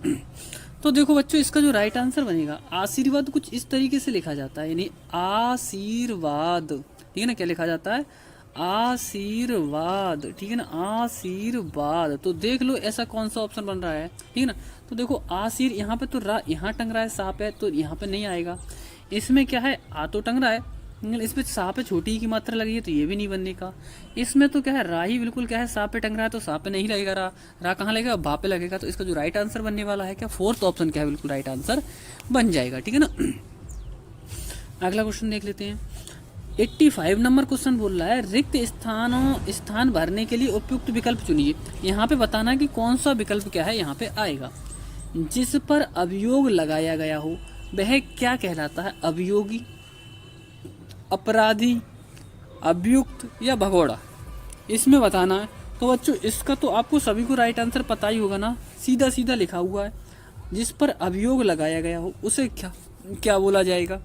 तो देखो बच्चों, इसका जो राइट आंसर बनेगा, आशीर्वाद कुछ इस तरीके से लिखा जाता है, यानी आशीर्वाद, ठीक है ना। क्या लिखा जाता है, आशीर्वाद, ठीक है ना, आशीर्वाद। तो देख लो ऐसा कौन सा ऑप्शन बन रहा है, ठीक है ना। तो देखो आशीर, यहाँ पे तो रा यहाँ टंग रहा है, सांप है, तो यहाँ पे नहीं आएगा। इसमें क्या है, आ तो टंग रहा है, इस पे सा पे छोटी की मात्रा लगी है, तो ये भी नहीं बनने का। इसमें तो क्या है, रा ही बिल्कुल क्या है, सा पे टंग रहा है, तो सा पे नहीं लगेगा, रा कहाँ लगेगा, बा पे लगेगा। तो इसका जो राइट आंसर बनने वाला है क्या, फोर्थ ऑप्शन क्या है, बिल्कुल राइट आंसर बन जाएगा, ठीक है ना। अगला क्वेश्चन देख लेते हैं। 85 नंबर क्वेश्चन बोल रहा है, रिक्त स्थान भरने के लिए उपयुक्त विकल्प चुनिए। यहाँ पे बताना कि कौन सा विकल्प क्या है यहाँ पे आएगा। जिस पर अभियोग लगाया गया हो वह क्या कहलाता है, अभियोगी, अपराधी, अभियुक्त या भगोड़ा, इसमें बताना है। तो बच्चों इसका तो आपको सभी को राइट आंसर पता ही होगा ना, सीधा सीधा लिखा हुआ है, जिस पर अभियोग लगाया गया हो उसे क्या क्या बोला जाएगा,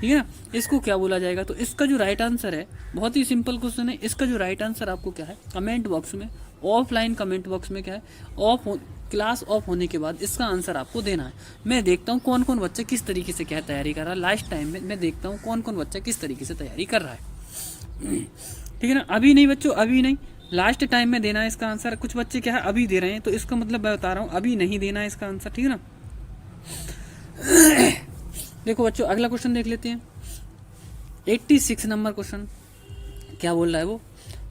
ठीक है ना, इसको क्या बोला जाएगा। तो इसका जो राइट आंसर है, बहुत ही सिंपल क्वेश्चन है, इसका जो राइट आंसर आपको क्या है, कमेंट बॉक्स में, ऑफलाइन कमेंट बॉक्स में क्या है, क्लास ऑफ होने के बाद इसका आंसर आपको देना है। मैं देखता हूँ कौन कौन बच्चा किस तरीके से क्या तैयारी कर रहा है, लास्ट टाइम में मैं देखता हूँ कौन कौन बच्चा किस तरीके से तैयारी कर रहा है, ठीक है ना। अभी नहीं बच्चों, अभी नहीं, लास्ट टाइम में देना है इसका आंसर। कुछ बच्चे क्या है अभी दे रहे हैं, तो इसका मतलब मैं बता रहा हूँ अभी नहीं देना है इसका आंसर, ठीक है ना। देखो बच्चों अगला क्वेश्चन देख लेते हैं। 86 नंबर क्वेश्चन क्या बोल रहा है वो,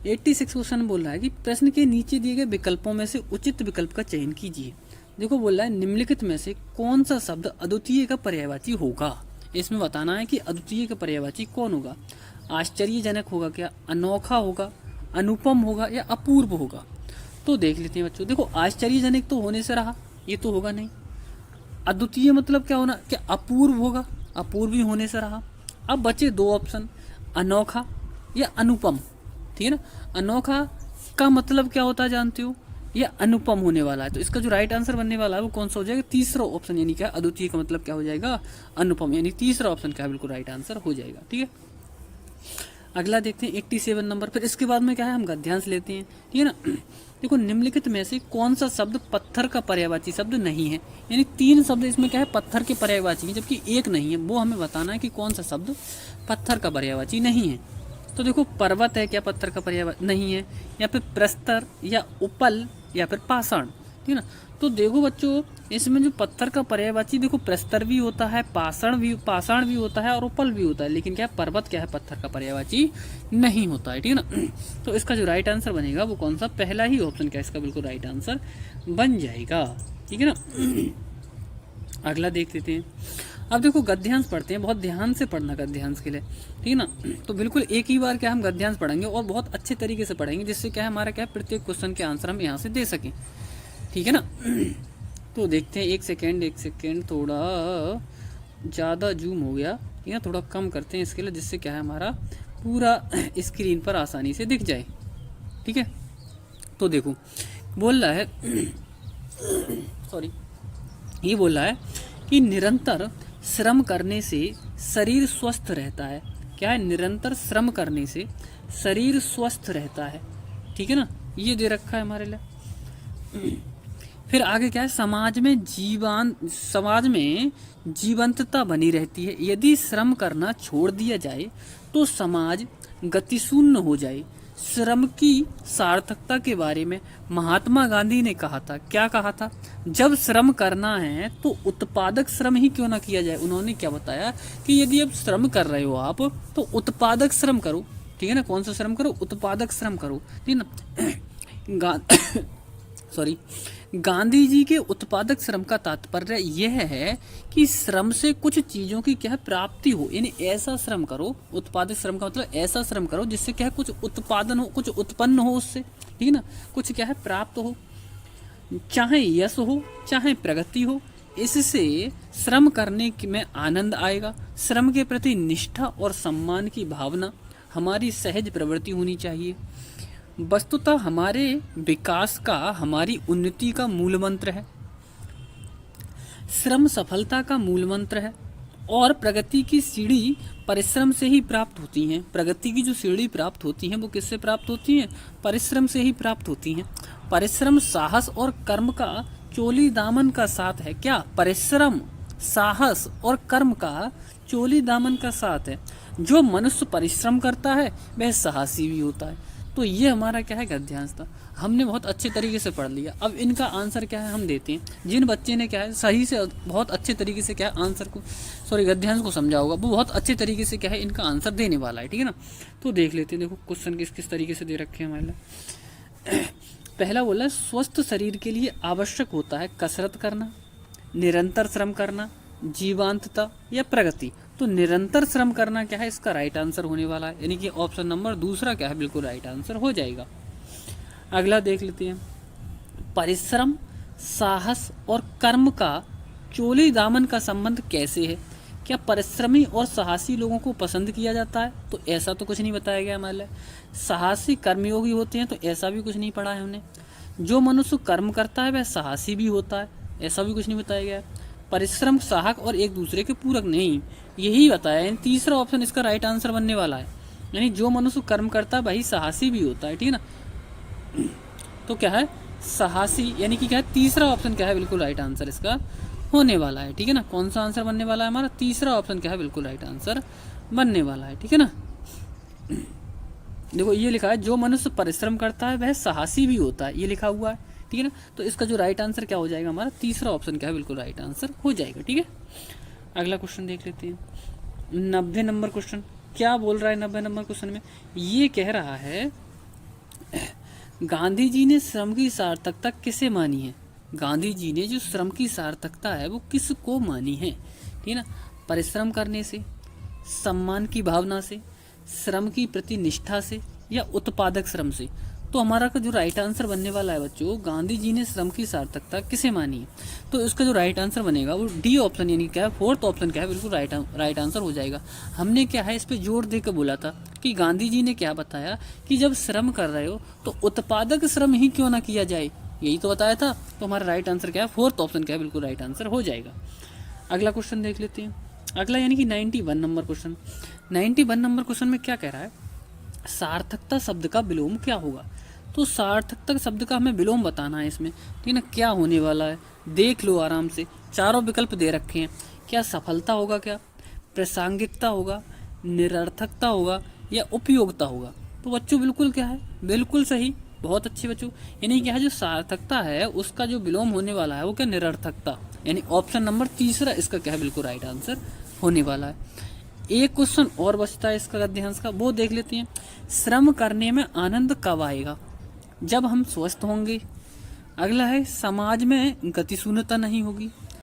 86 क्वेश्चन बोल रहा है कि प्रश्न के नीचे दिए गए विकल्पों में से उचित विकल्प का चयन कीजिए। देखो बोल रहा है, निम्नलिखित में से कौन सा शब्द अद्वितीय का पर्यायवाची होगा। इसमें बताना है कि अद्वितीय का पर्यायवाची कौन होगा। आश्चर्यजनक होगा क्या, अनोखा होगा, अनुपम होगा, या अपूर्व होगा। तो देख लेते हैं बच्चों। देखो आश्चर्यजनक तो होने से रहा, ये तो होगा नहीं। अद्वितीय मतलब क्या होना, क्या अपूर्व होगा, अपूर्व भी होने से रहा। अब बचे दो ऑप्शन, अनोखा या अनुपम, ठीक है ना। अनोखा का मतलब क्या होता है जानते हो, या अनुपम होने वाला है। तो इसका जो राइट आंसर बनने वाला है वो कौन सा हो जाएगा, तीसरा ऑप्शन, यानी क्या अद्वितीय का मतलब क्या हो जाएगा, अनुपम, यानी तीसरा ऑप्शन क्या है, बिल्कुल राइट आंसर हो जाएगा, ठीक है। अगला देखते हैं 87 नंबर। फिर इसके बाद में क्या है, हम गद्यांश लेते हैं, ठीक है ना। देखो निम्नलिखित में से कौन सा शब्द पत्थर का पर्यायवाची शब्द नहीं है, यानी 3 शब्द इसमें क्या है पत्थर के पर्यायवाची हैं, जबकि एक नहीं है। वो हमें बताना है कि कौन सा शब्द पत्थर का पर्यायवाची नहीं है। तो देखो पर्वत है क्या पत्थर का पर्यायवाची नहीं है, या फिर प्रस्तर, या उपल, या फिर पाषाण, ठीक है ना। तो देखो बच्चों इसमें जो पत्थर का पर्यायवाची, देखो प्रस्तर भी होता है, पाषाण भी होता है, और उपल भी होता है, लेकिन क्या पर्वत क्या है पत्थर का पर्यायवाची नहीं होता है, ठीक है ना। तो इसका जो राइट आंसर बनेगा वो कौन सा, पहला ही ऑप्शन क्या इसका बिल्कुल राइट आंसर बन जाएगा, ठीक है ना। अगला देख लेते हैं। अब देखो गद्यांश पढ़ते हैं, बहुत ध्यान से पढ़ना गद्यांश के लिए, ठीक है ना। तो बिल्कुल एक ही बार क्या हम गद्यांश पढ़ेंगे, और बहुत अच्छे तरीके से पढ़ेंगे, जिससे क्या है हमारा क्या है प्रत्येक क्वेश्चन के आंसर हम यहाँ से दे सकें, ठीक है ना। तो देखते हैं, एक सेकेंड, थोड़ा ज़्यादा जूम हो गया, ठीक है, थोड़ा कम करते हैं इसके लिए, जिससे क्या है हमारा पूरा स्क्रीन पर आसानी से दिख जाए, ठीक है। तो देखो बोल रहा है सॉरी, ये बोल रहा है कि निरंतर श्रम करने से शरीर स्वस्थ रहता है। क्या है, निरंतर श्रम करने से शरीर स्वस्थ रहता है, ठीक है ना, ये दे रखा है हमारे लिए। फिर आगे क्या है, समाज में जीवंतता बनी रहती है। यदि श्रम करना छोड़ दिया जाए तो समाज गतिशून्य हो जाए। श्रम की सार्थकता के बारे में महात्मा गांधी ने कहा था, क्या कहा था, जब श्रम करना है तो उत्पादक श्रम ही क्यों ना किया जाए। उन्होंने क्या बताया कि यदि अब श्रम कर रहे हो आप तो उत्पादक श्रम करो, ठीक है ना। कौन सा श्रम करो, उत्पादक श्रम करो, ठीक है ना। सॉरी, गांधी जी के उत्पादक श्रम का तात्पर्य यह है कि श्रम से कुछ चीजों की क्या है प्राप्ति हो, यानी ऐसा श्रम करो, उत्पादक श्रम का मतलब ऐसा श्रम करो जिससे क्या है कुछ उत्पादन हो, कुछ उत्पन्न हो उससे, ठीक है ना, कुछ क्या है प्राप्त हो, चाहे यश हो चाहे प्रगति हो, इससे श्रम करने में आनंद आएगा। श्रम के प्रति निष्ठा और सम्मान की भावना हमारी सहज प्रवृत्ति होनी चाहिए। वस्तुतः हमारे विकास का, हमारी उन्नति का मूल मंत्र है। श्रम सफलता का मूल मंत्र है और प्रगति की सीढ़ी परिश्रम से ही प्राप्त होती हैं। प्रगति की जो सीढ़ी प्राप्त होती हैं वो किससे प्राप्त होती हैं? परिश्रम से ही प्राप्त होती हैं। परिश्रम साहस और कर्म का चोली दामन का साथ है। क्या? परिश्रम साहस और कर्म का चोली दामन का साथ है। जो मनुष्य परिश्रम करता है वह साहसी भी होता है। तो ये हमारा क्या है गद्यांश था, हमने बहुत अच्छे तरीके से पढ़ लिया। अब इनका आंसर क्या है हम देते हैं। जिन बच्चे ने क्या है सही से बहुत अच्छे तरीके से क्या है आंसर को, सॉरी गद्यांश को समझा होगा, वो बहुत अच्छे तरीके से क्या है इनका आंसर देने वाला है, ठीक है ना। तो देख लेते हैं, देखो क्वेश्चन किस किस तरीके से दे रखे हैं हमारे लिए। पहला बोला है स्वस्थ शरीर के लिए आवश्यक होता है कसरत करना, निरंतर श्रम करना, जीवांतता या प्रगति। तो निरंतर श्रम करना क्या है इसका राइट आंसर होने वाला है, यानी कि ऑप्शन नंबर दूसरा क्या है बिल्कुल राइट आंसर हो जाएगा। अगला देख लेते हैं, परिश्रम साहस और कर्म का चोली दामन का संबंध कैसे है? क्या परिश्रमी और साहसी लोगों को पसंद किया जाता है? तो ऐसा तो कुछ नहीं बताया गया हमारे लिए। साहसी कर्मयोगी होते हैं तो ऐसा भी कुछ नहीं पढ़ा है हमने। जो मनुष्य कर्म करता है वह साहसी भी होता है, ऐसा भी कुछ नहीं बताया गया। परिश्रम साहस और एक दूसरे के पूरक नहीं, यही बताया है। तीसरा ऑप्शन इसका राइट आंसर बनने वाला है, यानी जो मनुष्य कर्म करता है वही साहसी भी होता है, ठीक है ना। तो क्या है साहसी, यानी कि क्या है तीसरा ऑप्शन क्या है बिल्कुल राइट आंसर इसका होने वाला है, ठीक है ना। कौन सा आंसर बनने वाला है हमारा? तीसरा ऑप्शन क्या है बिल्कुल राइट आंसर बनने वाला है, ठीक है ना। देखो ये लिखा है जो मनुष्य परिश्रम करता है वह साहसी भी होता है, ये लिखा हुआ है, ठीक है ना। तो इसका जो राइट आंसर क्या हो जाएगा हमारा? तीसरा ऑप्शन क्या है बिल्कुल राइट आंसर हो जाएगा, ठीक है। अगला क्वेश्चन देख लेते हैं, 90 नंबर क्वेश्चन। क्या बोल रहा है 90 नंबर क्वेश्चन में? ये कह रहा है गांधी जी ने श्रम की सार्थकता किसे मानी है? गांधी जी ने जो श्रम की सार्थकता है वो किसको मानी है, ठीक है ना। परिश्रम करने से, सम्मान की भावना से, श्रम की प्रति निष्ठा से या उत्पादक श्रम से। तो हमारा का जो राइट आंसर बनने वाला है बच्चों, गांधी जी ने श्रम की सार्थकता किसे मानी है? तो इसका जो राइट आंसर बनेगा वो डी ऑप्शन, यानी क्या है फोर्थ ऑप्शन क्या है बिल्कुल राइट आंसर हो जाएगा। हमने क्या है इस पर जोर देकर बोला था कि गांधी जी ने क्या बताया कि जब श्रम कर रहे हो तो उत्पादक श्रम ही क्यों ना किया जाए, यही तो बताया था। तो हमारा राइट आंसर क्या है? फोर्थ ऑप्शन क्या है बिल्कुल राइट आंसर हो जाएगा। अगला क्वेश्चन देख लेते हैं, अगला यानी कि 91 नंबर क्वेश्चन। 91 नंबर क्वेश्चन में क्या कह रहा है? सार्थकता शब्द का विलोम क्या होगा? तो सार्थकता शब्द का हमें विलोम बताना है इसमें, ठीक है ना। क्या होने वाला है देख लो आराम से, चारों विकल्प दे रखे हैं। क्या सफलता होगा, क्या प्रासंगिकता होगा, निरर्थकता होगा या उपयोगिता होगा? तो बच्चों बिल्कुल क्या है बिल्कुल सही, बहुत अच्छे बच्चों। यानी क्या है जो सार्थकता है उसका जो विलोम होने वाला है वो क्या निरर्थकता, यानी ऑप्शन नंबर तीसरा इसका क्या है बिल्कुल राइट आंसर होने वाला है। एक क्वेश्चन और बचता है इसका गद्यांश का, वो देख लेते हैं। श्रम करने में आनंद कब आएगा? जब हम स्वस्थ होंगे। अगला है समाज में गतिशून्यता नहीं होगी।